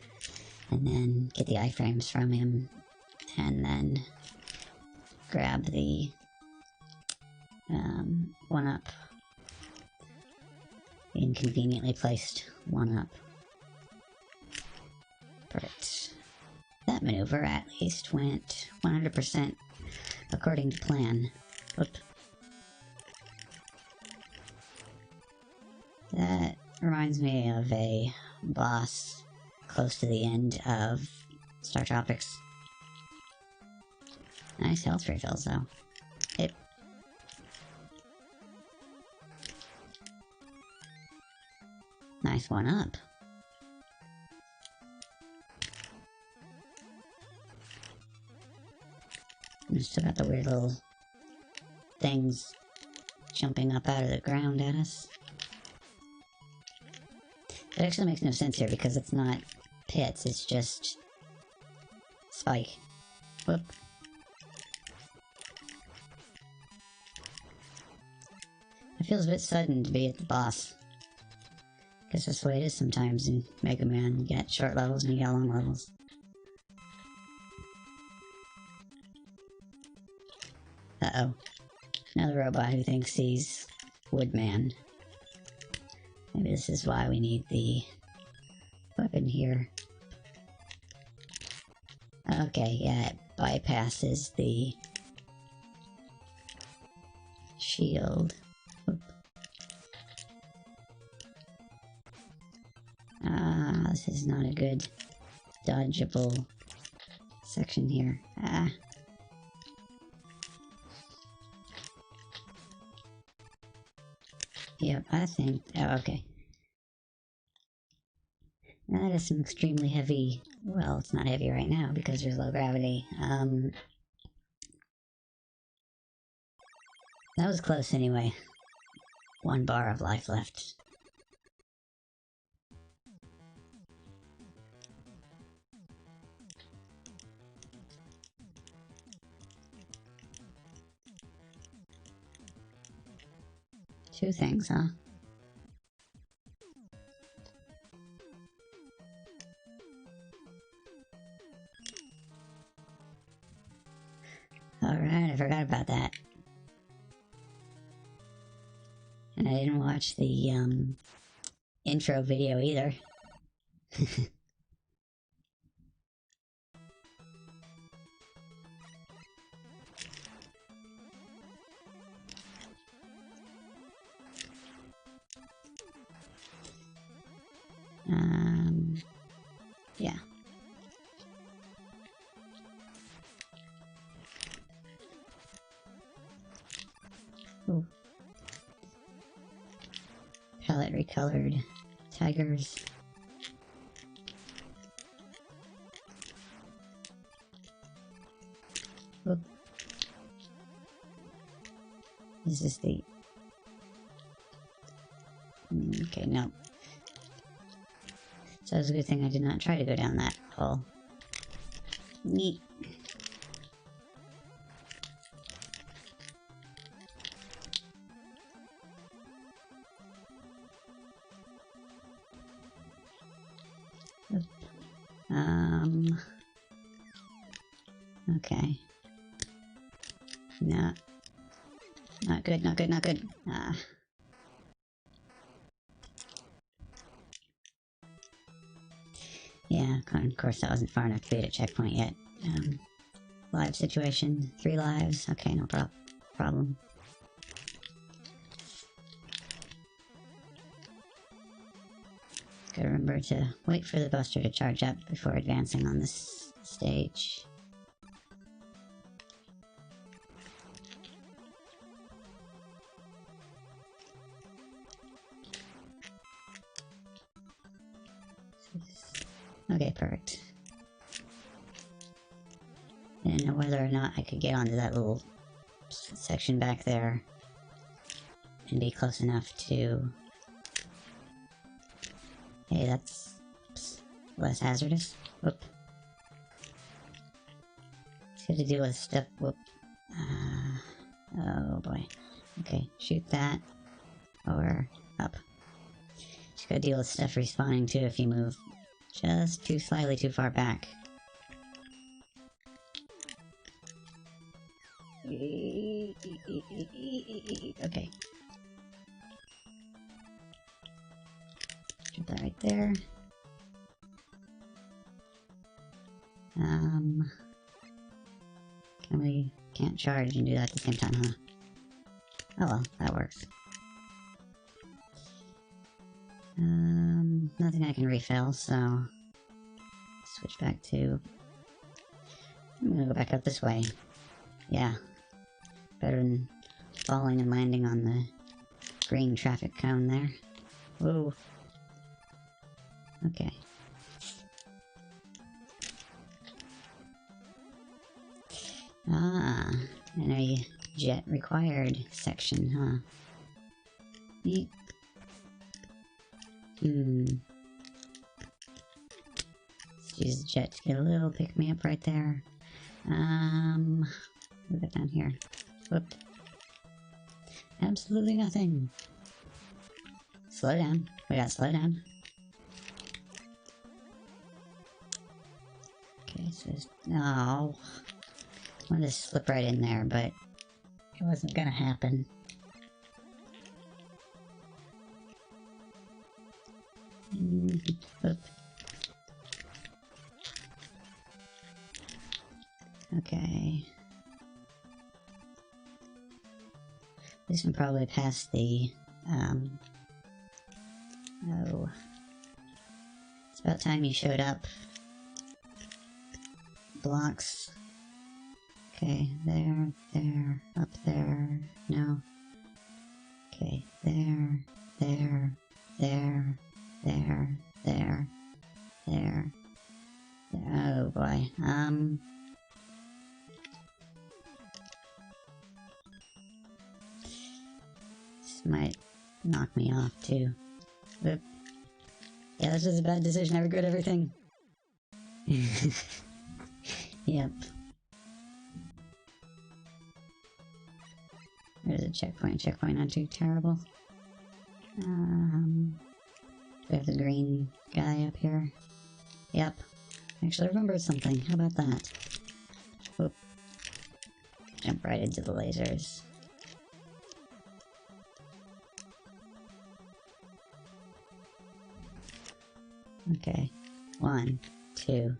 and then get the iframes from him and then grab the 1-up. Inconveniently placed 1-up. Perfect. That maneuver at least went 100% according to plan. Oop. That reminds me of a boss close to the end of Star Tropics. Nice health refills though. It. Nice 1-up. And still got the weird little things jumping up out of the ground at us. It actually makes no sense here because it's not pits, it's just spike. Whoop. It feels a bit sudden to be at the boss. Guess that's the way it is sometimes in Mega Man. You get short levels and you get long levels. Uh-oh. Another robot who thinks he's Woodman. Maybe this is why we need the weapon here. Okay, yeah, it bypasses the shield. This is not a good dodgeable section here. Yep, I think... Oh, okay. Now that is some extremely heavy... Well, it's not heavy right now because there's low gravity. That was close anyway. 1 bar of life left. Two things, huh? Alright, I forgot about that. And I didn't watch the, intro video either. Yeah. Ooh. Palette recolored tigers. Oop. Is this the... Okay, no. So it's a good thing I did not try to go down that hole. Neat. Okay. No. Not good, not good, not good. Yeah, of course that wasn't far enough to be at a checkpoint yet. Live situation, 3 lives. Okay, no problem. Gotta remember to wait for the buster to charge up before advancing on this stage. Okay, perfect. I didn't know whether or not I could get onto that little section back there and be close enough to... Hey, that's less hazardous. Whoop. It's good to deal with stuff. Whoop. Oh boy. Okay, shoot that. Or up. Just gotta deal with stuff respawning too if you move just slightly too far back. Okay. Drop that right there. Can't charge and do that at the same time, huh? Oh well, that works. Nothing I can refill, so switch back to... I'm gonna go back up this way. Yeah. Better than falling and landing on the green traffic cone there. Whoa. Okay. Ah, and a jet required section, huh? Neat. Let's use the jet to get a little pick-me-up right there. Move it down here. Whoop. Absolutely nothing. Slow down. We gotta slow down. Okay, so there's... Oh. I wanted to slip right in there, but it wasn't gonna happen. Whoop. Okay. This one probably past the, oh. It's about time you showed up. Blocks. Okay, there, up there, no. Okay, there, there. Oh boy, this might knock me off too. But yeah, this was a bad decision. I regret everything. Yep. There's a checkpoint. Checkpoint not too terrible. We have the green guy up here. Yep. Actually remembered something. How about that? Whoop. Jump right into the lasers. Okay. 1, 2,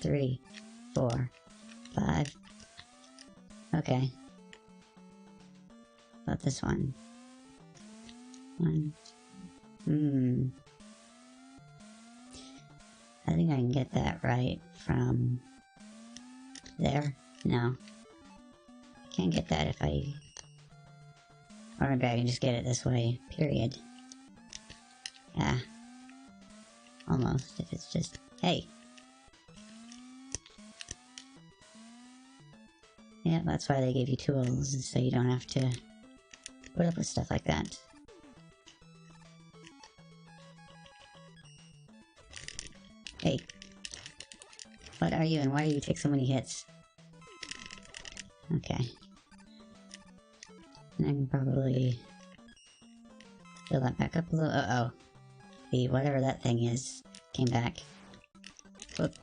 3, 4, 5. Okay. About this one. 1. I think I can get that right from there. No. I can't get that if I... Or maybe I can just get it this way, period. Yeah. Almost, if it's just... Hey! Yeah, that's why they gave you tools, so you don't have to put up with stuff like that. Hey. What are you and why do you take so many hits? Okay. And I can probably fill that back up a little. Uh-oh. The whatever that thing is came back. Whoop.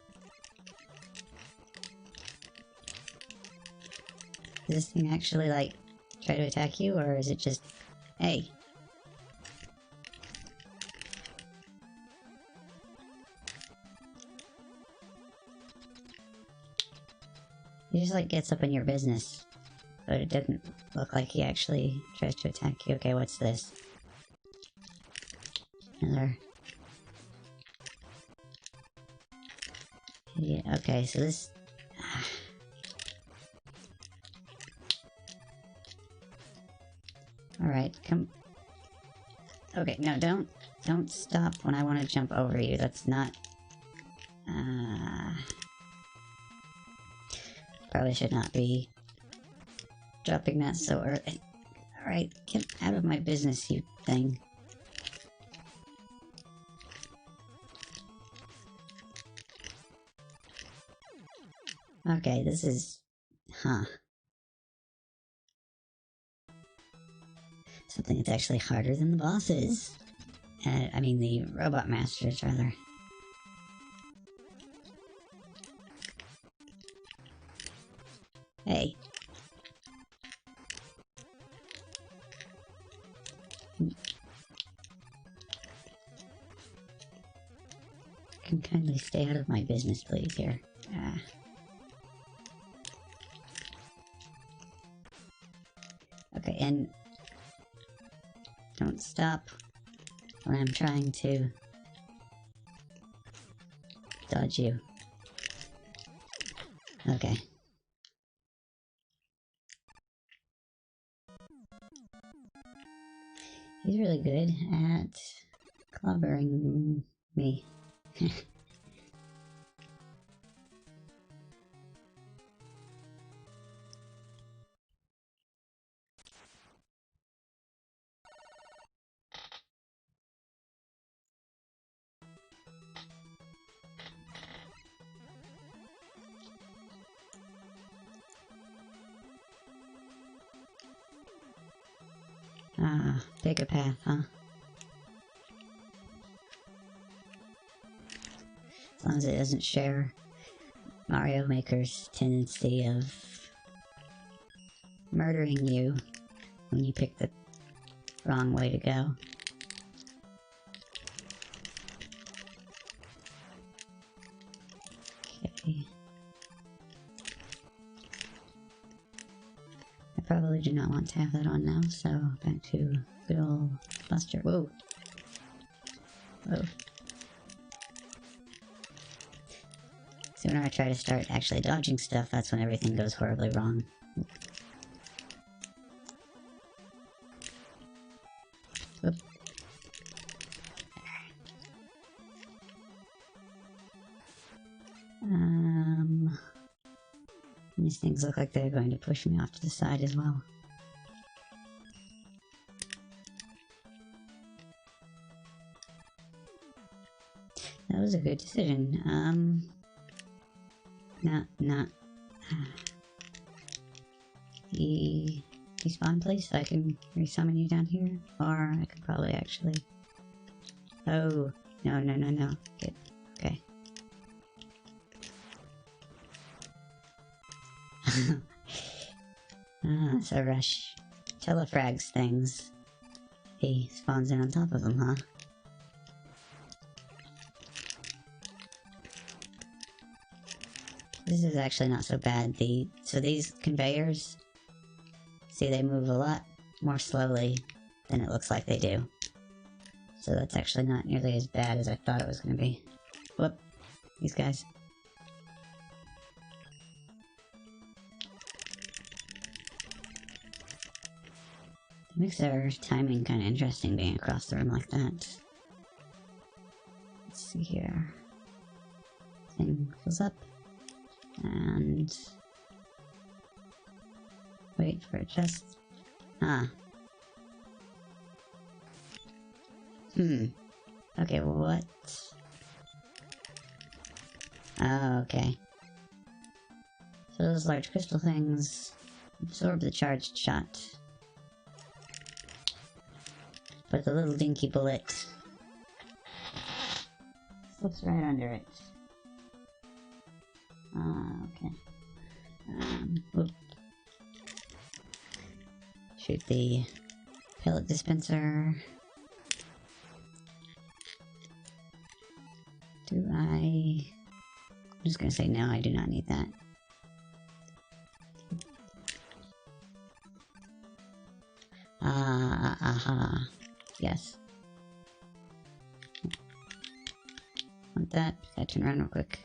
Does this thing actually, like, try to attack you, or is it just... Hey! He just, like, gets up in your business. But it doesn't look like he actually tries to attack you. Okay, what's this? Another... Yeah, okay, so this... Alright, come... Okay, no, don't stop when I want to jump over you. That's not... Probably should not be dropping that so early. Alright, get out of my business, you thing. Okay, this is... Huh. Something that's actually harder than the bosses. I mean the robot masters, rather. Hey. Can kindly stay out of my business, please, here. Ah. Okay, and don't stop when I'm trying to dodge you. Okay. He's really good at clobbering me. Ah, pick a path, huh? As long as it doesn't share Mario Maker's tendency of murdering you when you pick the wrong way to go. Okay. I probably do not want to have that on now, so back to good old Buster. Whoa! Whoa. So when I try to start actually dodging stuff, that's when everything goes horribly wrong. Whoop. These things look like they're going to push me off to the side as well. That was a good decision. Not the despawn place, so I can resummon you down here, or I could probably actually. Oh no! Good. Okay. So Rush telefrags things. He spawns in on top of them, huh? This is actually not so bad. So these conveyors, see, they move a lot more slowly than it looks like they do. So that's actually not nearly as bad as I thought it was going to be. Whoop. These guys. It makes their timing kind of interesting being across the room like that. Let's see here. Thing fills up. And wait for a chest. Ah. Okay, what? Oh, okay. So those large crystal things absorb the charged shot. But the little dinky bullet slips right under it. Okay. Whoop. Shoot the pellet dispenser. Do I... I'm just gonna say no, I do not need that. Aha. Yes. Want that? I turn around real quick.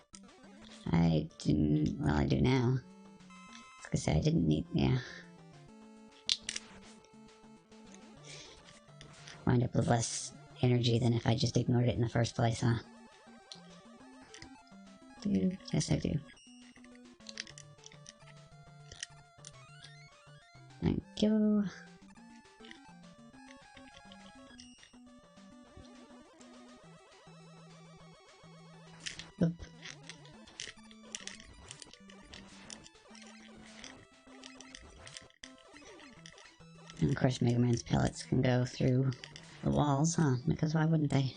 I didn't... well, I do now. I was gonna say I didn't need... yeah. Wind up with less energy than if I just ignored it in the first place, huh? Yes, I do. Thank you. Oop. And of course Mega Man's pellets can go through the walls, huh? Because why wouldn't they?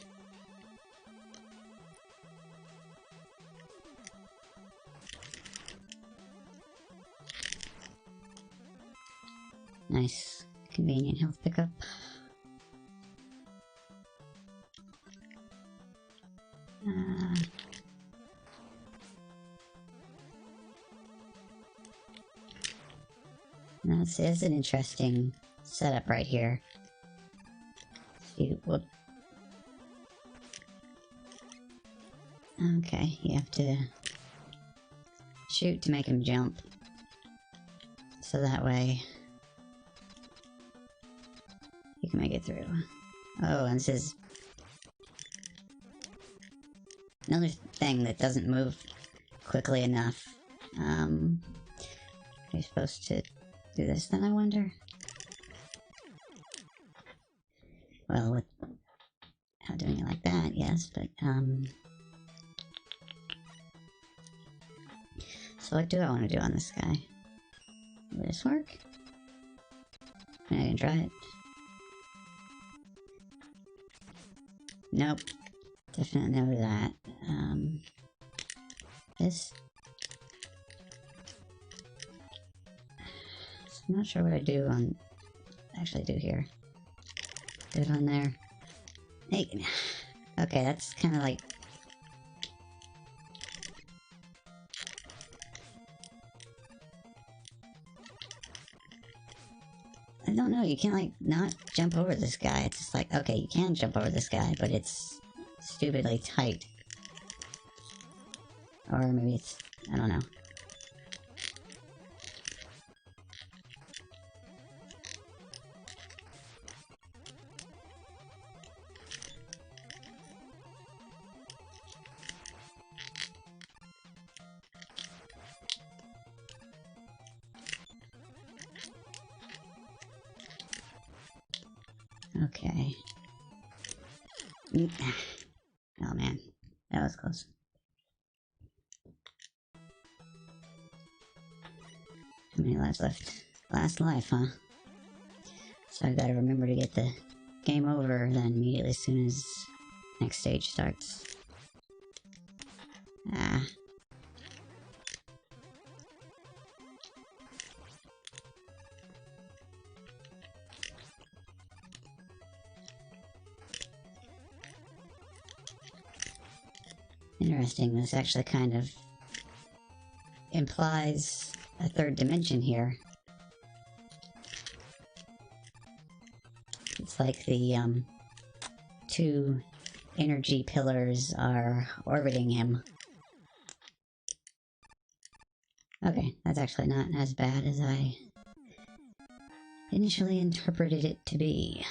Nice, convenient health pickup. This is an interesting setup right here. See, whoop. Okay, you have to shoot to make him jump. So that way you can make it through. Oh, and this is another thing that doesn't move quickly enough. Are you supposed to do this then, I wonder? Well, without doing it like that, yes, but, so what do I want to do on this guy? Will this work? I can try it. Nope. Definitely know that. This. So I'm not sure what I do on. Actually, do here. Do it on there. Hey. Okay, that's kind of like. I don't know. You can't like not jump over this guy. It's just like, okay, you can jump over this guy, but it's stupidly tight. Or maybe it's, I don't know. Okay. Oh man, that was close. How many lives left? Last life, huh? So I gotta remember to get the game over then immediately as soon as next stage starts. Ah. Interesting, this actually kind of implies a third dimension here. It's like the, two energy pillars are orbiting him. Okay, that's actually not as bad as I initially interpreted it to be.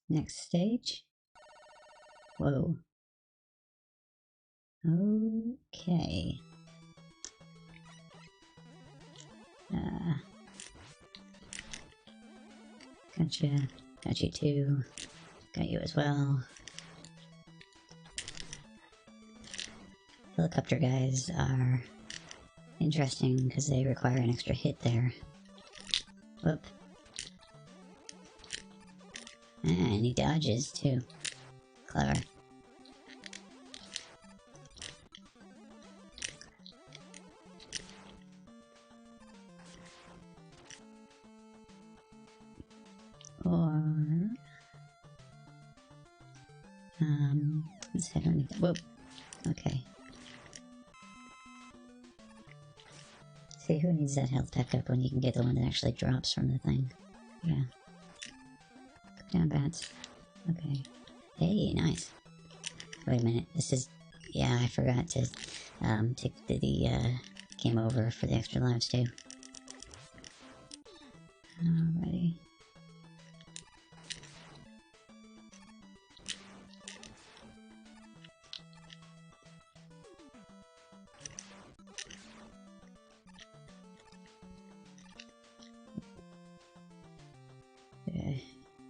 Next stage. Whoa. Okay. Gotcha. Got you too. Got you as well. Helicopter guys are interesting because they require an extra hit there. Whoop. And he dodges too. Clever. Or let's see, I don't need that. Whoop. Okay. See, who needs that health backup when you can get the one that actually drops from the thing? Yeah. Go down, bats. Okay. Hey, nice. Wait a minute. This is... Yeah, I forgot to take the game over for the extra lives too. Alrighty.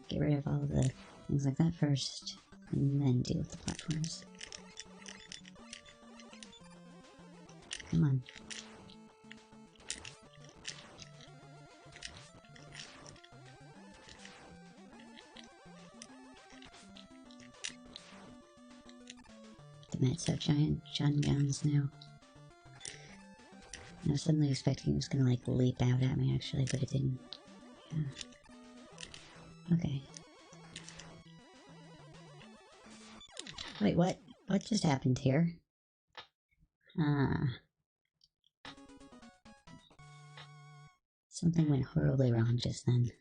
Get rid of all the things like that first, and then deal with the platforms. Come on. The Mets have giant guns now. I was suddenly expecting it was gonna like leap out at me actually, but it didn't. Yeah. Okay. Wait, what? What just happened here? Something went horribly wrong just then.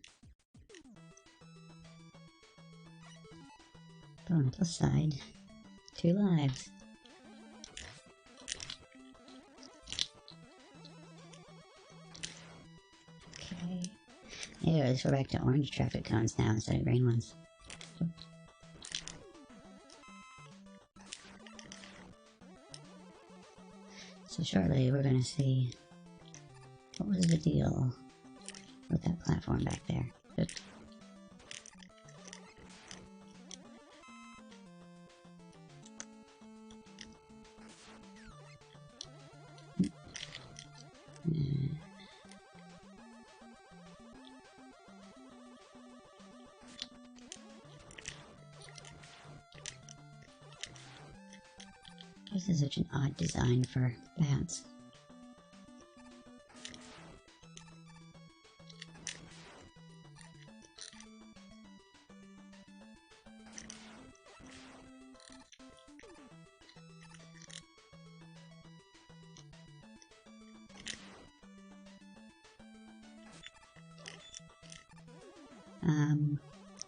But on the plus side, 2 lives. Okay. Yeah, at least we're back to orange traffic cones now instead of green ones. So shortly we're gonna see what was the deal with that platform back there. Oops. This is such an odd design for bats.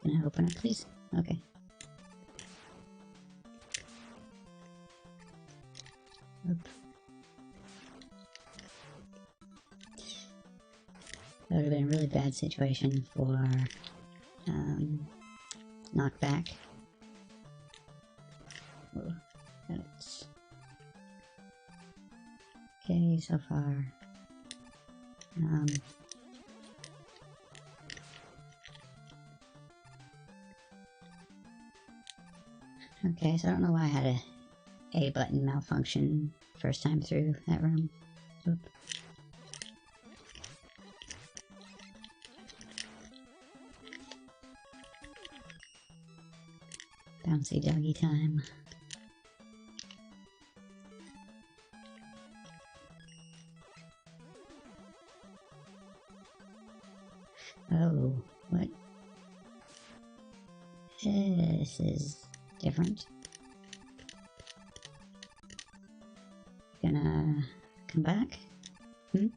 Can I open it, please? Okay. Oop. That would have been a really bad situation for, knockback. Whoa. That's... Okay, so far. Okay, so I don't know why I had a button malfunction first time through that room. Oop. Bouncy doggy time. Oh, what? This is different. Gonna come back? Gonna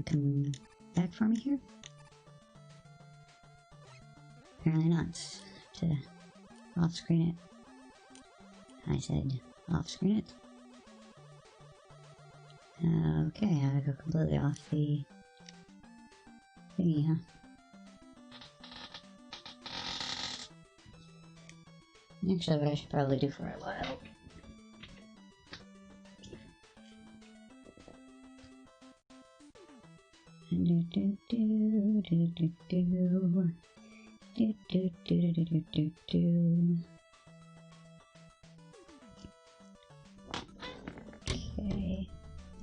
come back for me here? Apparently not. To off-screen it. I said off-screen it. Okay, I go completely off the thingy, huh? Actually, what I should probably do for a while. Okay,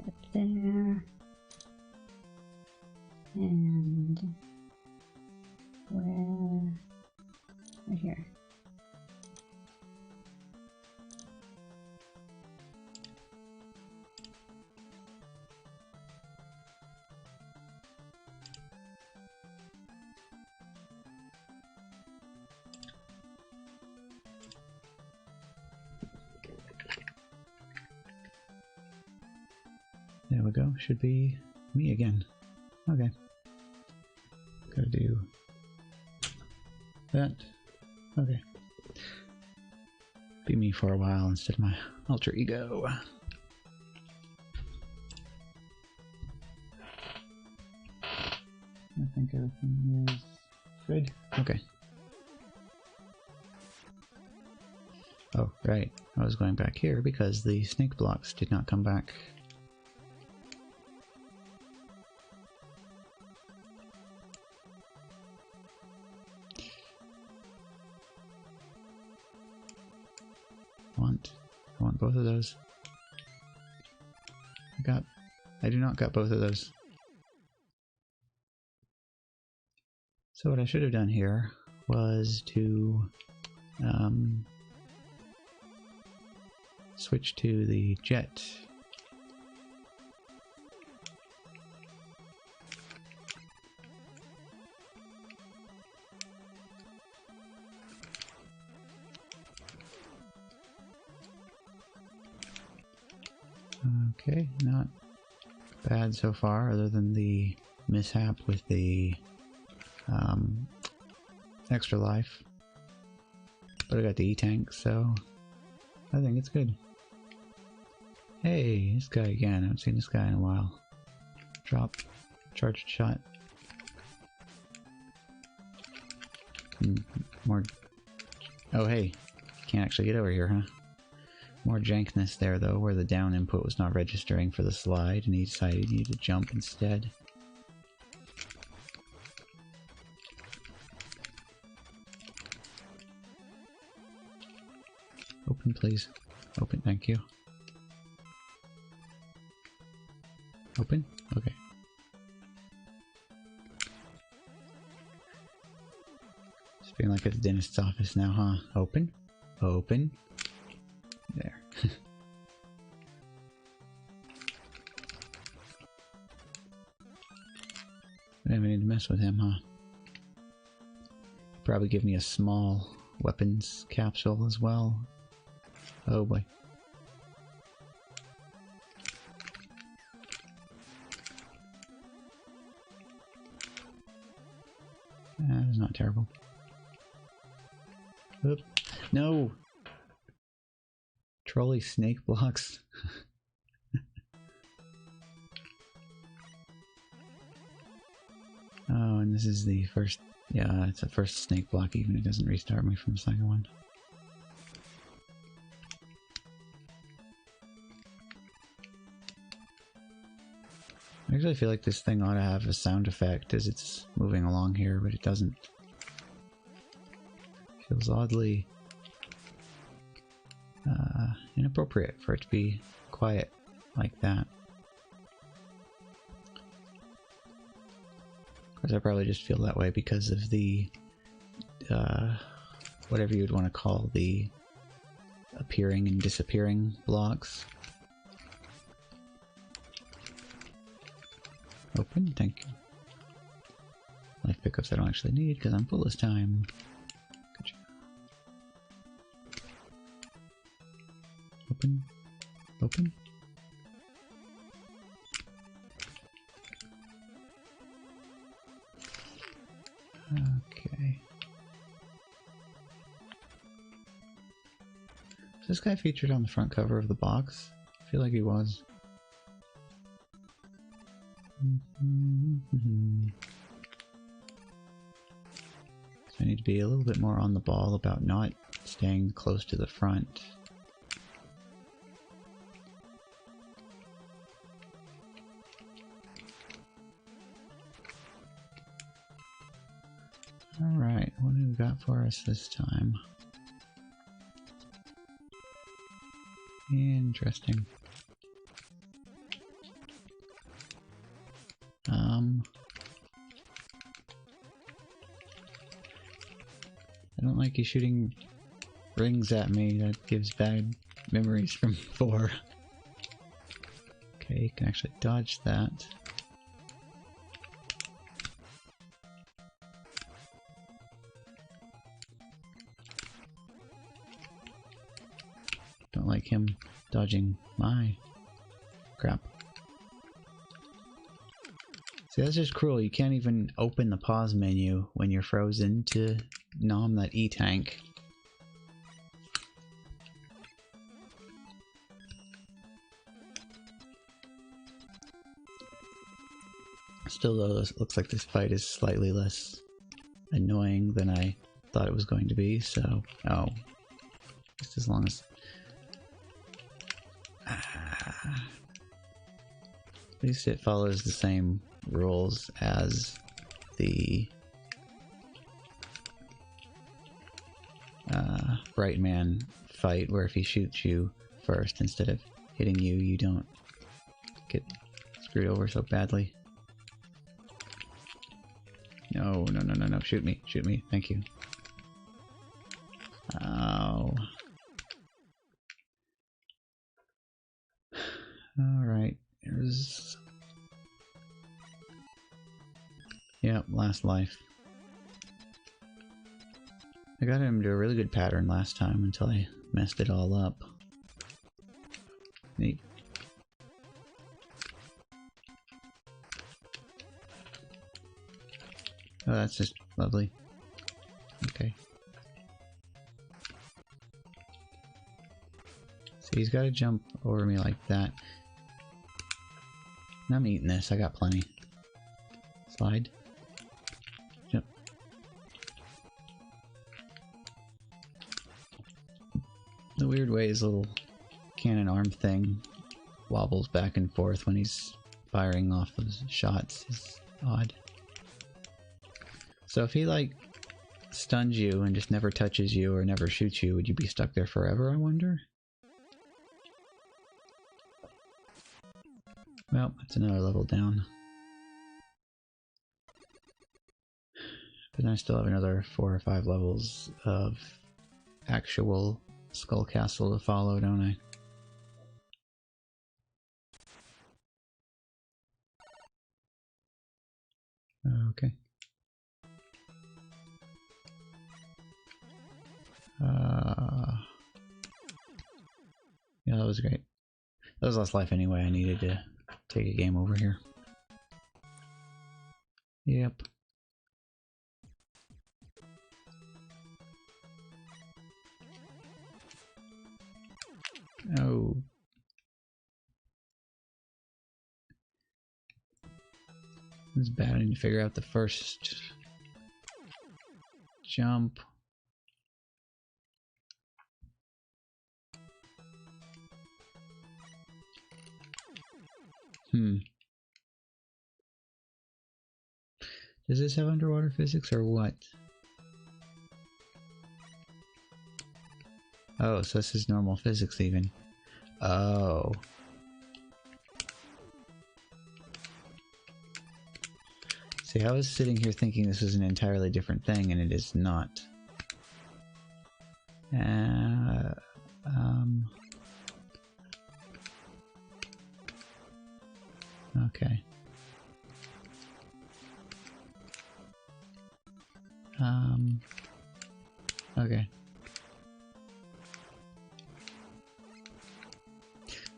up there. And where? Right here. There we go. Should be me again. Okay. Gotta do that. Okay. Be me for a while instead of my alter ego. I think everything is good. Okay. Oh, right. I was going back here because the snake blocks did not come back. I want both of those. I do not got both of those. So what I should have done here was to switch to the jet. Okay, not bad so far, other than the mishap with the extra life. But I got the E-tank, so I think it's good. Hey, this guy again. I haven't seen this guy in a while. Drop. Charged shot. More... Oh, hey. Can't actually get over here, huh? More jankness there, though, where the down input was not registering for the slide, and he decided he needed to jump instead. Open, please. Open, thank you. Open? Okay. Just feeling like at the dentist's office now, huh? Open? Open? There. I didn't even need to mess with him, huh? Probably give me a small weapons capsule as well. Oh boy. That is not terrible. Oop. No! Trolley snake blocks. Oh, and this is the first... Yeah, it's the first snake block even. It doesn't restart me from the second one. I actually feel like this thing ought to have a sound effect as it's moving along here, but it doesn't. Feels oddly inappropriate for it to be quiet like that. Of course, I probably just feel that way because of the whatever you would want to call the appearing and disappearing blocks. Open, thank you. Life pickups I don't actually need because I'm full this time. Good job. Open. Open. Okay. Is this guy featured on the front cover of the box? I feel like he was. So I need to be a little bit more on the ball about not staying close to the front. Alright, what do we got for us this time? Interesting. I don't like you shooting rings at me. That gives bad memories from 4. Okay, you can actually dodge that. Don't like him dodging my crap. See, that's just cruel. You can't even open the pause menu when you're frozen to nom that E-tank. Still though, it looks like this fight is slightly less annoying than I thought it was going to be, so... Oh. Just as long as... At least it follows the same rules as the Brightman fight, where if he shoots you first instead of hitting you, you don't get screwed over so badly. No, no, no, no, no. Shoot me. Shoot me. Thank you. Oh. Alright. Here's... Yep, last life. I got him to a really good pattern last time until I messed it all up. Neat. Oh, that's just lovely. Okay. So he's got to jump over me like that. And I'm eating this, I got plenty. Slide. Jump. The weird way his little cannon arm thing wobbles back and forth when he's firing off of shots is odd. So if he, like, stuns you and just never touches you or never shoots you, would you be stuck there forever, I wonder? Well, that's another level down. But then I still have another 4 or 5 levels of actual Skull Castle to follow, don't I? Okay. Yeah, that was great. That was last life anyway. I needed to take a game over here. Yep. Oh. It's bad. I need to figure out the first jump. Does this have underwater physics or what? Oh, so this is normal physics even. Oh. See, I was sitting here thinking this was an entirely different thing, and it is not. Okay. Okay.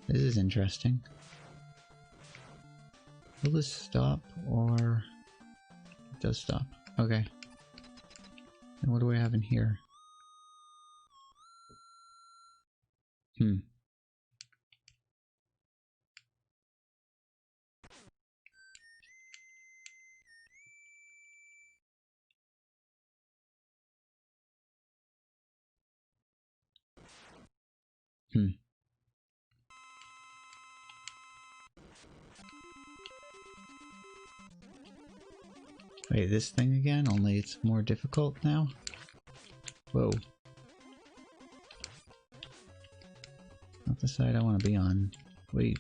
This is interesting. Will this stop, or... It does stop. Okay. And what do we have in here? Wait, this thing again? Only it's more difficult now? Whoa. Not the side I want to be on. Wait.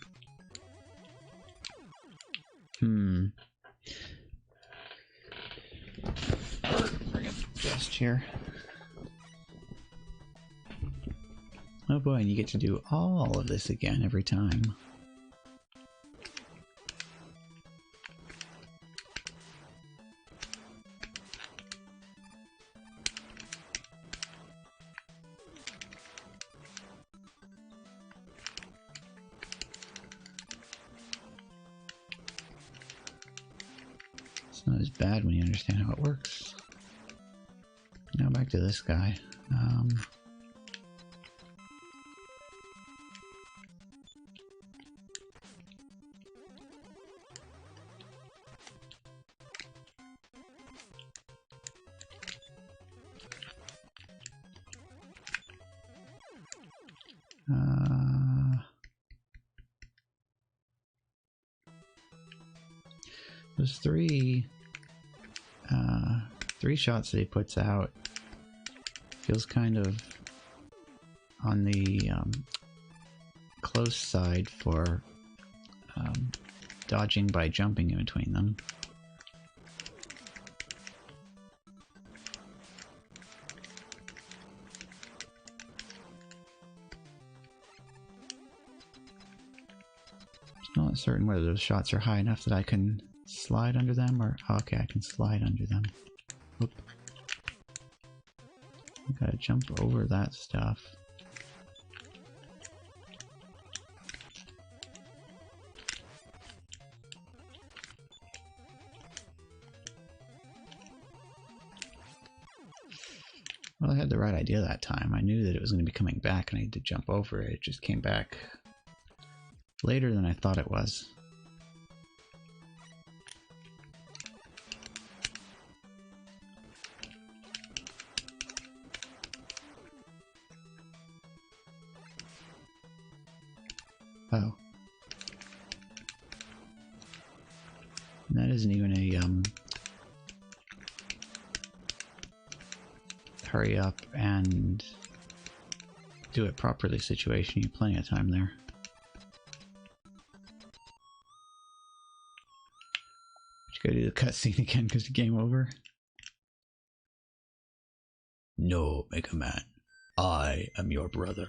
Bring up just here. Oh boy, and you get to do all of this again every time. It's not as bad when you understand how it works. Now back to this guy. Those three shots that he puts out feels kind of on the close side for dodging by jumping in between them. I'm not certain whether those shots are high enough that I can slide under them, or... okay, I can slide under them. Oop. I gotta jump over that stuff. Well, I had the right idea that time. I knew that it was going to be coming back and I had to jump over it. It just came back later than I thought it was. Oh. And that isn't even a, hurry up and do it properly situation. You have plenty of time there. But you gotta do the cutscene again because the game over. No, Mega Man. I am your brother.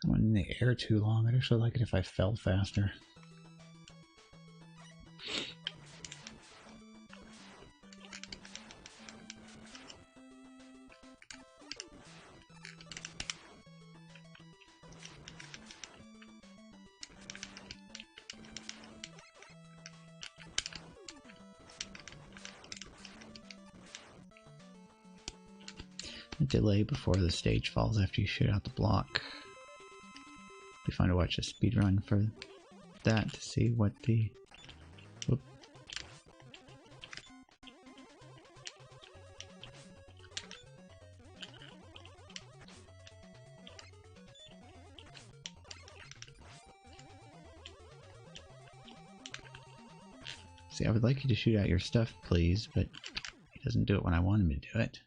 I went in the air too long. I'd actually like it if I fell faster. A delay before the stage falls after you shoot out the block. Be fun to watch a speedrun for that to see what the... Whoop. See, I would like you to shoot out your stuff, please, but he doesn't do it when I want him to do it.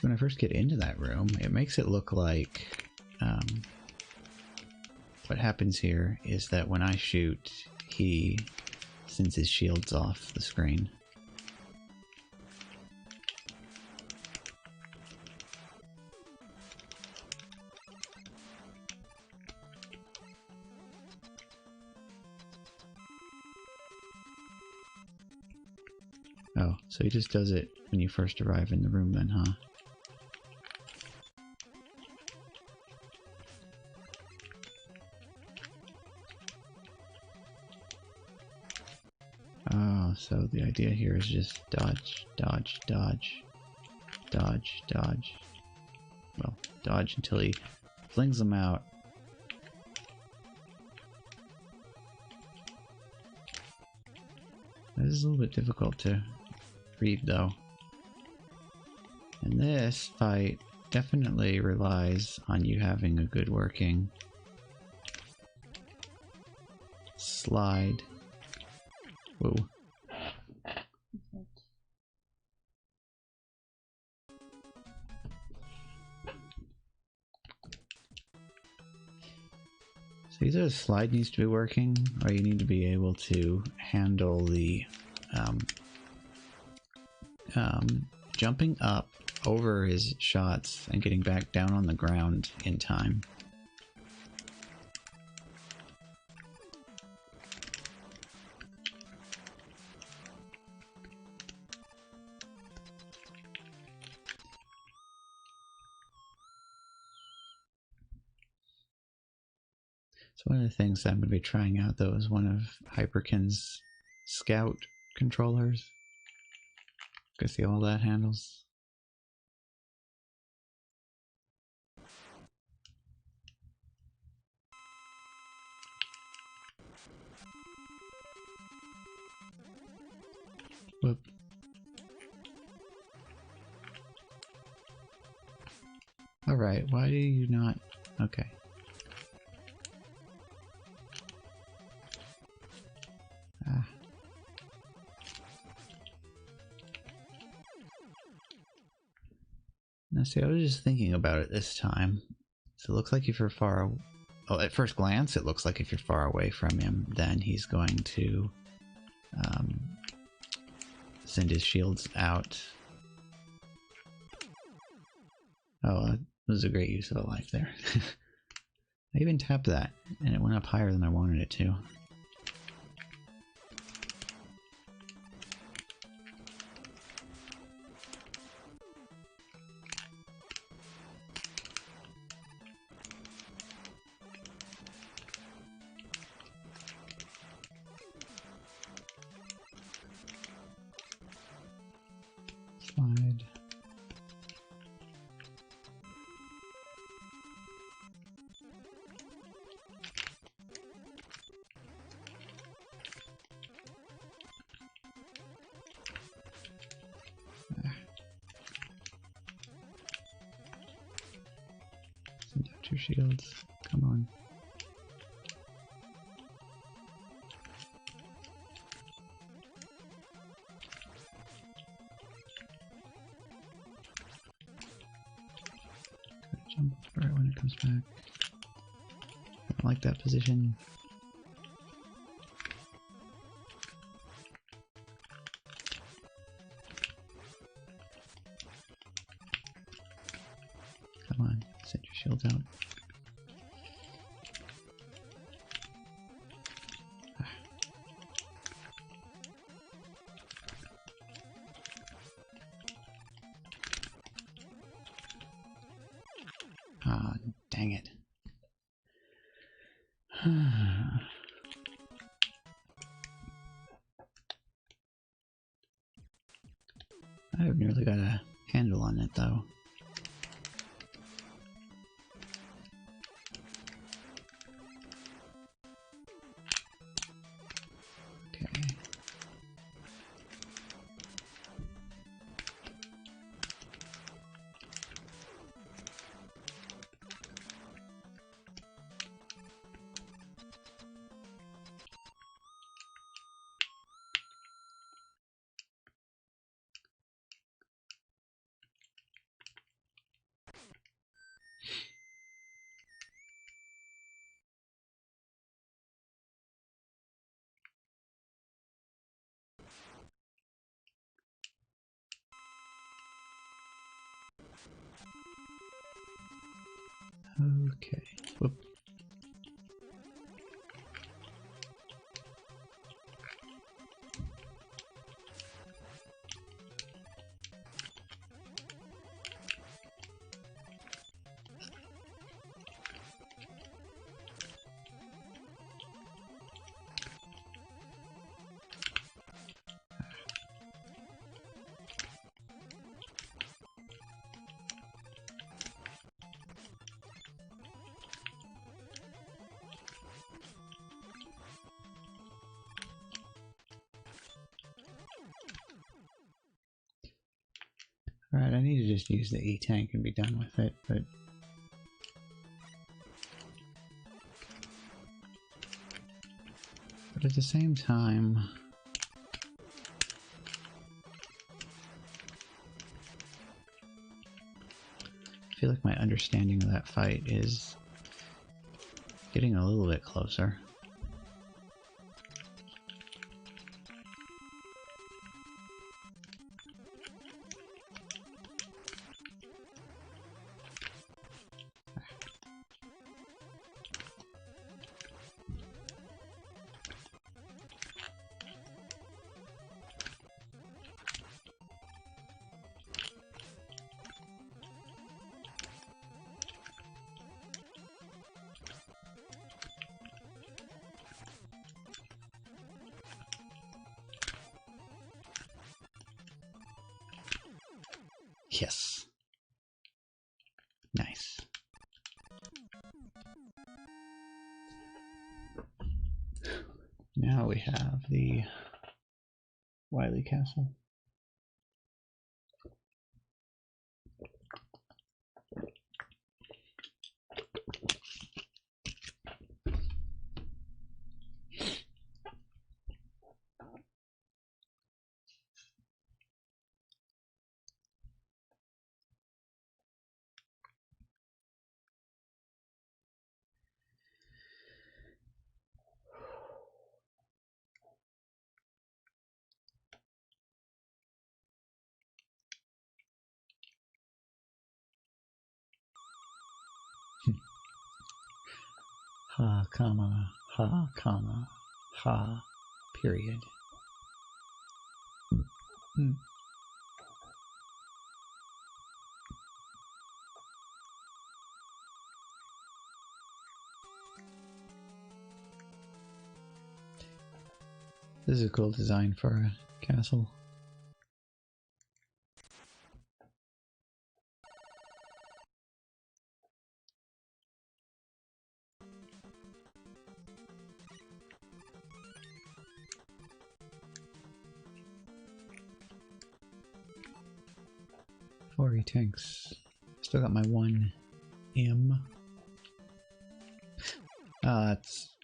When I first get into that room, it makes it look like what happens here is that when I shoot, he sends his shields off the screen. Oh, so he just does it when you first arrive in the room then, huh? Oh, so the idea here is just dodge, dodge, dodge, dodge, dodge. Well, dodge until he flings them out. This is a little bit difficult to read, though. And this fight definitely relies on you having a good working slide. Whoa. So either the slide needs to be working, or you need to be able to handle the jumping up over his shots and getting back down on the ground in time. So one of the things that I'm going to be trying out, though, is one of Hyperkin's scout controllers. Go see all that handles. Whoop. Alright, why do you not... Okay. Ah. Now see, I was just thinking about it this time. So it looks like if you're far... Oh, at first glance, it looks like if you're far away from him, then he's going to send his shields out. Oh, that was a great use of a life there. I even tapped that, and it went up higher than I wanted it to. Slide. Send out your shields. Come on. Jump for it when it comes back. I don't like that position. Come on, set your shields out. Ah, dang it. I've nearly got a handle on it though. Okay. Okay. Whoop. Alright, I need to just use the E-tank and be done with it, but... But at the same time... I feel like my understanding of that fight is getting a little bit closer. Yes. Nice. Now we have the Wily Castle. Ha, comma, ha, period. This is a cool design for a castle. Four tanks. Still got my 1M. That's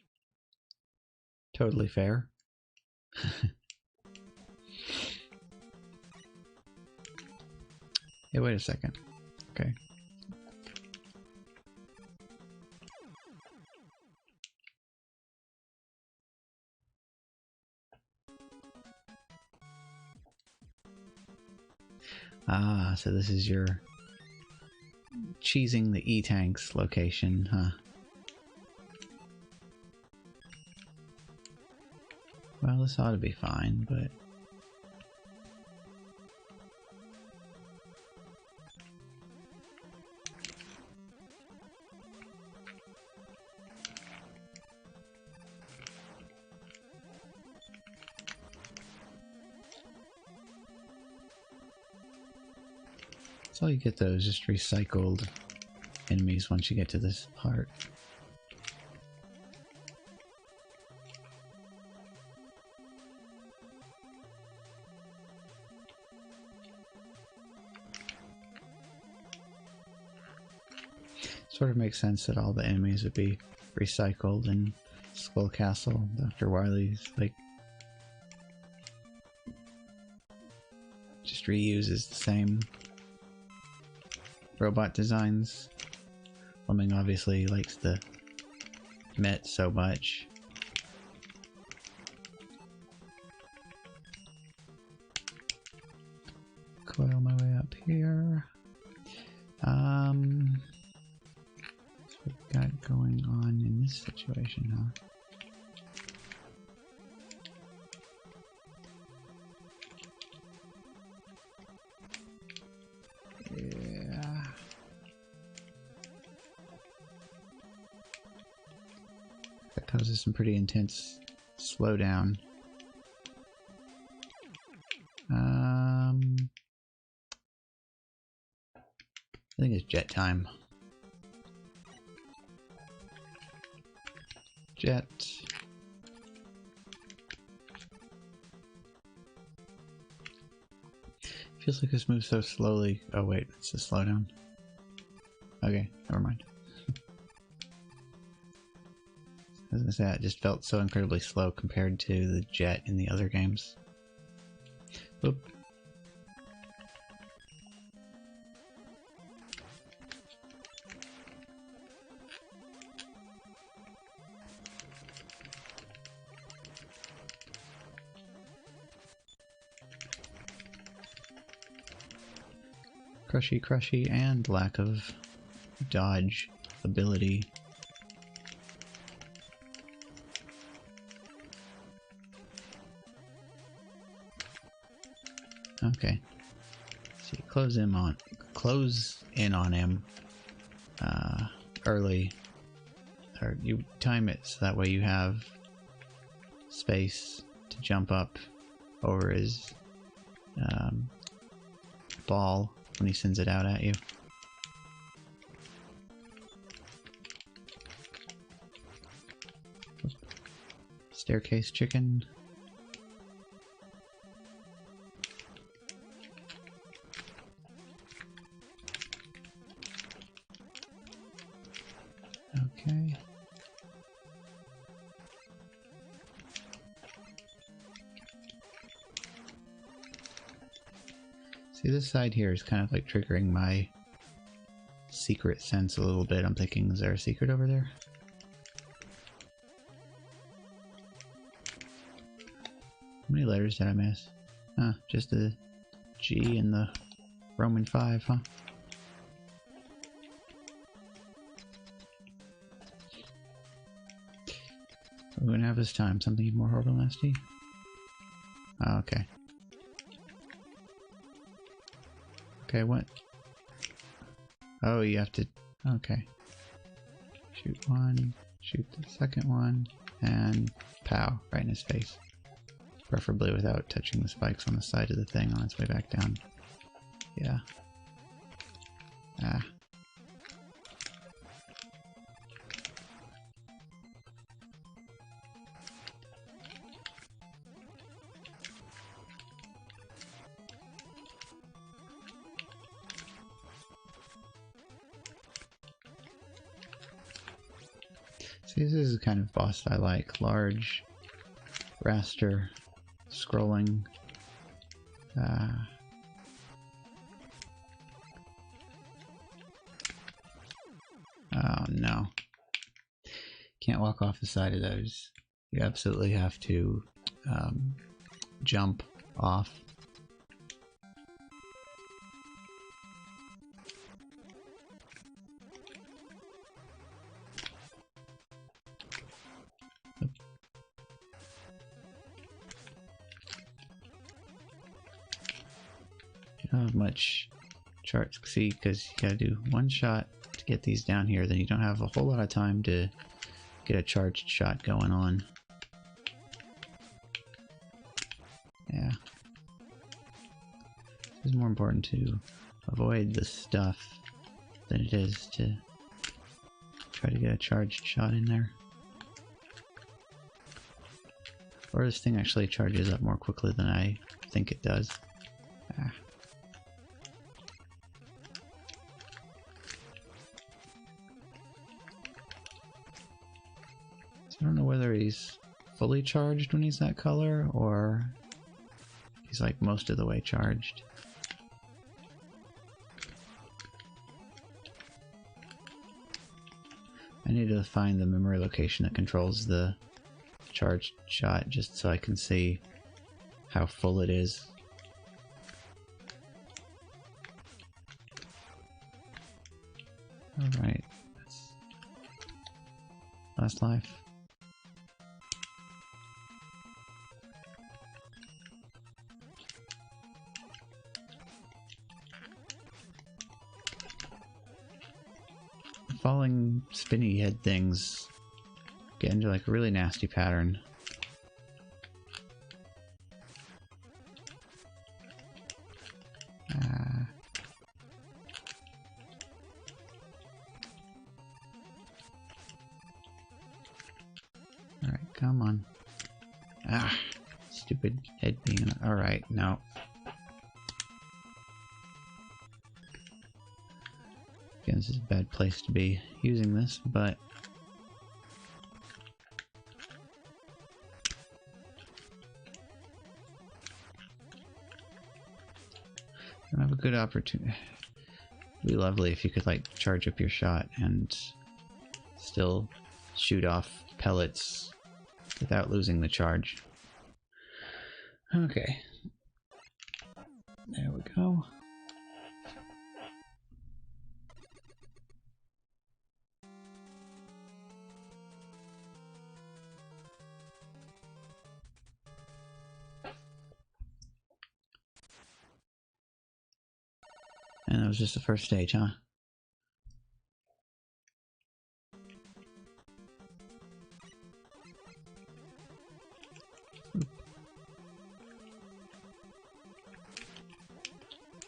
totally fair. Hey, wait a second. Okay. Ah, so this is your cheesing the E-tanks location, huh? Well, this ought to be fine, but... So you get those just recycled enemies once you get to this part. Sort of makes sense that all the enemies would be recycled in Skull Castle. Dr. Wily's like just reuses the same robot designs. Fleming obviously likes the Met so much. Coil my way up here. What's we got going on in this situation, huh? Yeah. That causes some pretty intense slowdown. I think it's jet time. Jet. Feels like this moves so slowly. Oh wait, it's a slowdown. Okay, never mind. I was gonna say, it just felt so incredibly slow compared to the jet in the other games. Oop. Crushy, crushy, and lack of dodge ability. Okay. So you close in on him early, or you time it so that way you have space to jump up over his ball when he sends it out at you. Staircase chicken. Okay. See, this side here is kind of like triggering my secret sense a little bit. I'm thinking, is there a secret over there? How many letters did I miss? Huh, just the G and the Roman 5, huh? What are we gonna have this time? Something even more horrible than nasty? Oh, okay. Okay, what? Oh, you have to... Okay. Shoot one, shoot the second one, and pow, right in his face. Preferably without touching the spikes on the side of the thing on its way back down. Yeah. Ah. See, this is the kind of boss I like. Large, raster, scrolling. Oh no. Can't walk off the side of those. You absolutely have to jump off. You don't have much charts, see, because you gotta do one shot to get these down here, then you don't have a whole lot of time to get a charged shot going on. Yeah. It's more important to avoid the stuff than it is to try to get a charged shot in there. Or this thing actually charges up more quickly than I think it does. Ah. So I don't know whether he's fully charged when he's that color, or he's like most of the way charged. I need to find the memory location that controls the charged shot just so I can see how full it is. Alright, that's last life. Falling spinny head things get into like a really nasty pattern. Alright, come on. Ah, stupid head being... Alright, no. Again, this is a bad place to be using this, but... I don't have a good opportunity. It'd be lovely if you could, like, charge up your shot and still shoot off pellets without losing the charge. Okay. There we go. And that was just the first stage, huh?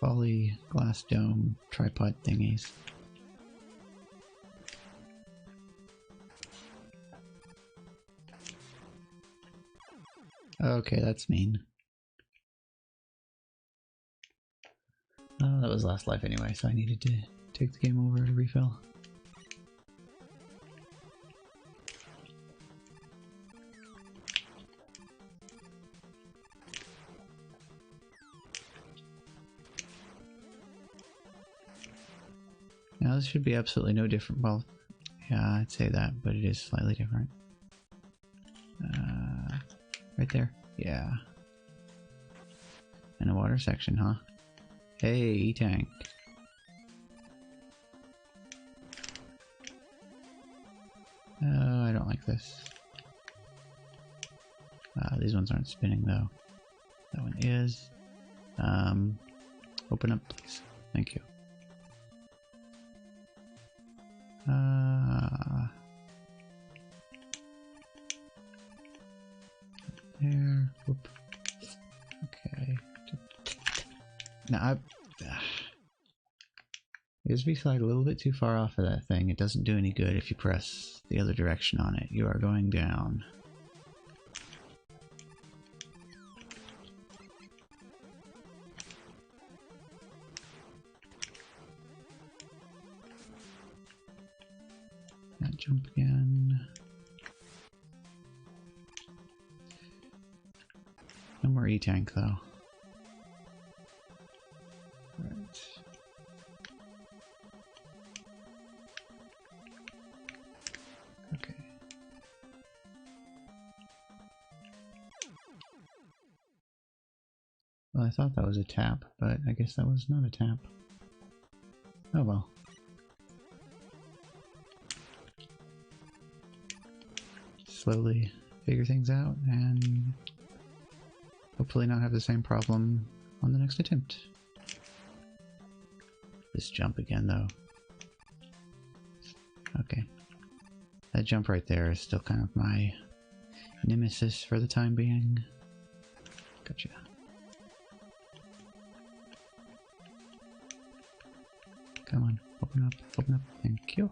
Folly glass dome tripod thingies. Okay, that's mean. That was last life anyway, so I needed to take the game over to refill. Now this should be absolutely no different. Well, yeah, I'd say that, but it is slightly different. Right there. Yeah. And a water section, huh? Hey, E-Tank. Oh, I don't like this. These ones aren't spinning though. That one is. Open up, please. Thank you. There. Whoop. Okay. Now USB slide a little bit too far off of that thing. It doesn't do any good if you press the other direction on it. You are going down. That jump again. No more E-Tank though. Right. Okay. Well, I thought that was a tap, but I guess that was not a tap. Oh well. Slowly figure things out and hopefully not have the same problem on the next attempt. This jump again though. Okay. That jump right there is still kind of my nemesis for the time being. Gotcha. Come on, open up, open up. Thank you.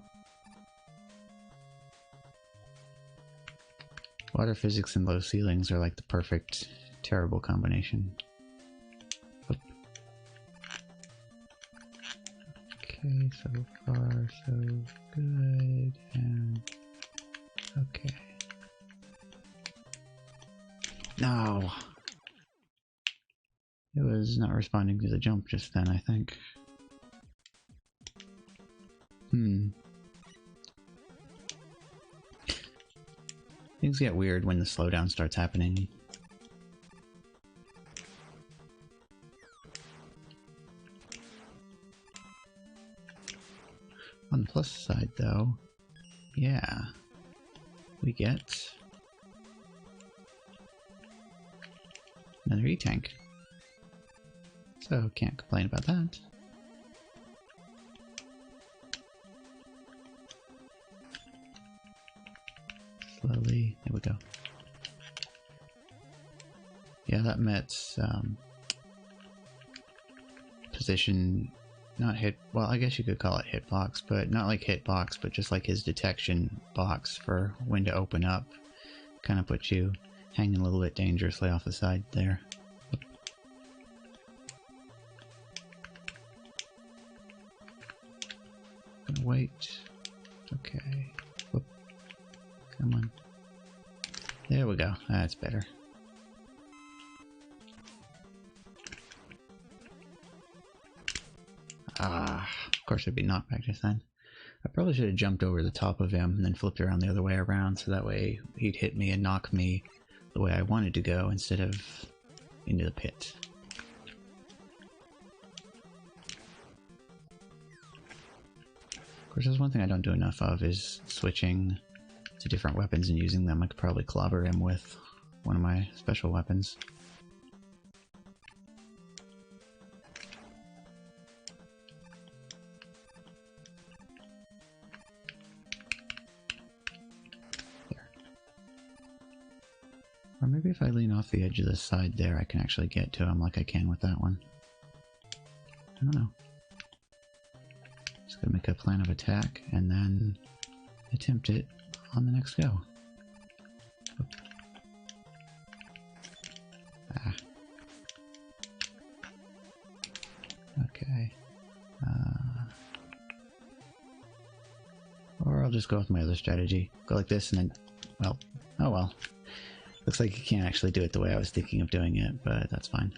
Water physics and low ceilings are like the perfect, terrible combination. Oop. Okay, so far so good, and okay. No! It was not responding to the jump just then, I think. Things get weird when the slowdown starts happening. On the plus side though, yeah, we get another E-Tank. So can't complain about that. Slowly, there we go. Yeah, that Met's position, not hit, well I guess you could call it hitbox, but not like hitbox, but just like his detection box for when to open up, kind of puts you hanging a little bit dangerously off the side there. Gonna wait. Okay. Whoop. Come on. There we go. That's better. Of course it'd be knockback just then. I probably should have jumped over the top of him and then flipped around the other way around so that way he'd hit me and knock me the way I wanted to go instead of into the pit. Of course, there's one thing I don't do enough of is switching to different weapons and using them. I could probably clobber him with one of my special weapons. There. Or maybe if I lean off the edge of the side there, I can actually get to him like I can with that one. I don't know. Just gotta make a plan of attack and then attempt it on the next go. Ah. Okay. Or I'll just go with my other strategy. Go like this and then, well, oh well. Looks like you can't actually do it the way I was thinking of doing it, but that's fine.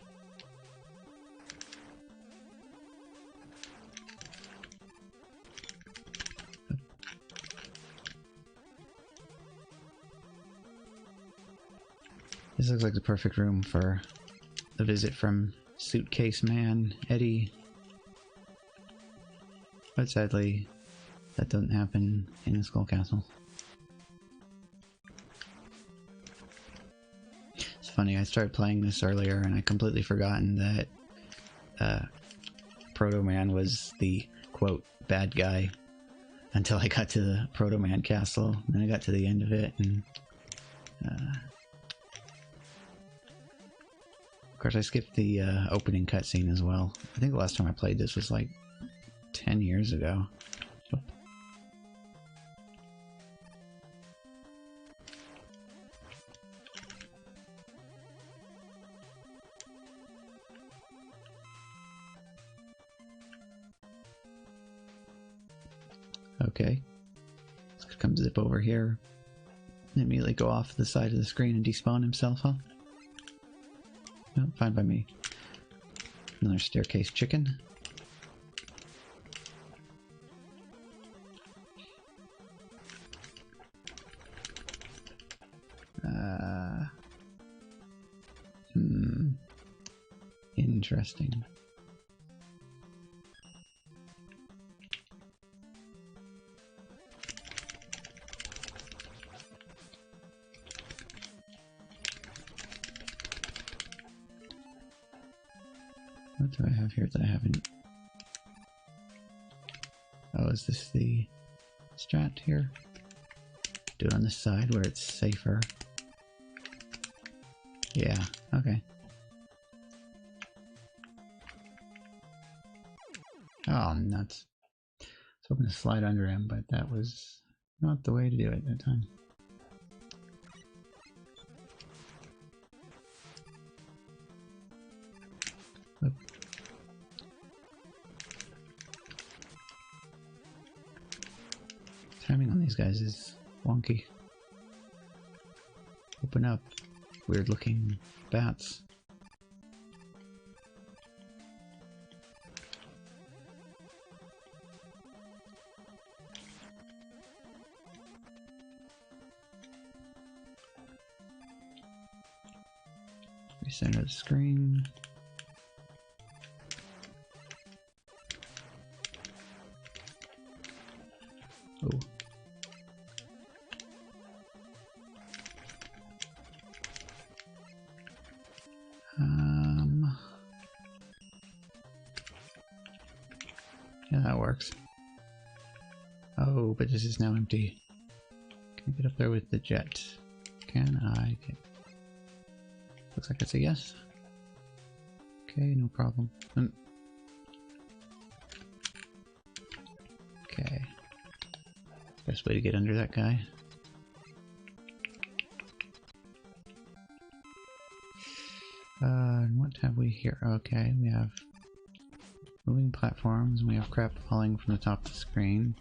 This looks like the perfect room for a visit from Suitcase Man, Eddie. But sadly, that doesn't happen in the Skull Castle. It's funny, I started playing this earlier and I completely forgotten that Proto Man was the, quote, bad guy until I got to the Proto Man Castle. And then I got to the end of it and... of course, I skipped the opening cutscene as well. I think the last time I played this was like 10 years ago. Okay. Let's come zip over here. And immediately go off the side of the screen and despawn himself, huh? No, fine by me. Another staircase chicken. Interesting. What do I have here that I haven't? Oh, is this the strat here? Do it on this side where it's safer. Yeah, okay. Oh, nuts. I was hoping to slide under him, but that was not the way to do it at that time. Oop. Timing on these guys is wonky. Open up. Weird looking bats. Recenter the screen. Oh. Yeah, that works. Oh, but this is now empty. Can I get up there with the jet? Can I get... Looks like it's a yes. Okay, no problem. Okay. Best way to get under that guy. And what have we here? Okay, we have moving platforms, and we have crap falling from the top of the screen.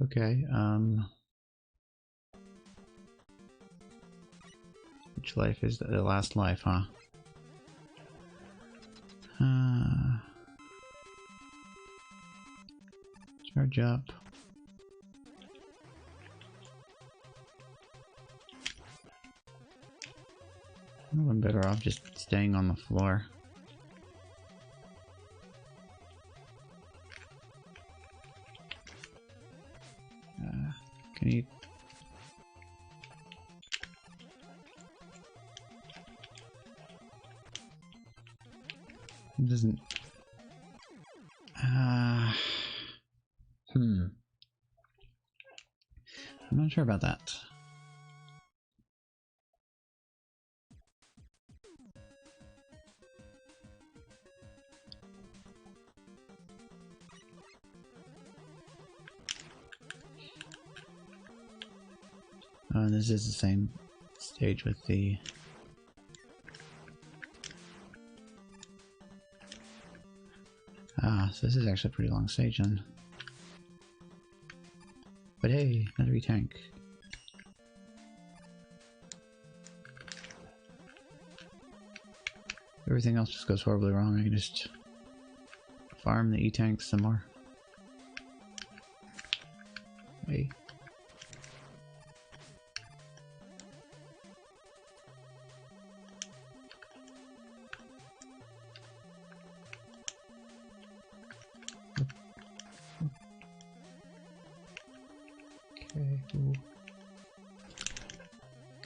Okay, which life is the last life, huh? Charge up. I'm better off just staying on the floor. Can you... It doesn't... not sure about that. This is the same stage with the... so this is actually a pretty long stage then. But hey, another E-tank. Everything else just goes horribly wrong. I can just farm the E-tanks some more. Hey. Okay, cool.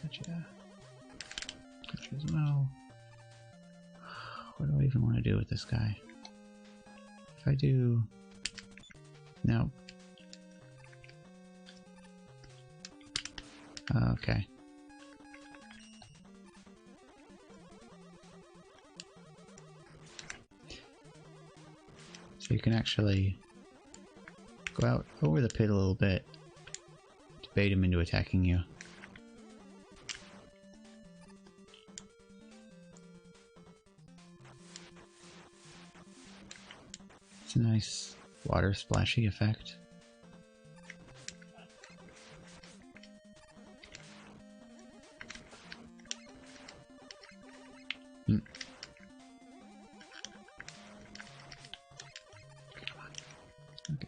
Gotcha. Gotcha as well. What do I even want to do with this guy? If I do... No. Okay. So you can actually go out over the pit a little bit to bait him into attacking you. It's a nice water splashy effect. Okay.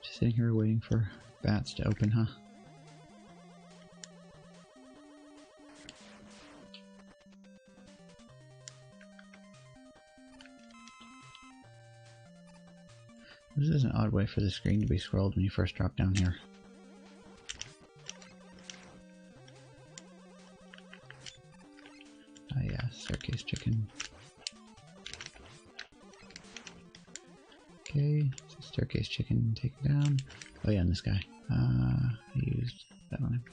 Just sitting here waiting for bats to open, huh? This is an odd way for the screen to be scrolled when you first drop down here. Ah yeah, staircase chicken. Okay, so staircase chicken taken down. Oh yeah, and this guy. I used that on him.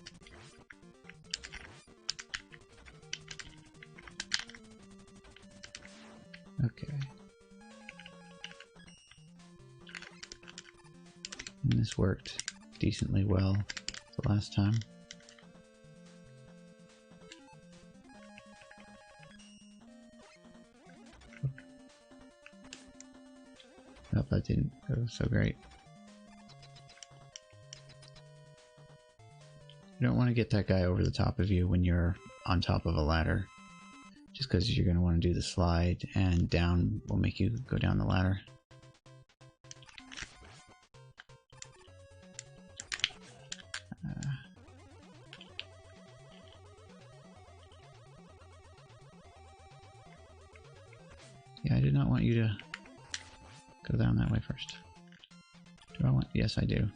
Okay. And this worked decently well the last time. Nope, that didn't go so great. You don't want to get that guy over the top of you when you're on top of a ladder. Just because you're going to want to do the slide, and down will make you go down the ladder. Yeah, I did not want you to go down that way first. Do I want? Yes, I do.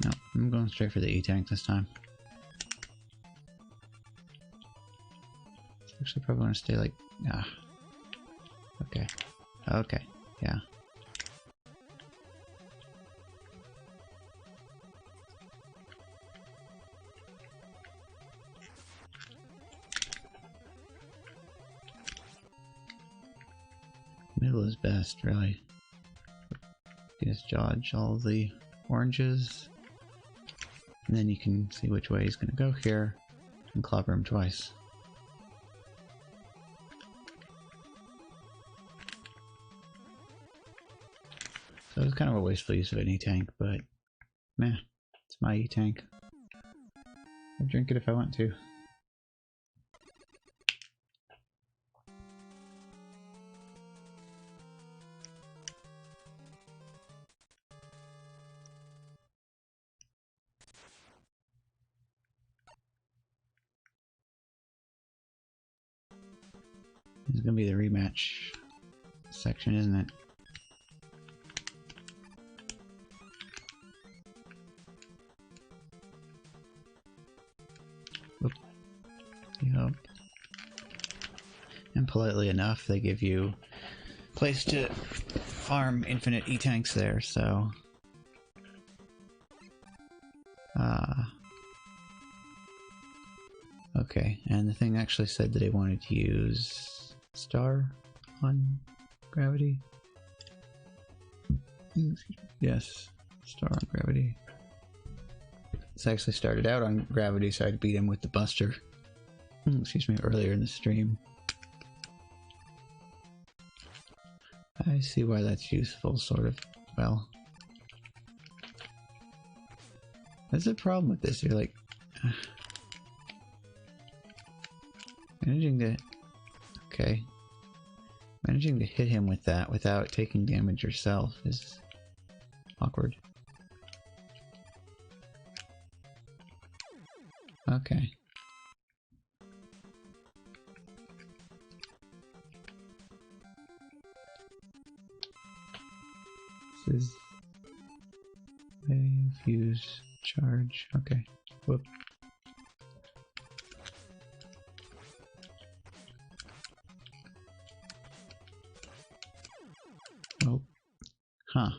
No, I'm going straight for the E-tank this time. Actually, probably want to stay like... Okay. Okay, yeah. Middle is best, really. Just dodge all the oranges. And then you can see which way he's going to go here and clobber him twice. So it's kind of a wasteful use of an E-tank, but meh, it's my E-tank. I'll drink it if I want to. This is going to be the rematch section, isn't it? Yep. And politely enough, they give you a place to farm infinite E-tanks there, so... Okay, and the thing actually said that it wanted to use star on gravity. Yes, star on gravity. This actually started out on gravity, so I'd beat him with the Buster. Excuse me, earlier in the stream. I see why that's useful, sort of. Well, that's the problem with this. You're like managing to managing to hit him with that without taking damage yourself is awkward. Okay. This is wave, use, charge. Okay. Whoop. Oh. Huh.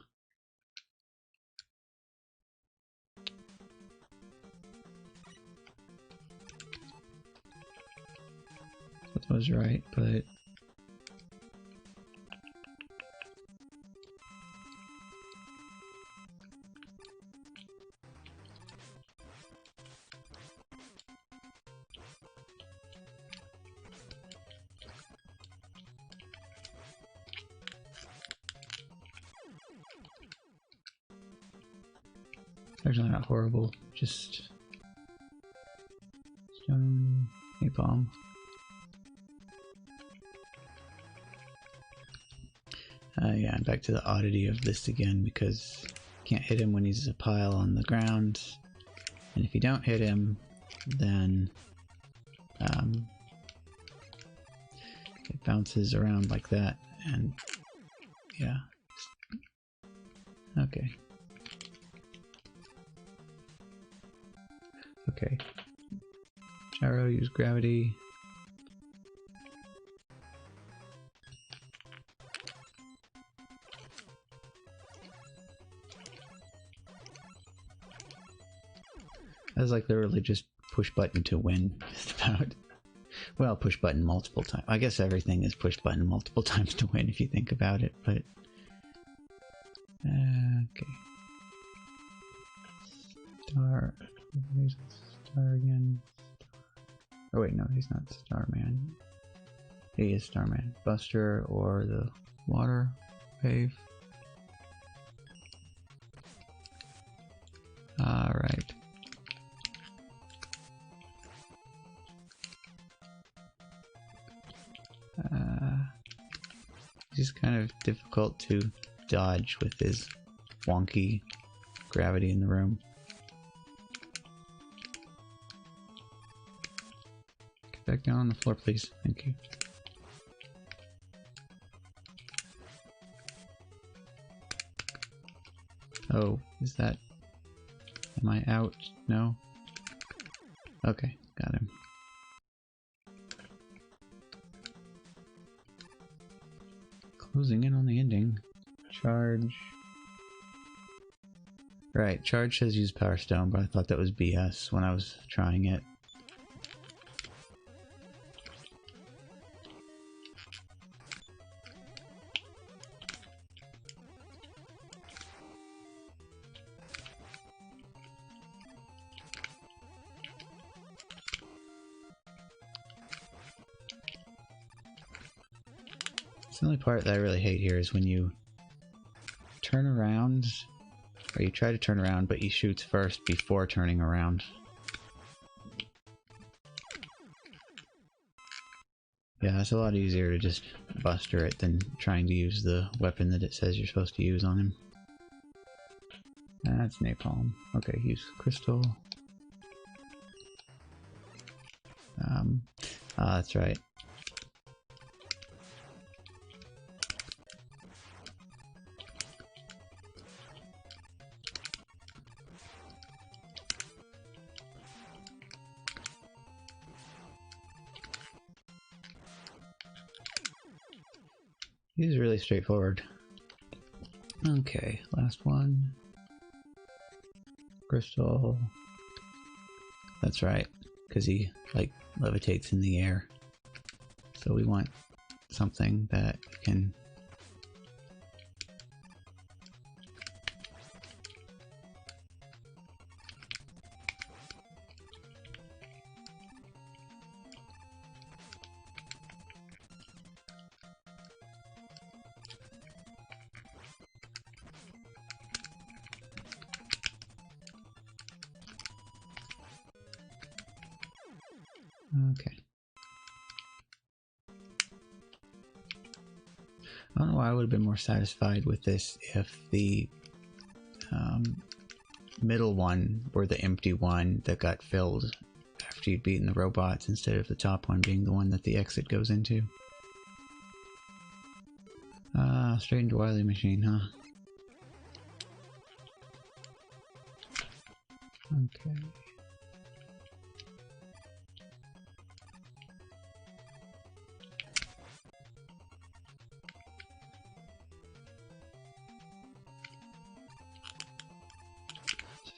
That was right, but... Actually not horrible, just... stone... napalm. Yeah, I'm back to the oddity of this again, because you can't hit him when he's a pile on the ground, and if you don't hit him, then it bounces around like that, and yeah. Okay. Okay. Gyro, use gravity. That was like literally just push button to win, just about. Well, push button multiple times. I guess everything is push button multiple times to win if you think about it, but... okay. Star... Here's Star again. Oh wait, no, he's not Starman. He is Starman. Buster or the water wave. Alright. He's kind of difficult to dodge with his wonky gravity in the room. Get back down on the floor, please. Thank you. Oh, is that... Am I out? No? Okay, got him. Closing in on the ending. Charge. Right, charge says use Power Stone, but I thought that was BS when I was trying it. The only part that I really hate here is when you turn around, or you try to turn around, but he shoots first before turning around. Yeah, it's a lot easier to just buster it than trying to use the weapon that it says you're supposed to use on him. That's napalm. Okay, use crystal. That's right. He's really straightforward. Okay, last one. Crystal. That's right, because he, like, levitates in the air. So we want something that can... Okay. I don't know why I would have been more satisfied with this if the middle one were the empty one that got filled after you'd beaten the robots, instead of the top one being the one that the exit goes into. Ah, strange Wily machine, huh? Okay.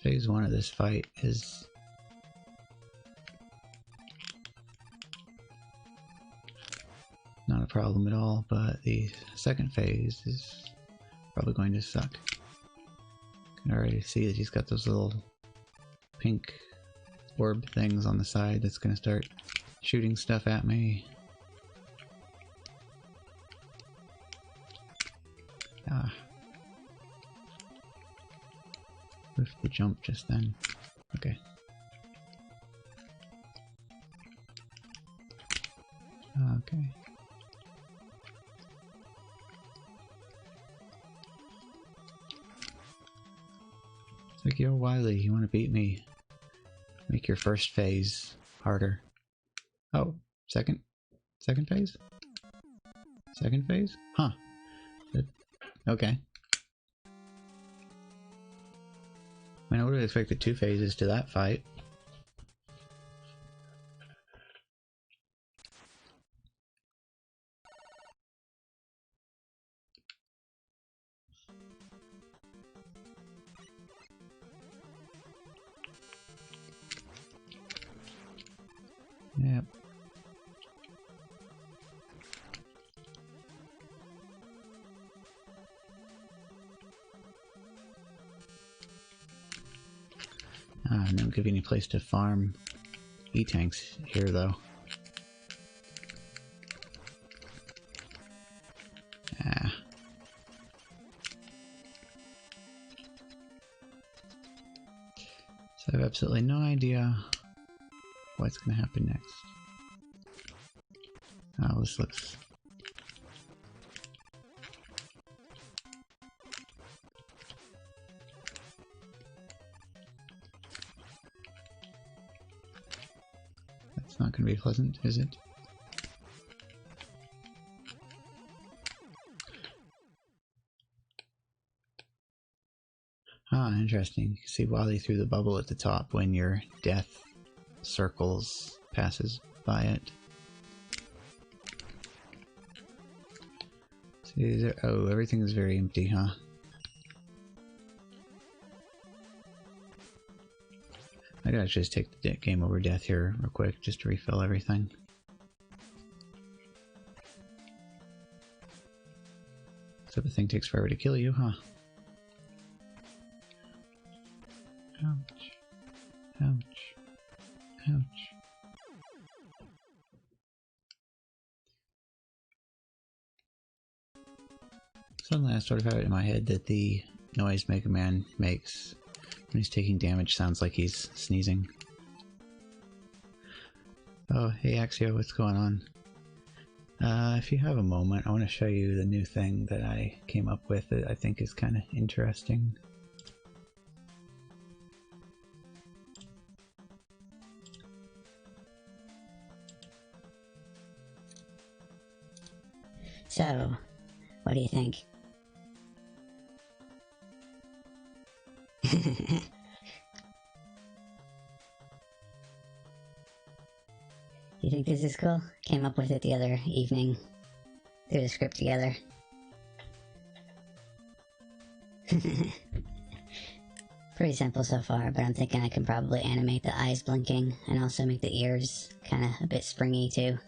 Phase 1 of this fight is not a problem at all, but the second phase is probably going to suck. You can already see that he's got those little pink orb things on the side that's going to start shooting stuff at me. Ah. With the jump just then. Okay. Okay. It's like, yo, Wily, you want to beat me? Make your first phase harder. Oh, second phase? Second phase? Huh. Okay. I mean, I would have expected 2 phases to that fight. Yep. Ah, and don't give you any place to farm E-tanks here, though. Ah. So I have absolutely no idea what's going to happen next. Oh, this looks... That's not going to be pleasant, is it? Ah, interesting. You can see Wily through the bubble at the top when your death circles passes by it. See, there, oh, everything is very empty, huh? I gotta just take the game over death here real quick, just to refill everything. So the thing takes forever to kill you, huh? Ouch. Ouch. Ouch. Suddenly I sort of have it in my head that the noise Mega Man makes when he's taking damage sounds like he's sneezing. Oh, hey Axio, what's going on? If you have a moment, I want to show you the new thing that I came up with that I think is kind of interesting. So, what do you think? You think this is cool? Came up with it the other evening. Threw the script together. Pretty simple so far, but I'm thinking I can probably animate the eyes blinking and also make the ears kind of a bit springy too.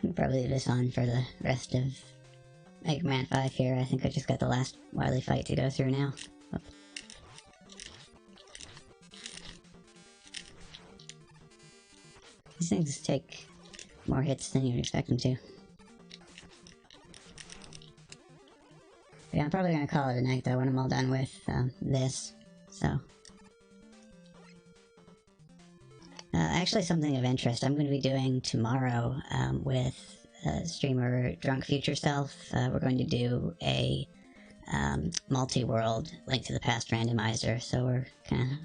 I'll probably leave this on for the rest of Mega Man 5 here. I think I just got the last Wily fight to go through now. Oop. These things take more hits than you'd expect them to. Yeah, I'm probably gonna call it a night though when I'm all done with this. So, actually, something of interest I'm going to be doing tomorrow with streamer Drunk Future Self. We're going to do a multi-world Link to the Past randomizer. So we're kind of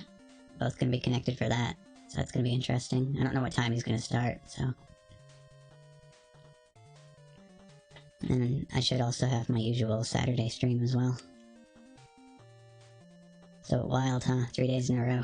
both going to be connected for that. So that's going to be interesting. I don't know what time he's going to start. So. And I should also have my usual Saturday stream as well. So wild, huh? 3 days in a row.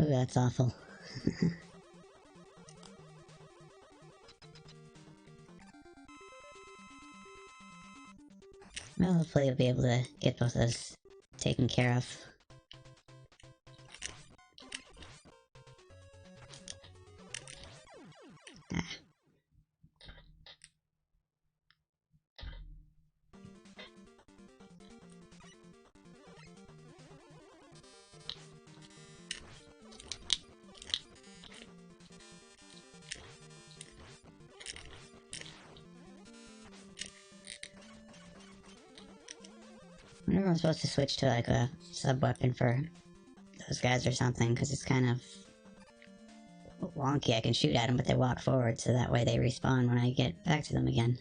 Oh, that's awful. Well, hopefully you'll be able to get both of those taken care of. Ah. I wonder if I'm supposed to switch to like a sub-weapon for those guys or something, because it's kind of wonky. I can shoot at them, but they walk forward, so that way they respawn when I get back to them again.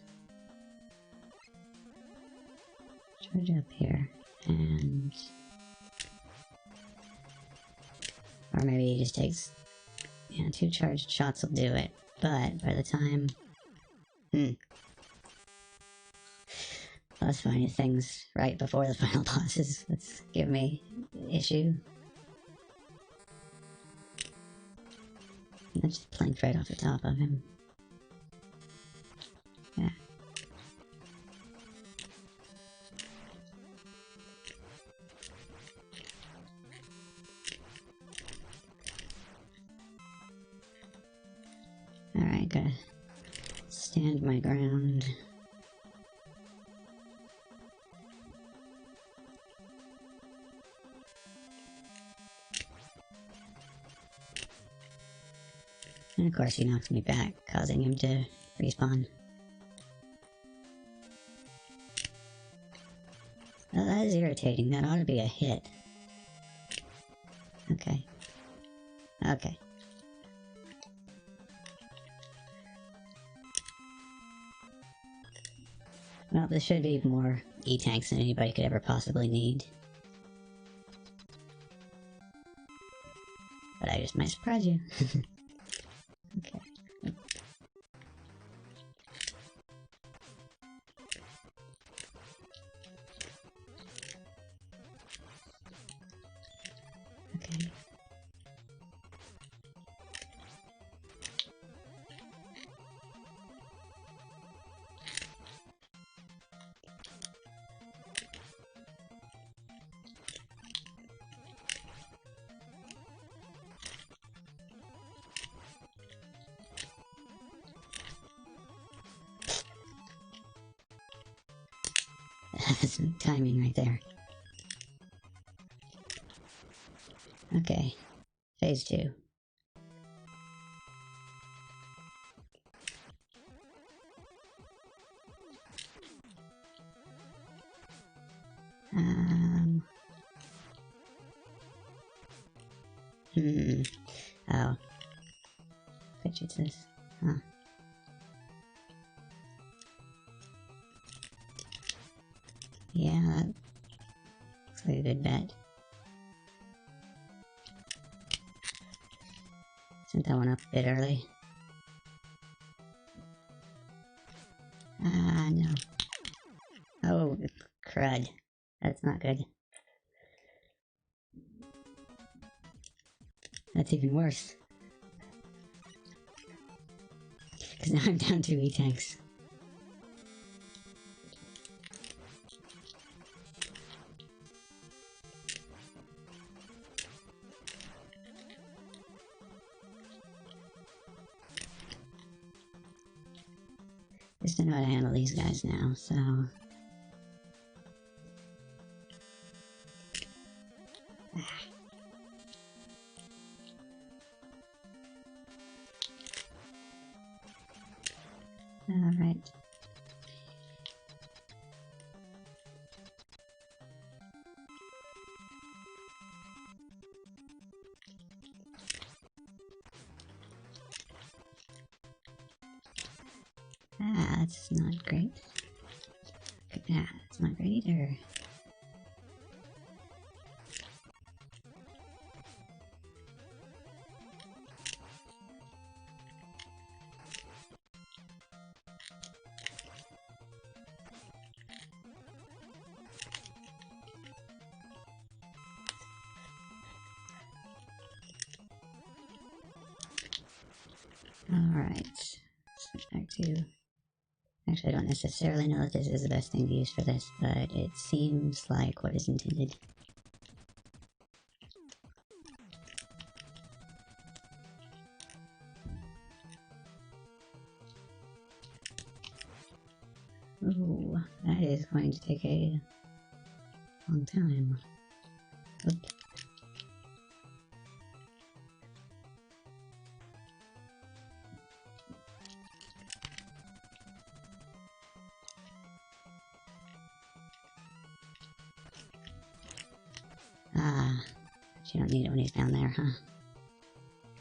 Charge up here, and... Or maybe he just takes... Yeah, 2 charged shots will do it, but by the time... Let's find things right before the final bosses. Let's give me issue. I just planked right off the top of him. Yeah. Alright, gotta stand my ground. And of course he knocks me back, causing him to respawn. Well, that is irritating. That ought to be a hit. Okay. Okay. Well, this should be more E-tanks than anybody could ever possibly need. But I just might surprise you. Okay. Okay. Some timing right there. Okay. Phase 2. Oh. Which is this? Huh. Yeah, like a good bet. Sent that one up a bit early. Ah, no. Oh, crud. That's not good. That's even worse. Because now I'm down 2 E-tanks. Just don't know how to handle these guys now, so... Alright. Ah, that's not great. Ah, that's not great either. Alright. Switch back to... Actually, I don't necessarily know that this is the best thing to use for this, but it seems like what is intended. Ooh, that is going to take a long time. Oop. Ah, but you don't need it when he's down there, huh?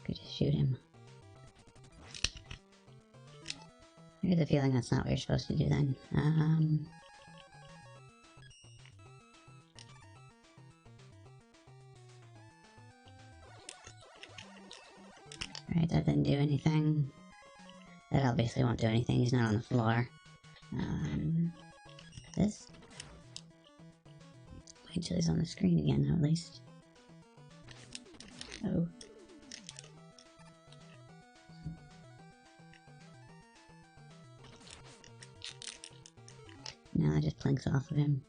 Could just shoot him. I get the feeling that's not what you're supposed to do then. Alright, that didn't do anything. That obviously won't do anything, he's not on the floor. This? Wait till he's on the screen again, though, at least. Oh. Now that just plinks off of him.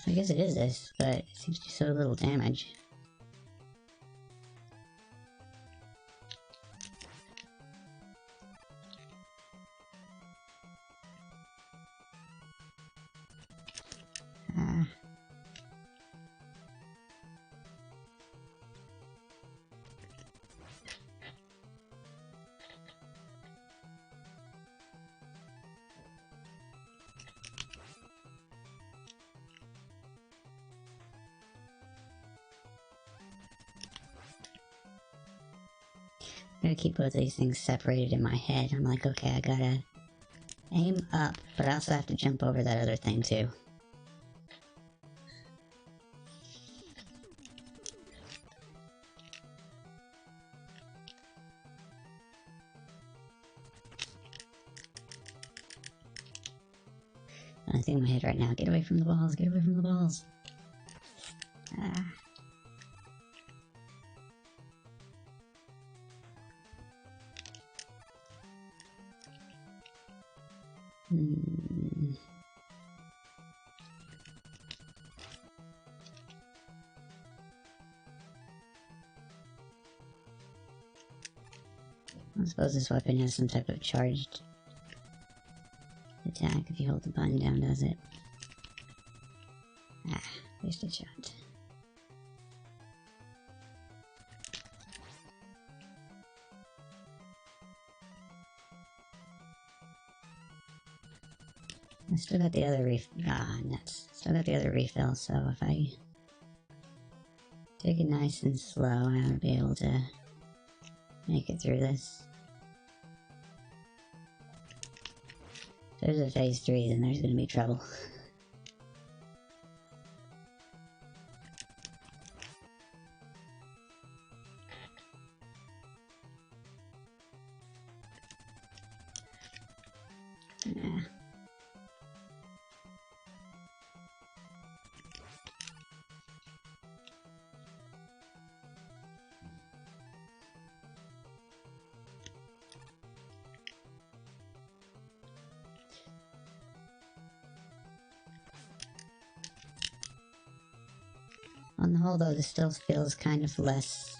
So I guess it is this, but it seems to do so little damage. Ah. I gotta keep both of these things separated in my head. I'm like, okay, I gotta aim up, but I also have to jump over that other thing too. I think in my head right now, get away from the balls, get away from the balls. Ah. I suppose this weapon has some type of charged attack if you hold the button down, does it? Ah, wasted shot. I still got the other nuts. Still got the other refill, so if I take it nice and slow, I ought to be able to make it through this. If there's a phase 3, then there's gonna be trouble. Nah. On the whole, though, this still feels kind of less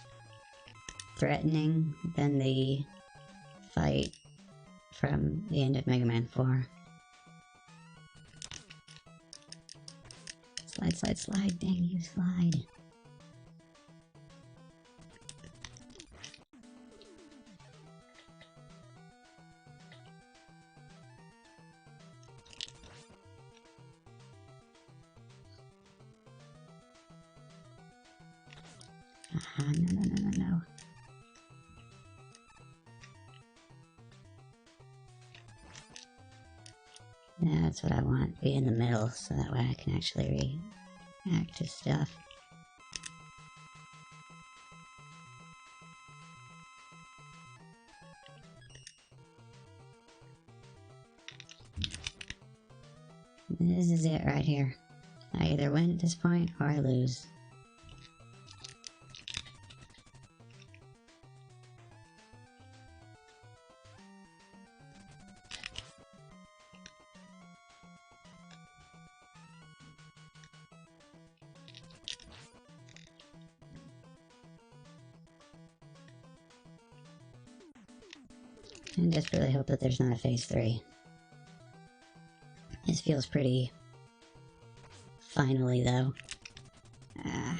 threatening than the fight from the end of Mega Man 4. Slide, slide, slide, dang you, slide. No. Yeah, that's what I want. Be in the middle, so that way I can actually react to stuff. This is it right here. I either win at this point, or I lose. I just really hope that there's not a phase 3. This feels pretty... finally, though. Ah.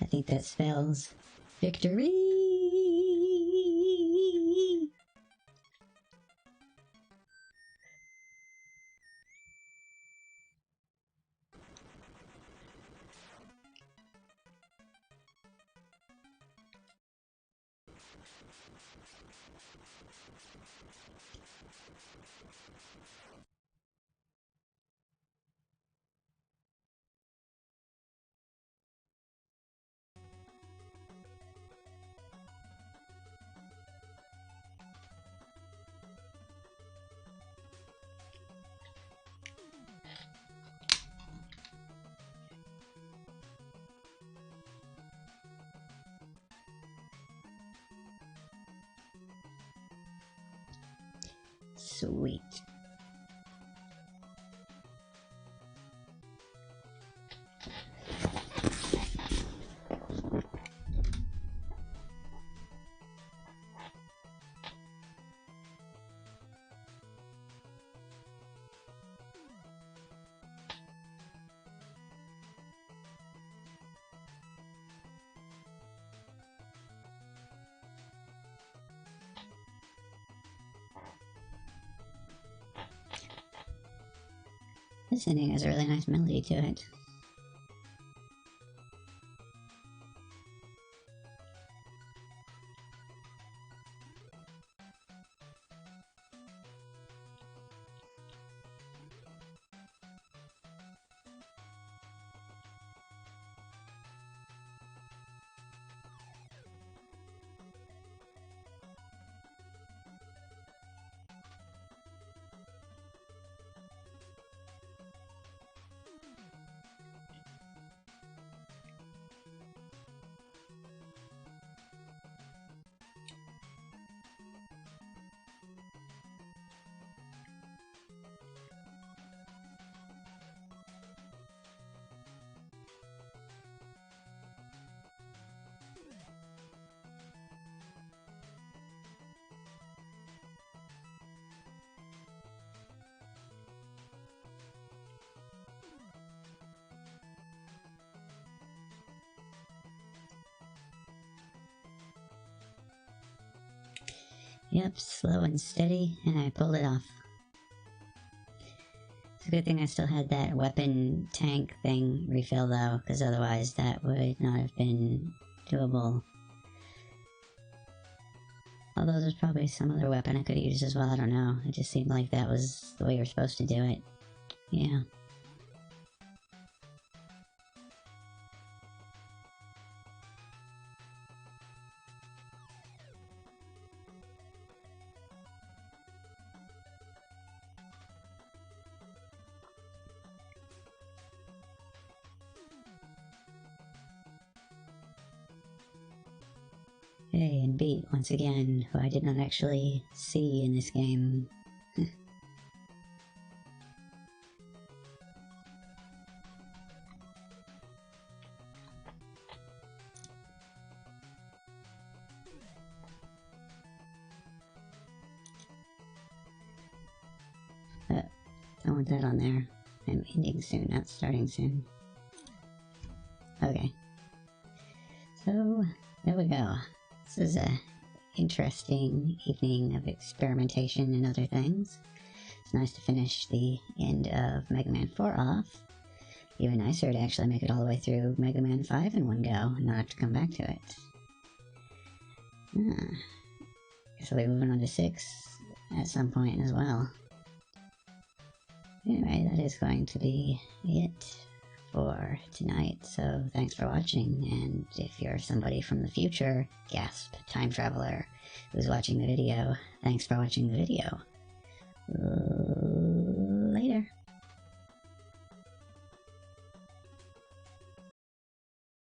I think that spells victory! Sweet. This ending has a really nice melody to it. Yep, slow and steady, and I pulled it off. It's a good thing I still had that weapon tank thing refill though, because otherwise that would not have been doable. Although there's probably some other weapon I could have used as well, I don't know. It just seemed like that was the way you're supposed to do it. Yeah. Hey, and Beat, once again, who I did not actually see in this game. I want that on there. I'm ending soon, not starting soon. Okay. So, there we go. This is a interesting evening of experimentation and other things. It's nice to finish the end of Mega Man 4 off. Even nicer to actually make it all the way through Mega Man 5 in one go and not have to come back to it. Guess I'll be moving on to 6 at some point as well. Anyway, that is going to be it for tonight, so thanks for watching, and if you're somebody from the future, gasp, time traveler, who's watching the video, thanks for watching the video.